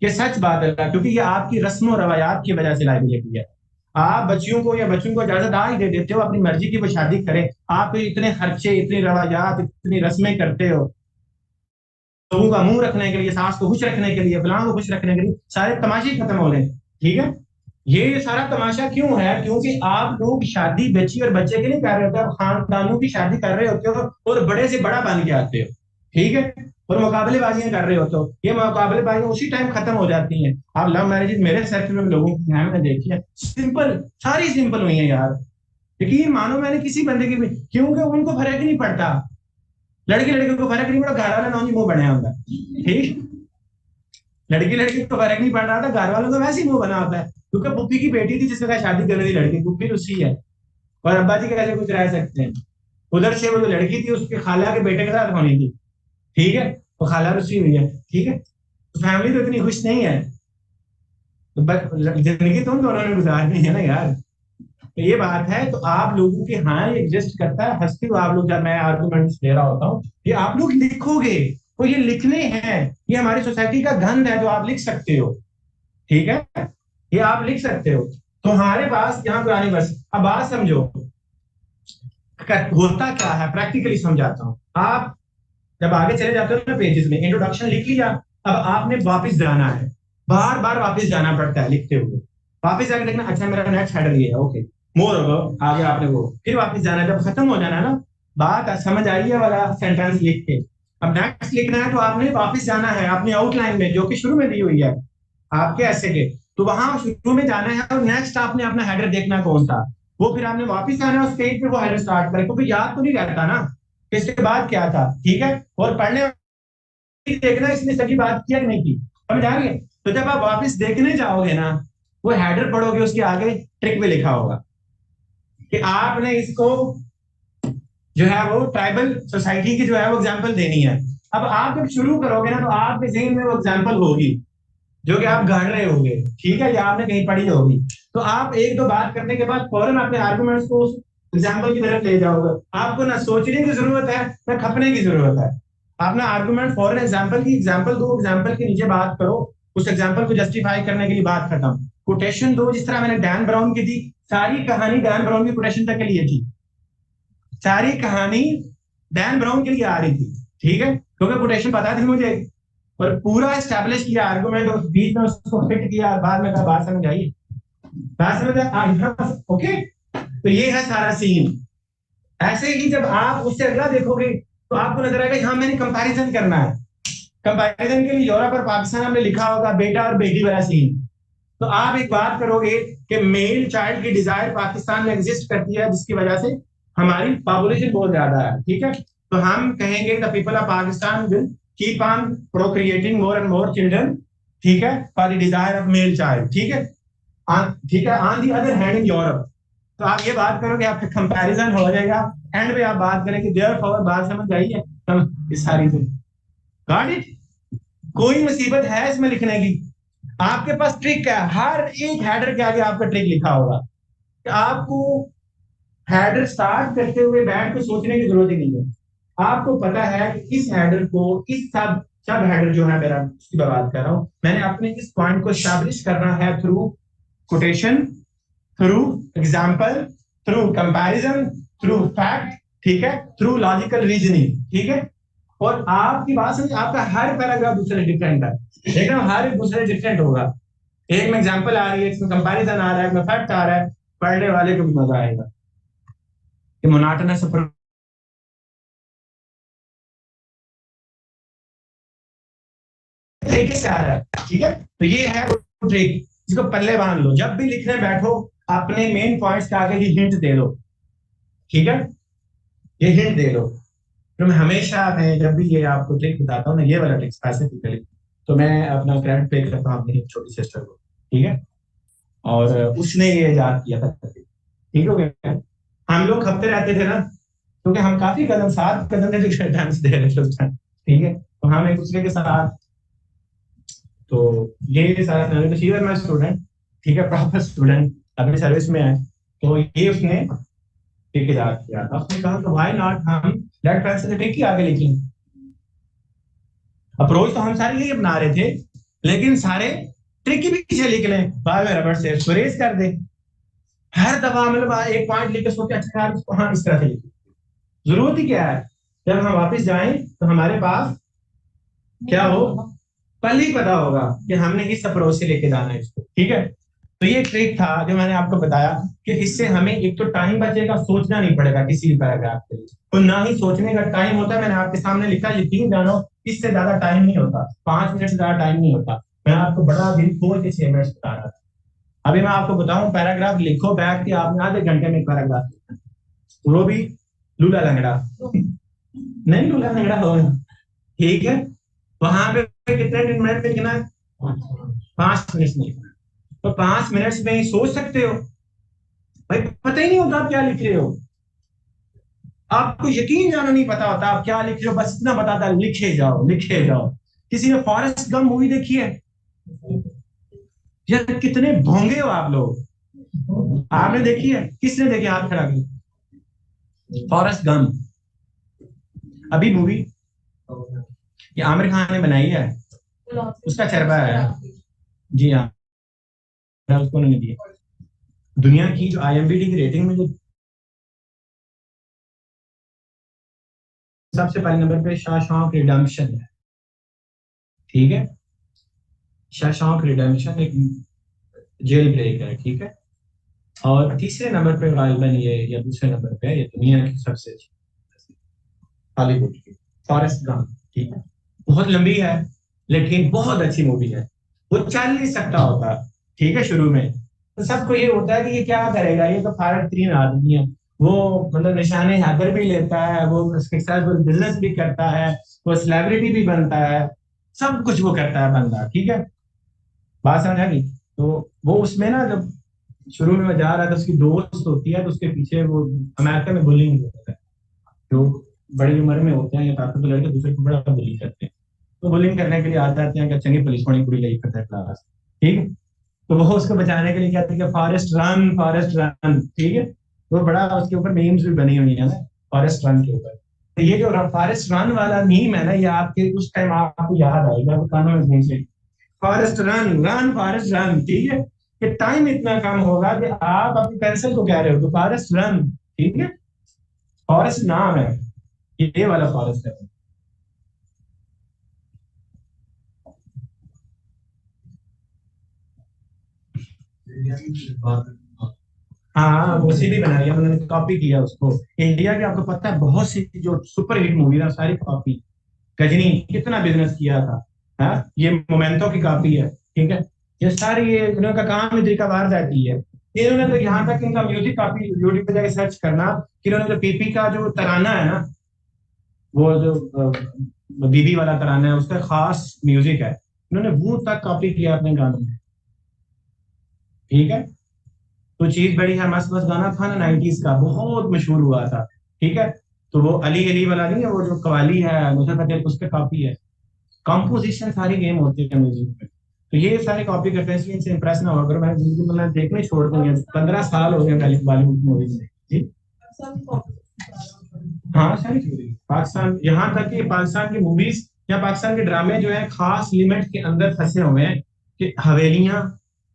ये सच बात है, क्योंकि ये आपकी रस्म और रवायात की वजह से लाइबिलिटी है, आप बच्चियों को या बच्चों को इजाजत आ ही दे देते हो अपनी मर्जी की वो शादी करें, आप इतने खर्चे, इतनी रवायात, इतनी रस्में करते हो लोगों का मुंह रखने के लिए, सास को खुश रखने के लिए, फलां को खुश रखने के लिए, सारे तमाशे खत्म हो गए, ठीक है। ये सारा तमाशा क्यों है, क्योंकि आप लोग शादी बच्ची और बच्चे के लिए कर रहे होते हो, खानदानों की शादी कर रहे होते हो और बड़े से बड़ा बन के आते हो, ठीक है, और मुकाबलेबाजियां कर रहे हो, तो ये मुकाबलेबाजियां उसी टाइम खत्म हो जाती हैं। आप लव मैरिजेस मेरे सर्कल में लोगों की हैं, मैंने देखी है, सिंपल, सारी सिंपल हुई है यार। यकीन मानो मैंने किसी बंदे की भी, क्योंकि उनको फर्क ही नहीं पड़ता, लड़की लड़के को फर्क नहीं पड़ा, घर वाला नौनी मुंह बने होता है, ठीक, लड़की लड़की को फर्क नहीं पड़ रहा था, घर वालों का वैसे ही मुंह बना होता है, क्योंकि पुप्पी की बेटी थी जिसके साथ शादी कर रही थी लड़की, पुप्पी रूसी है, और अब्बा जी कैसे कुछ रह सकते हैं। उधर से वो जो लड़की थी उसके खाला के बेटे के साथ होनी थी, ठीक है, वो खाला रूसी हुई है, ठीक है, तो फैमिली तो इतनी खुश नहीं है, तो जिंदगी तो उन दोनों ने गुजारनी है ना यार। तो ये बात है, तो आप लोगों के हाँ ये एग्जिस्ट करता है, हंसते हो आप लोग जब मैं आर्गुमेंट्स दे रहा होता हूँ, ये आप लोग लिखोगे, तो ये लिखने हैं, ये हमारी सोसाइटी का गंध है जो आप लिख सकते हो, ठीक है, ये आप लिख सकते हो। तो हमारे पास यहाँ पुरानी बस, अब बात समझो होता क्या है, प्रैक्टिकली समझाता हूँ। आप जब आगे चले जाते हो ना पेजेस में, इंट्रोडक्शन लिख लिया, अब आपने वापस जाना है, बार बार वापस जाना पड़ता है लिखते हुए, वापस जाकर देखना अच्छा मेरा नेक्स्ट हेडर ये है, ओके मोर होगा, आगे आपने वो, फिर वापस जाना है, जब खत्म हो जाना है ना, बात समझ आई है वाला सेंटेंस लिख के, अब नेक्स्ट लिखना है, तो आपने वापस जाना है अपनी आउटलाइन में जो कि शुरू में दी हुई है आपके ऐसे के, तो वहां शुरू में जाना है, और नेक्स्ट आपने अपना हेडर देखना कौन सा, वो फिर आपने वापस आना है उस पेज पे, वो हेडर स्टार्ट करें, क्योंकि याद तो नहीं रहता ना इसके बाद क्या था, ठीक है, और पढ़ने देखना इसने सही बात किया कि नहीं की, समझ आ रही है। तो जब आप वापस देखने जाओगे ना, वो हेडर पढ़ोगे, उसके आगे ट्रिक में लिखा होगा कि आपने इसको जो है वो ट्राइबल सोसाइटी की जो है वो एग्जांपल देनी है। अब आप जब शुरू करोगे ना, तो आपके ज़हन में वो एग्जांपल होगी जो कि आप गढ़ रहे होगे, ठीक है, या आपने कहीं पढ़ी होगी, तो आप एक दो बात करने के बाद फौरन अपने आर्गुमेंट्स को उस एग्जांपल की तरफ ले जाओगे, आपको ना सोचने की जरूरत है ना खपने की जरूरत है, अपना आर्गुमेंट फॉरन एग्जांपल की, एग्जांपल दो, एग्जांपल के नीचे बात करो, उस एग्जांपल को जस्टिफाई करने के लिए बात खत्म, कोटेशन दो, जिस तरह मैंने डैन ब्राउन की दी, सारी कहानी डैन ब्राउन की कोटेशन तक के लिए थी, सारी कहानी डैन ब्राउन के लिए आ रही थी, ठीक है, क्योंकि कोटेशन पता थी मुझे, और पूरा एस्टैब्लिश किया आर्गुमेंट, और बीच में उसको फिट किया, बाद में कहा बात समझ आई, बात समझ आई, ओके। तो ये है सारा सीन। ऐसे ही जब आप उससे अगला देखोगे तो आपको नजर आएगा हाँ मैंने कंपैरिजन करना है, कंपैरिजन के लिए यूरोप और पाकिस्तान हमने लिखा होगा, बेटा और बेटी वाला सीन, तो आप एक बात करोगे कि मेल चाइल्ड की डिजायर पाकिस्तान में एग्जिस्ट करती है, जिसकी वजह से हमारी पॉपुलेशन बहुत ज्यादा है, ठीक है, तो हम कहेंगे the people of Pakistan will keep on प्रोक्रिएटिंग more and more children, ठीक है, for the desire of male child, ठीक है, ठीक है, on the other hand in Europe, तो आप ये बात करोगे, आपका कंपैरिजन हो जाएगा, एंड में आप बात करेंगे देयरफॉर, बात समझ आई है, इस सारी से गॉट इट। कोई मुसीबत है इसमें लिखने की, आपके पास ट्रिक है, हर एक हेडर के आगे आपका ट्रिक लिखा होगा, कि आपको हेडर स्टार्ट करते हुए बैठ के सोचने की जरूरत ही नहीं है, आपको पता है कि इस हेडर को, इस सब सब हेडर जो है मेरा, उसकी बात कर रहा हूं, मैंने अपने इस पॉइंट को एस्टैब्लिश करना है through quotation, through example, through comparison, through fact, ठीक है, थ्रू लॉजिकल रीजनिंग, ठीक है, और आपकी बात समझ, आपका हर पैराग्राफ दूसरे डिफरेंट है, एकदम हर एक दूसरे डिफरेंट होगा, एक में एग्जाम्पल आ रही है, इसमें कंपैरिजन आ रहा है, इसमें फैक्ट आ रहा है, पढ़ने वाले को भी मजा आएगा कि मोनोटोनस तरीके से आ रहा है, ठीक है, तो ये है ट्रिक, इसको पल्ले बांध लो, जब भी लिखने बैठो अपने मेन पॉइंट्स के आगे ही हिंट दे दो, ठीक है, ये हिंट दे दो, तो मैं हमेशा, मैं जब भी ये आपको ट्रिक बताता हूँ ना, ये वाला ट्रिक स्पेसिफिकली, तो मैं अपना क्रेडिट पे करता हूँ अपनी छोटी सिस्टर को, ठीक है, और उसने ये याद किया था, ठीक हो गया, हम लोग खपते रहते थे ना, क्योंकि हम काफी कदम, 7 कदम थे जो डांस दे रहे थे उस टाइम, ठीक है, तो हम एक दूसरे के साथ, तो ये सारा तो शी वाज माय स्टूडेंट, ठीक है, प्रॉपर स्टूडेंट, अपनी सर्विस में है, तो ये उसने ठीक याद किया, उसने कहा तो व्हाई नॉट हम लेट फैसिलिटी की आगे लिखें, अप्रोच तो हम सारे यही अपना रहे थे, लेकिन सारे ट्रिक भी पीछे लिख लें, बाद में रबड़ से सुरेश कर दे, हर दफा मतलब एक पॉइंट लिख के सोचे अच्छा यार इसको हाँ इस तरह से लिखें, जरूरत ही क्या है, जब हम वापस जाएं तो हमारे पास क्या हो, पहले ही पता होगा कि हमने किस अप्रोच से लेके जाना है इसको, ठीक है, तो ये ट्रिक था जो मैंने आपको बताया कि इससे हमें एक तो टाइम बचेगा, सोचना नहीं पड़ेगा किसी भी पैराग्राफ के लिए, तो ना ही सोचने का टाइम होता है। मैंने आपके सामने लिखा, यकीन जानो इससे ज्यादा टाइम नहीं होता, 5 मिनट से ज्यादा टाइम नहीं होता। मैं आपको बड़ा दिन खोल के 6 मिनट बता रहा था। अभी मैं आपको बताऊं, पैराग्राफ लिखो बैठ के, आपने आधे घंटे में एक पैराग्राफ लिखना है, वो भी लूला लंगड़ा नहीं, लूला लंगड़ा हो, ठीक है। वहां पे कितने मिनट में लिखना है? 5 मिनट में लिखना है। तो 5 मिनट में ही सोच सकते हो भाई, पता ही नहीं होता आप क्या लिख रहे हो, आपको यकीन जानो नहीं पता होता आप क्या लिख रहे हो, बस इतना बताता है लिखे जाओ लिखे जाओ। किसी ने फॉरेस्ट गम मूवी देखी है? यार कितने भोंगे हो आप लोग, आपने देखी है? किसने देखी, हाथ खड़ा किया। फॉरेस्ट गम अभी मूवी ये आमिर खान ने बनाई है, उसका चरबा है। जी हाँ, उसको उन्होंने दिया। दुनिया की जो IMDb की रेटिंग में जो सबसे पहले नंबर पे शॉशैंक रिडेम्पशन है, ठीक है। शॉशैंक रिडेम्पशन एक जेल ब्रेक है, ठीक है। और तीसरे नंबर पे गालिबन ये, या दूसरे नंबर पे ये दुनिया की सबसे अच्छी हॉलीवुड की फॉरेस्ट गम, ठीक है। बहुत लंबी है लेकिन बहुत अच्छी मूवी है। वो चल नहीं सकता होता, ठीक है, शुरू में तो सबको ये होता है कि ये क्या करेगा, ये तो फारग तरीन आदमी है, वो मतलब निशाने हैदर भी लेता है, वो सक्सेसफुल बिजनेस भी करता है, वो सेलिब्रिटी भी बनता है, सब कुछ वो करता है बंदा, ठीक है। बात समझ आ गई? तो वो उसमें ना जब शुरू में वो जा रहा था, उसकी दोस्त होती है, तो उसके पीछे वो अमेरिका में बुलिंग होता है, जो बड़ी उम्र में होते हैं या ताकतवर लड़के दूसरे को बड़ा बुलिंग करते हैं, तो बुलिंग करने के लिए आ जाते हैं कि चंगी पुलिस वाली कुड़ी लगी करता है क्लास, ठीक है। तो वो उसको बचाने के लिए कहते हैं फॉरेस्ट रन, ठीक है। तो बड़ा उसके ऊपर मीम्स भी बनी हुई है ना फॉरेस्ट रन के ऊपर। तो ये जो फॉरेस्ट रन वाला मीम है ना, ये आपके उस टाइम आपको याद आएगा, वो कानों में घूम से forest run run forest run, ठीक है। कि टाइम इतना कम होगा कि आप अपनी पेंसिल को कह रहे हो तो फॉरेस्ट रन, ठीक है। फॉरेस्ट नाम है, ये वाला फॉरेस्ट है। हाँ वो सीधी बना लिया, उन्होंने कॉपी किया उसको। इंडिया की आपको पता है बहुत सी जो सुपर हिट मूवी है सारी कॉपी। गजनी कितना बिजनेस किया था, हाँ ये मोमेंटो की कॉपी है, ठीक है। ये सारी ये इनका काम है, तरीका बाहर जाती है। इन्होंने तो यहाँ तक इनका म्यूजिक कॉपी यूट्यूब पे जाके सर्च करना कि इन्होंने जो पीपी का जो तराना है ना, वो जो बीबी वाला तराना है, उसका खास म्यूजिक है, इन्होंने वो तक कॉपी किया अपने गानों में, ठीक है। तो चीज बड़ी है, मस्त मस्त गाना था ना 90s का, बहुत मशहूर हुआ था, ठीक है। तो वो अली अली वाला नहीं है, वो जो कवाली है नुसरत फतेह उस पर कॉपी है। कंपोजिशन सारी गेम होती है म्यूजिक में, तो ये सारे कॉपी करते हैं, इसलिए इनसे इंप्रेस ना हो। अगर मैं जिंदगी में मैं देखने छोड़ दूंगी, 15 साल हो गए बॉलीवुड मूवीज में जी। हाँ सारी चीजें पाकिस्तान, यहाँ तक कि पाकिस्तान की मूवीज या पाकिस्तान के ड्रामे जो है खास लिमिट के अंदर फंसे हुए हैं कि हवेलियां,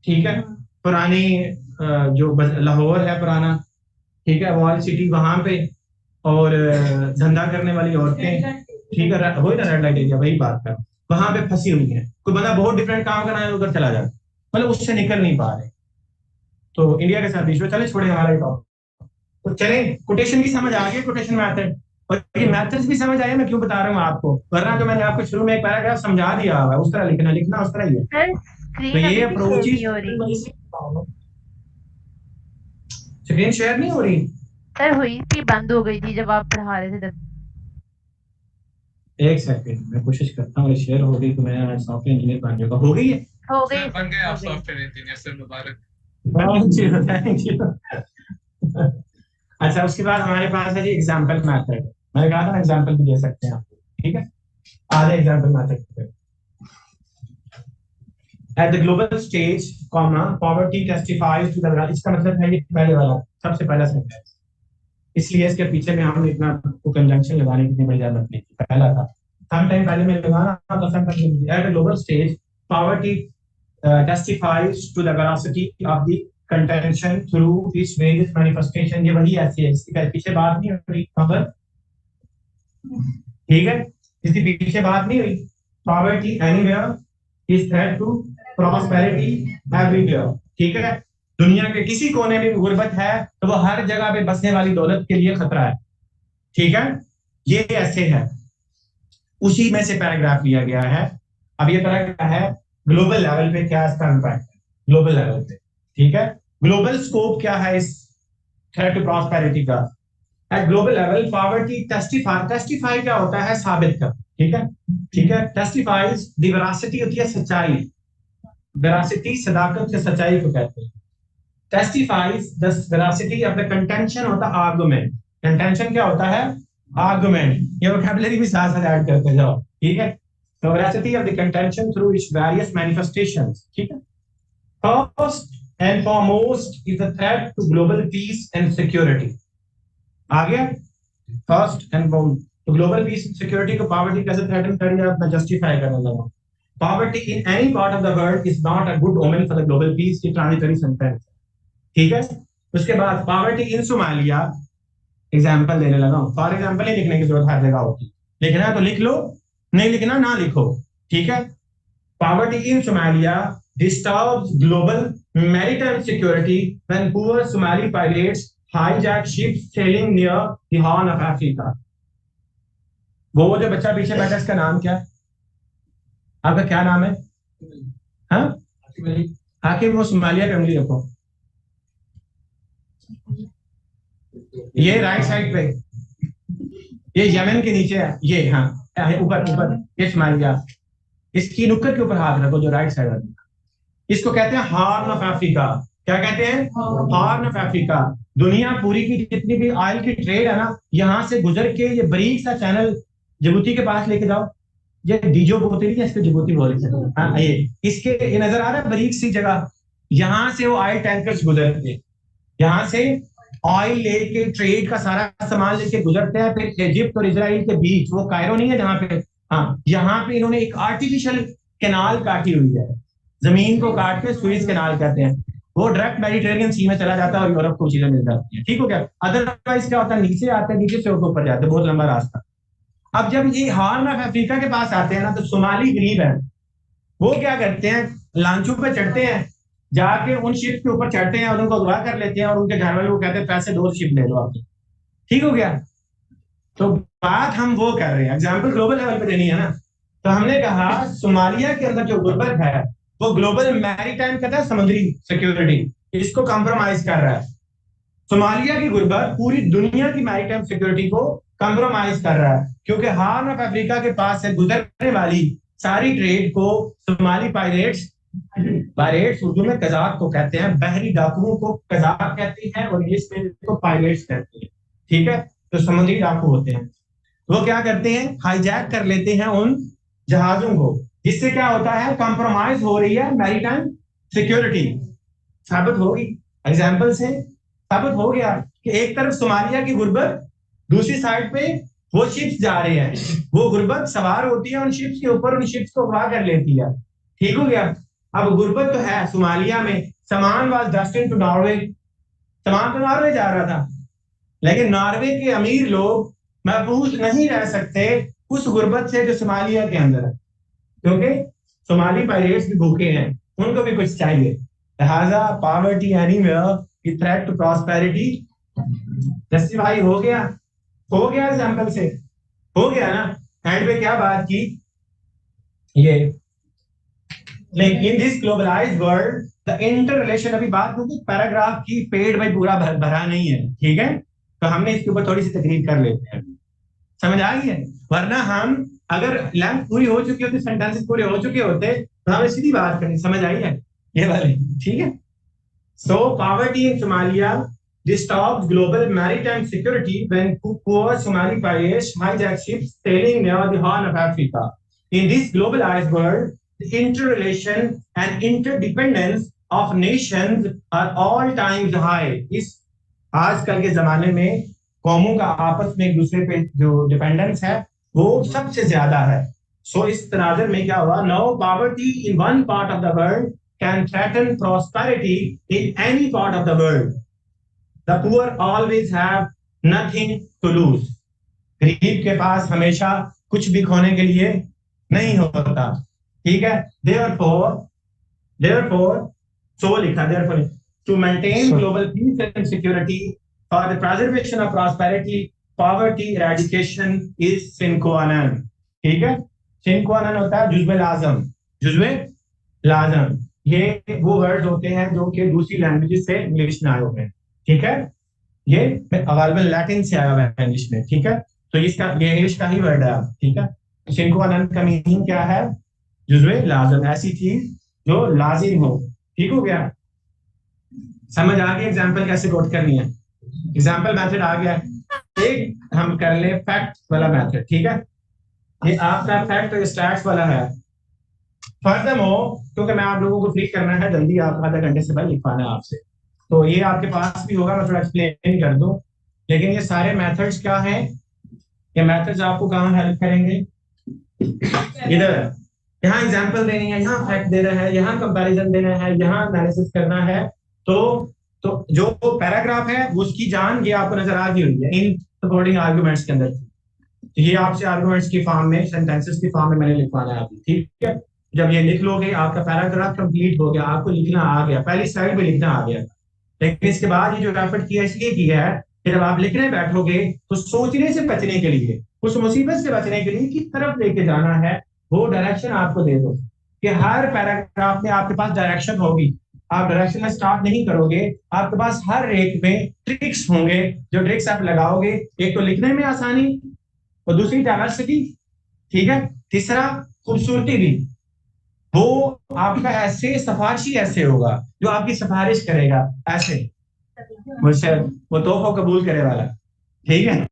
ठीक है, पुरानी जो लाहौर है पुराना, ठीक है, वॉल सिटी वहां पे, और धंधा करने वाली औरतें, ठीक है, वही ना रेड लाइट एरिया, वही बात कर, वहां पे फंसी हुई है। कोई बंदा बहुत डिफरेंट काम करना है उधर चला जाए, मतलब उससे निकल नहीं पा रहे। तो इंडिया के साथ विश्व चले छोड़े हमारा टॉप, तो चले कोटेशन की समझ आ गई, कोटेशन मैथड, और ये मैथड्स भी समझ आए, मैं क्यों बता रहा हूँ आपको, वरना जो मैंने आपको शुरू में एक पैराग्राफ समझा दिया हुआ है उस तरह लिखना, लिखना उस तरह ही है। सर तो स्क्रीन ये अभी भी शेयर अप्रोच नहीं हो रही। स्क्रीन शेयर नहीं हो रही। सर हुई थी, बंद हो गई थी जब आप पढ़ा रहे थे तब। एक सेकंड मैं कोशिश करता हूँ, शेयर हो गई तो मैं सॉफ्टवेयर इंजीनियर बन जाऊंगा। हो गई है? हो सर गई बन गए आप हो गई। Software engineer, sir Mubarak. Thank you. अच्छा उसके बाद हमारे पास है जी एग्जाम्पल मैथड। मैंने कहा था ना एग्जाम्पल भी दे सकते हैं आपको, ठीक है। आधे example method at the global stage comma poverty testifies to the, इसका मतलब है ये पहले वाला सबसे पहला सेंटेंस, इसलिए इसके पीछे में हमने इतना कंजंक्शन लगाने की इतनी बड़ी जरूरत नहीं थी। पहला था सम टाइम पहले में लगाना था, some time at the global stage poverty testifies to the veracity of the contention through its various manifestation। ये वही ऐसी है, इसके पीछे बात नहीं हुई खबर, ठीक है, इसके पीछे बात नहीं हुई। Poverty anywhere is threat to prosperity everywhere। ठीक है, दुनिया के किसी कोने में भी गुर्बत है तो वो हर जगह पे बसने वाली दौलत के लिए खतरा है, ठीक है, ये ऐसे है। उसी में से पैराग्राफ लिया गया है। अब ये पैराग्राफ है ग्लोबल लेवल पे क्या इसका इम्पैक्ट है, ग्लोबल लेवल पे, ठीक है। ग्लोबल स्कोप क्या है इस थ्रेट टू प्रॉस्पेरिटी का? Eight global level poverty testify क्या होता है? साबित कर, ठीक है, ठीक है। टेस्टिफाइज द वेरासिटी होती है सच्चाई, वेरासिटी सदाकत या सच्चाई को कहते हैं। टेस्टिफाइज the veracity of the contention होता है आर्गुमेंट, कंटेंशन क्या होता है? आर्गुमेंट, ये वोकैबुलरी भी साथ साथ ऐड करते जाओ, ठीक है। तो veracity of the contention through its various manifestations, ठीक है। First and foremost is the threat to global peace and security. आ गया? फर्स्ट एंड फॉरमोस्ट तो ग्लोबल पीस एंड सिक्योरिटी को पॉवर्टी कैसे थ्रेटन करेगा, मैं जस्टिफाई करने लगा। Poverty in any part of the world is not a good omen for the global peace, की ट्रांजिटरी सेंटेंस, ठीक है। उसके बाद पॉवर्टी इन सोमालिया, एग्जांपल देने लगा हूं। फॉर एग्जांपल नहीं लिखने की जरूरत हर जगह होती, लिखना है तो लिख लो, नहीं लिखना ना लिखो, ठीक है। Poverty in Somalia disturbs global maritime security when poor Somali pirates hijack ships sailing near the Horn of Africa. वो जो बच्चा पीछे बैठा इसका नाम क्या है? आपका क्या नाम है? हाँ, हाकिम। वो सोमालिया पे उंगली रखो, ये राइट साइड पे, ये यमन के नीचे है, ये हाँ ऊपर ऊपर, ये सोमालिया। इसकी नुक्कड़ के ऊपर हाथ रखो जो राइट साइड है, इसको कहते हैं हॉर्न ऑफ अफ्रीका। क्या कहते हैं? Horn of Africa. दुनिया पूरी की जितनी भी ऑयल की ट्रेड है ना, यहां से गुजर के ये बारीक सा चैनल जिबूती के पास लेके जाओ, ये डीजो बोलते नहीं, इसको जिबूती बोलते हैं। हाँ, ये इसके ये नजर आ रहा है बारीक सी जगह, यहां से वो ऑयल टैंकर्स गुजरते हैं, यहां से ऑयल लेके ट्रेड का सारा सामान लेके गुजरते हैं। फिर इजिप्ट और इजराइल के बीच, वो कायरो नहीं है जहां पे, हाँ, यहाँ पे इन्होंने एक आर्टिफिशियल कैनाल काटी हुई है, जमीन को काट के सुइज कैनाल कहते हैं। वो डायरेक्ट मेडिटेरियन सी में चला जाता है और यूरोप को चीजें मिल जाती है, ठीक हो गया। अदरवाइज क्या होता है, नीचे आते हैं, नीचे से ऊपर जाते हैं, बहुत लंबा रास्ता। अब जब ये हॉर्न ऑफ अफ्रीका के पास आते हैं ना, तो सोमाली गरीब है, वो क्या करते हैं, लांचों पे चढ़ते हैं, जाके उन शिप के ऊपर चढ़ते हैं और उनको अगवा कर लेते हैं और उनके घर वाले को कहते हैं पैसे दो, शिप ले लो आपकी, ठीक हो गया। तो बात हम वो कर रहे हैं, एग्जाम्पल ग्लोबल लेवल पे देनी है ना। तो हमने कहा सोमालिया के अंदर जो गुर्बत है वो ग्लोबल मैरीटाइम कहता है, समुद्री सिक्योरिटी, इसको कंप्रोमाइज कर रहा है। सोमालिया की गुर्बत पूरी दुनिया की मैरीटाइम सिक्योरिटी को कंप्रोमाइज कर रहा है, क्योंकि हॉर्न ऑफ अफ्रीका के पास से गुजरने वाली सारी ट्रेड को सोमाली पायरेट्स उर्दू में कजाक को कहते हैं, बहरी डाकुओं को कजाक कहते हैं और इंग्लिश में इसको पायरेट्स कहते हैं, ठीक है। तो समुद्री डाकू होते हैं, वो क्या करते हैं, हाईजैक कर लेते हैं उन जहाजों को, जिससे क्या होता है, कंप्रोमाइज हो रही है मैरीटाइम सिक्योरिटी। साबित होगी, एग्जाम्पल से साबित हो गया कि एक तरफ सोमालिया की गुर्बत, दूसरी साइड पे वो शिप्स जा रहे हैं, वो गुर्बत सवार होती है उन शिप्स के ऊपर, उन शिप्स को अगवा कर लेती है, ठीक हो गया। अब गुर्बत तो है सोमालिया में, सामान वाज डेस्टिन्ड टू नॉर्वे, सामान तो नॉर्वे जा रहा था, लेकिन नॉर्वे के अमीर लोग महफूज नहीं रह सकते उस गुर्बत से जो सोमालिया के अंदर है, क्योंकि सोमाली पायरेट्स भी भूखे हैं, उनको भी कुछ चाहिए। लिहाजा poverty anywhere is threat to prosperity. Justify हो गया एग्जांपल से, हो गया ना। एंड पे क्या बात की, ये in this globalised world the inter relation, अभी बात होगी पैराग्राफ की, पेड़ भाई पूरा भरा नहीं है, ठीक है, तो हमने इसके ऊपर थोड़ी सी तकरीर कर लेते हैं, समझ आ गई है। वरना हम अगर लेंथ पूरी हो चुकी होती, सेंटेंसेस पूरे हो चुके होते, तो हमें सीधी बात करनी, समझ आई है ये वाली, ठीक है। So poverty in Somalia disturbs global maritime security when poor Somali pirates hijack ships sailing near the Horn of Africa. In this globalized world, the interrelation and interdependence of nations are all times high. इस आजकल के जमाने में कौमों का आपस में एक दूसरे पे जो डिपेंडेंस है वो सबसे ज्यादा है। सो इस तनाजुर में क्या हुआ, now poverty in one part of the world can threaten prosperity in any part of the world. The poor always have nothing to lose. गरीब के पास हमेशा कुछ भी खोने के लिए नहीं होता, ठीक है। Therefore सो लिखा therefore to maintain So- global peace and security for the preservation of prosperity poverty eradication is sine qua non। ठीक है, sine qua non होता है जुज़्व लाज़म, जुज़्व लाज़म। ये वो वर्ड होते हैं जो कि दूसरी लैंग्वेजेस से इंग्लिश में आए हुए हैं। ठीक है, ये गालिबन लैटिन से आया हुआ है इंग्लिश में। ठीक है, तो इसका ये इंग्लिश का ही वर्ड है। ठीक है, sine qua non का मीनिंग क्या है? जुज़्व लाज़म, ऐसी चीज जो लाजिम हो। ठीक हो गया, समझ आ गई एग्जाम्पल कैसे नोट करनी है? एग्जाम्पल मेथड आ गया। एक हम कर ले फैक्ट वाला मेथड। ठीक है, ये आपका फैक्ट और स्टैट्स वाला है। फर्दरमोर क्योंकि मैं आप लोगों को फ्री करना है, जल्दी आप आधा घंटे से पहले लिखवाना है आपसे, तो ये आपके पास भी होगा। मैं थोड़ा एक्सप्लेन कर दूं, लेकिन ये सारे मेथड्स क्या हैं? ये मेथड्स आपको कहाँ हेल्प करेंगे? इधर, यहाँ एग्जाम्पल देनी है, यहाँ फैक्ट देना है, यहाँ कंपैरिजन देना है, यहाँ एनालिसिस करना है। तो जो पैराग्राफ है उसकी जान ये आपको नजर आ गई हुई है इन सपोर्टिंग आर्गुमेंट्स के अंदर। तो ये आपसे आर्गुमेंट्स की फॉर्म में, सेंटेंसेस की फॉर्म में मैंने लिखवाना है अभी। ठीक है, जब ये लिख लोगे आपका पैराग्राफ कंप्लीट हो गया, आपको लिखना आ गया, पहली स्लाइड पे लिखना आ गया। लेकिन इसके बाद ये जो एफर्ट किया इसलिए किया है कि जब आप लिखने बैठोगे तो सोचने से बचने के लिए, उस मुसीबत से बचने के लिए किस तरफ लेके जाना है वो डायरेक्शन आपको दे दो, कि हर पैराग्राफ में आपके पास डायरेक्शन होगी। आप डायरेक्शन में स्टार्ट नहीं करोगे, आपके पास हर एक में ट्रिक्स होंगे, जो ट्रिक्स आप लगाओगे, एक तो लिखने में आसानी और दूसरी डायवर्सिटी। ठीक है, तीसरा खूबसूरती भी। वो आपका ऐसे सिफारिशी ऐसे होगा जो आपकी सिफारिश करेगा ऐसे, मुझसे वो तोहफा कबूल करे वाला। ठीक है,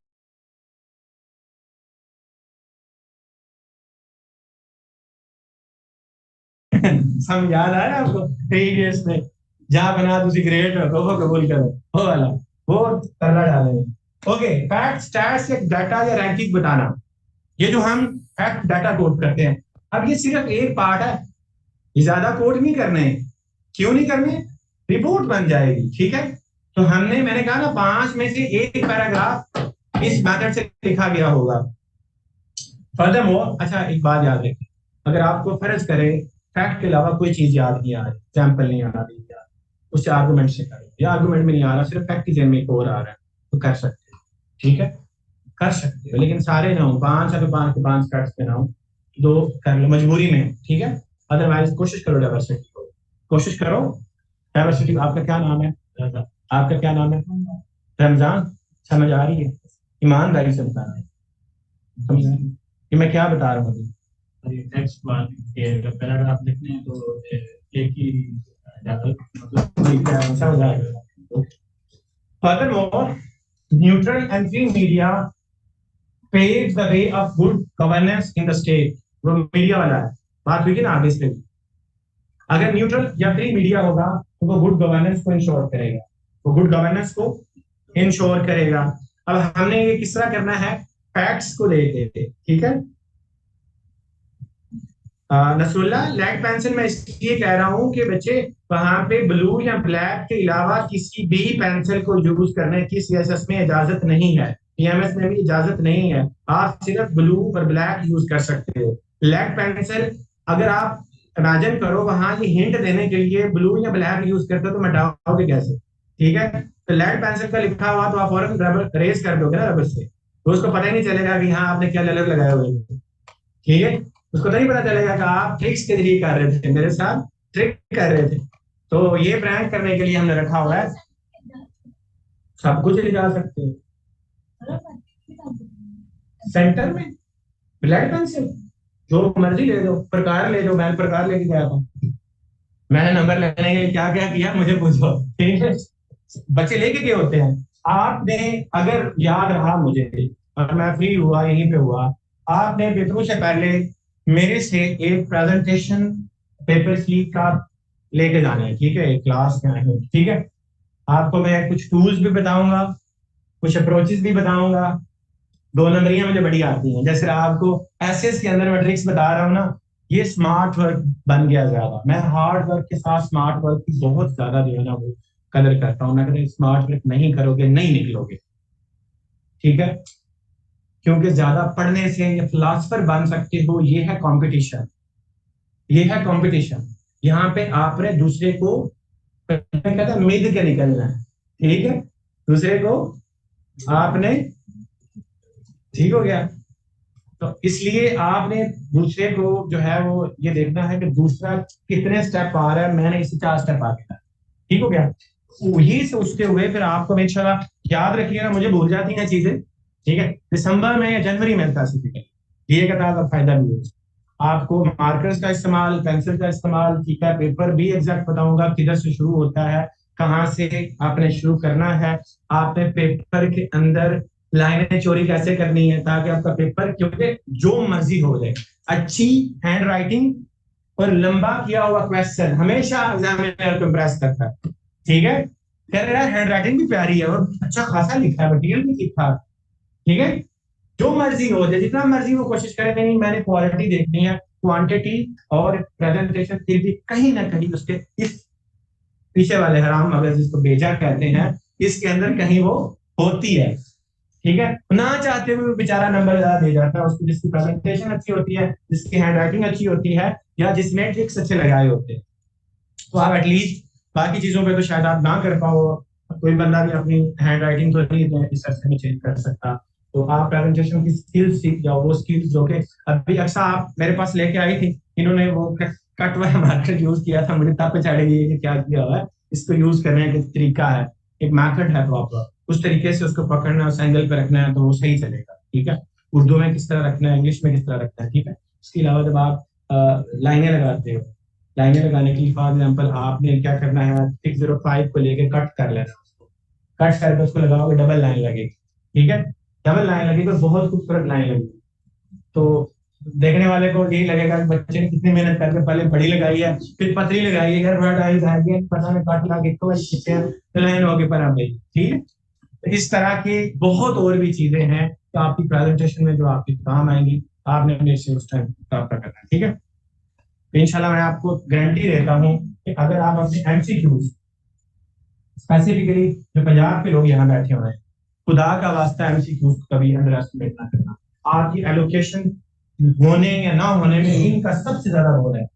समझ याद आ रहा है आपको? 3 इडियट्स में जहां बना तुसी ग्रेट हो तोहफा कबूल करो, वो वाला, वो तरला डालेंगे। ओके, फैक्ट स्टैट्स या डाटा या रैंकिंग बताना, ये जो हम फैक्ट डाटा कोड करते हैं, अब ये सिर्फ एक पार्ट है, ये ज्यादा कोड नहीं करने। क्यों नहीं करने? रिपोर्ट बन जाएगी। ठीक है, तो मैंने कहा ना 5 में से एक पैराग्राफ इस मेथड से लिखा गया होगा। फर्दरमोर, अच्छा एक बात याद रखें, अगर आपको फर्ज करे फैक्ट के अलावा कोई चीज याद नहीं आ रही, एग्जाम्पल नहीं आ रही यार, उससे आर्गुमेंट से करें, या आर्गुमेंट में नहीं आ रहा, सिर्फ फैक्ट की जेन में एक और आ रहा है, तो कर सकते हो। ठीक है, कर सकते हो, लेकिन सारे ना हो, 5 या 5 फैक्ट्स पे ना हो, 2 कर लो मजबूरी में। ठीक है, अदरवाइज कोशिश करो डाइवर्सिटी को, कोशिश करो डाइवर्सिटी। आपका क्या नाम है? आपका क्या नाम है? रमजान। समझ आ रही है? ईमानदारी से बताना है, समझ कि मैं क्या बता रहा हूँ। नेक्स्ट बात ये पैराग्राफ लिखने हैं तो एक ही मतलब समझ आएगा। Furthermore, neutral and free media paves the way of good governance in the state। वो मीडिया वाला है, बात हुई कि ना आगे से। अगर न्यूट्रल या फ्री मीडिया होगा तो वो गुड गवर्नेंस को इंश्योर करेगा, वो गुड गवर्नेंस को इंश्योर करेगा। अब हमने ये किस तरह करना है? फैक्ट्स को लेके। ठीक है, नसरुल्लाह लेड पेंसिल में इसलिए कह रहा हूं कि बच्चे वहां पे ब्लू या ब्लैक के अलावा किसी भी पेंसिल को यूज करने की सीएसएस में इजाजत नहीं है, पीएमएस में भी इजाजत नहीं है। आप सिर्फ ब्लू और ब्लैक यूज कर सकते हो। लेड पेंसिल अगर आप इमेजिन करो वहां ये हिंट देने के लिए ब्लू या ब्लैक यूज करते हो तो मिटाओगे कैसे? ठीक है, तो लेड पेंसिल का लिखा हुआ तो आप फौरन रबर रेज कर दोगे ना रबर से, तो उसको पता ही नहीं चलेगा कि हाँ आपने क्या ललर लगाए हुए। ठीक है, उसको नहीं पता चलेगा कि आप ट्रिक्स के जरिए कर रहे थे, मेरे साथ ट्रिक कर रहे थे। तो ये प्रैंक करने के लिए हमने रखा हुआ है, सब कुछ ले जा सकते हैं। सेंटर में ब्लैक पेंसिल जो मर्जी ले दो, प्रकार ले दो, मैं प्रकार लेके गया था, मैंने नंबर लेने के लिए क्या क्या किया मुझे पूछो। ठीक है, बच्चे लेके गए होते हैं। आपने अगर याद रहा मुझे, और मैं फ्री हुआ यहीं पे हुआ, आपने पेपरों से पहले मेरे से एक प्रेजेंटेशन पेपर स्लीप का लेके जाना है। ठीक है, एक क्लास में आए हो। ठीक है, आपको मैं कुछ टूल्स भी बताऊंगा, कुछ अप्रोचेस भी बताऊंगा। 2 नंबरियां मुझे बड़ी आती हैं, जैसे आपको एसएस के अंदर मैं ट्रिक्स बता रहा हूँ ना, ये स्मार्ट वर्क बन गया ज्यादा। मैं हार्ड वर्क के साथ स्मार्ट वर्क की बहुत ज्यादा जो है ना वो कदर करता हूँ। मैं कहता स्मार्ट वर्क नहीं करोगे नहीं निकलोगे। ठीक है, क्योंकि ज्यादा पढ़ने से ये फिलोसफर बन सकते हो, ये है कंपटीशन, ये है कंपटीशन। यहाँ पे आपने दूसरे को कहता मिद के निकलना है, ठीक है। दूसरे को आपने, ठीक हो गया। तो इसलिए आपने दूसरे को जो है वो ये देखना है कि दूसरा कितने स्टेप आ रहा है, मैंने इसे 4 स्टेप आगे था, ठीक हो गया। वही सोचते हुए फिर आपको इंशाल्लाह याद रखिएगा, मुझे भूल जाती हैं चीजें, ठीक है। दिसंबर में या जनवरी में क्लासिफिकेशन ये का फायदा भी है आपको, मार्कर्स का इस्तेमाल, पेंसिल का इस्तेमाल, ठीक है। पेपर भी एग्जैक्ट बताऊंगा किधर से शुरू होता है, कहाँ से आपने शुरू करना है, आपने पेपर के अंदर लाइनें चोरी कैसे करनी है ताकि आपका पेपर, क्योंकि जो मर्जी हो जाए, अच्छी हैंड राइटिंग और लंबा किया हुआ क्वेश्चन हमेशा एग्जामिनर को इम्प्रेस करता है, ठीक है। कह रहा है हैंड राइटिंग भी प्यारी है और अच्छा खासा लिखा है, मटीरियल भी ठीक ठाक, ठीक है। जो मर्जी हो जाए, जितना मर्जी वो कोशिश करे, नहीं मैंने क्वालिटी देखनी है, क्वांटिटी और प्रेजेंटेशन फिर भी कहीं ना कहीं उसके इस पीछे वाले हराम मगज जिसको बेजा कहते हैं, इसके अंदर कहीं वो होती है, ठीक है। ना चाहते हुए बेचारा नंबर ज्यादा दे जाता है उसको, जिसकी प्रेजेंटेशन अच्छी होती है, जिसकी हैंड राइटिंग अच्छी होती है, या जिसने ट्रिक्स अच्छे लगाए होते हैं। तो आप एटलीस्ट बाकी चीजों पे तो शायद आप ना कर पाओ, कोई बंदा भी अपनी हैंड राइटिंग तो नहीं इस अर्थ में चेंज कर सकता, तो आप प्रेजेंटेशन की स्किल्स सीख जाओ, वो स्किल्स जो कि अभी अक्सर आप मेरे पास लेके आई थी, इन्होंने वो कट वाला मार्कर यूज किया था, मुझे तब चढ़ेगी कि क्या किया हुआ है, इसको यूज करने का तरीका है, एक मेथड है प्रॉपर, उस तरीके से उसको पकड़ना है, उस एंगल पे रखना है तो वो सही चलेगा, ठीक है। उर्दू में किस तरह रखना है, इंग्लिश में किस तरह रखना है, ठीक है। इसके अलावा जब आप लाइनें लगाते हो, लाइनें लगाने के लिए फॉर एग्जाम्पल आपने क्या करना है, 605 को लेके कट कर लेना, कट करके उसको लगाओगे, डबल लाइन लगेगी, ठीक है। डबल लाइन लगेगी और बहुत खूबसूरत लाइन लगेगी, तो देखने वाले को यही लगेगा कि बच्चे ने कितनी मेहनत करके पहले बड़ी लगाई है, फिर पतली लगाई है, थोड़ा टाइम जाएगी, पता नहीं काट लगा के तो लाइन होगी पर आप, ठीक है। तो इस तरह की बहुत और भी चीजें हैं तो आपकी प्रेजेंटेशन में जो आपके काम आएंगी, आपने मेरे से उस टाइम प्राप्त करना है, ठीक है। तो इंशाल्लाह मैं आपको गारंटी देता हूँ कि अगर आप अपने एमसीक्यूज स्पेसिफिकली जो पंजाब के लोग यहाँ बैठे हुए हैं, खुदा का वास्ता एमसीक्यूज कभी अंडर एस्टिमेट ना करना, आपकी एलोकेशन होने या ना होने में इनका सबसे ज्यादा रोल है।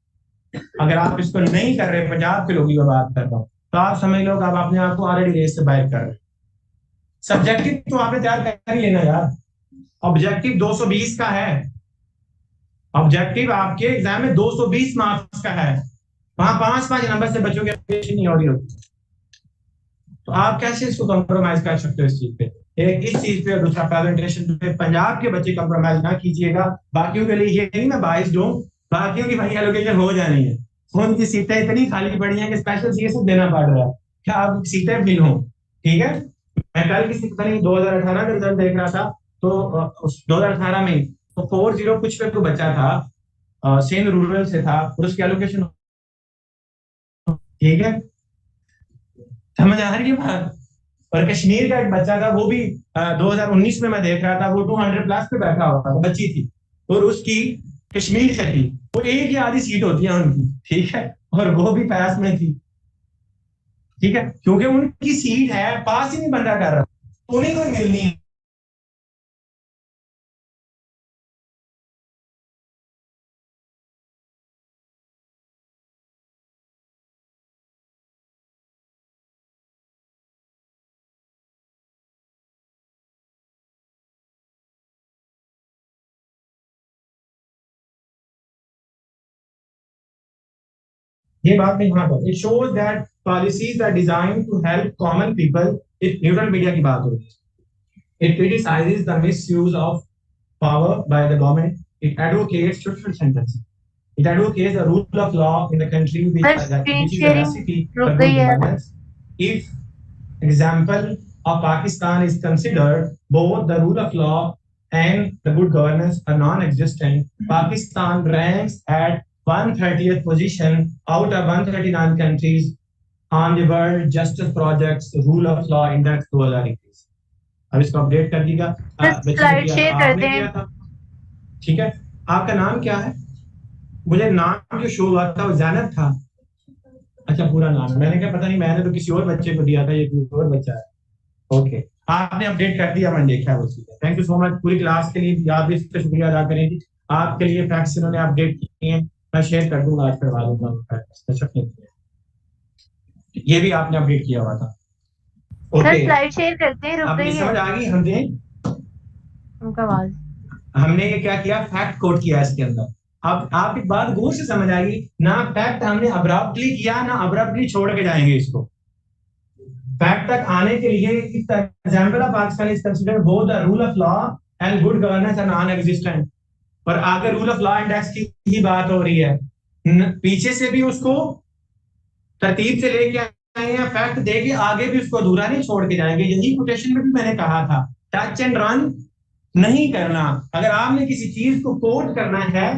अगर आप इसको नहीं कर रहे, पंजाब के लोगों की बात कर रहा हूँ, तो आप समझ लो आप अपने आप को ऑलरेडी रेस से बाहर कर रहे हैं। सब्जेक्टिव तो आपने तैयार कर ही लेना यार, ऑब्जेक्टिव 220 का है, ऑब्जेक्टिव आपके एग्जाम में 220 मार्क्स का है, वहां 5-5 नंबर से बच्चों की नहीं हो रही होती, तो आप कैसे इसको कॉम्प्रोमाइज कर सकते हो इस चीज पे, एक इस चीज पे और दूसरा प्रेजेंटेशन पे। पंजाब के बच्चे कॉम्प्रोमाइज ना कीजिएगा, बाकियों के लिए ये नहीं मैं बाइस्ड हूं, बाकियों की भाई एलोकेशन हो जानी है, उनकी सीटें इतनी खाली पड़ी हैं कि स्पेशल सीएस देना पड़ रहा है, क्या आप सीटें फिल हो, ठीक है। मैं कल किसी पता नहीं 2018 का रिजल्ट देख रहा था, तो उस 2018 में तो 40 कुछ पे तो बच्चा था, सेन रूरल से था और उसकी एलोकेशन, ठीक है, समझ आ रही है बात। और कश्मीर का एक बच्चा था, वो भी 2019 में मैं देख रहा था, वो 200 प्लस पे बैठा हुआ था, बच्ची थी और उसकी कश्मीर से थी, वो एक ही आधी सीट होती है उनकी, ठीक है, और वो भी पास में थी, ठीक है, क्योंकि उनकी सीट है, पास ही नहीं बंदा कर रहा, उन्हीं को मिलनी है। ये बात नहीं, हाँ, it shows that policies are design to help common people. If neutral media की बात हो रही है, it criticises the misuse of power by the government, it advocates social sentencing, it advocates the rule of law in the country which is a recipe for good governance. If example of Pakistan is considered, both the rule of law and the good governance are non-existent. Pakistan ranks at 130th position out of 139 countries on the World Justice Project's Rule of Law Index 2021. अब इसको update कर दीजिएगा, slide share कर दें, ठीक है। आपका नाम क्या है? मुझे नाम जो शो हुआ था वो जैनब था, अच्छा पूरा नाम, मैंने कहा पता नहीं, मैंने तो किसी और बच्चे को दिया था, ये कोई और बच्चा है, ओके। आपने अपडेट कर दिया, मैंने देखा वो चीज़। थैंक यू सो मच पूरी क्लास के लिए, आप भी इसका शुक्रिया अदा करेंगे, आपके लिए फैक्ट्स इन्होंने अपडेट किए हैं, मैं शेयर कर दूंगा, आज करवा दूंगा, ये भी आपने अपडेट किया हुआ था। सर ओके, स्लाइड शेयर करते हैं, रुक अपनी गई समझ है आ गई। हमने उनका आवाज। हमने ये क्या किया, फैक्ट कोड किया इसके अंदर। अब आप एक बात गौर से समझ आएगी ना, फैक्ट हमने अब्रप्टली किया ना अब्रप्टली छोड़ के जाएंगे इसको। फैक्ट तक आने के लिए इस example of Pakistan is considered both the rule of law and good governance are non existent. पर आगे rule of law and act की ही बात हो रही है, पीछे से भी उसको तरतीब से लेके आए हैं, फैक्ट देके आगे भी उसको अधूरा नहीं छोड़ के जाएंगे। यही कोटेशन में भी मैंने कहा था, टच एंड रन नहीं करना। अगर आपने किसी चीज को कोट करना है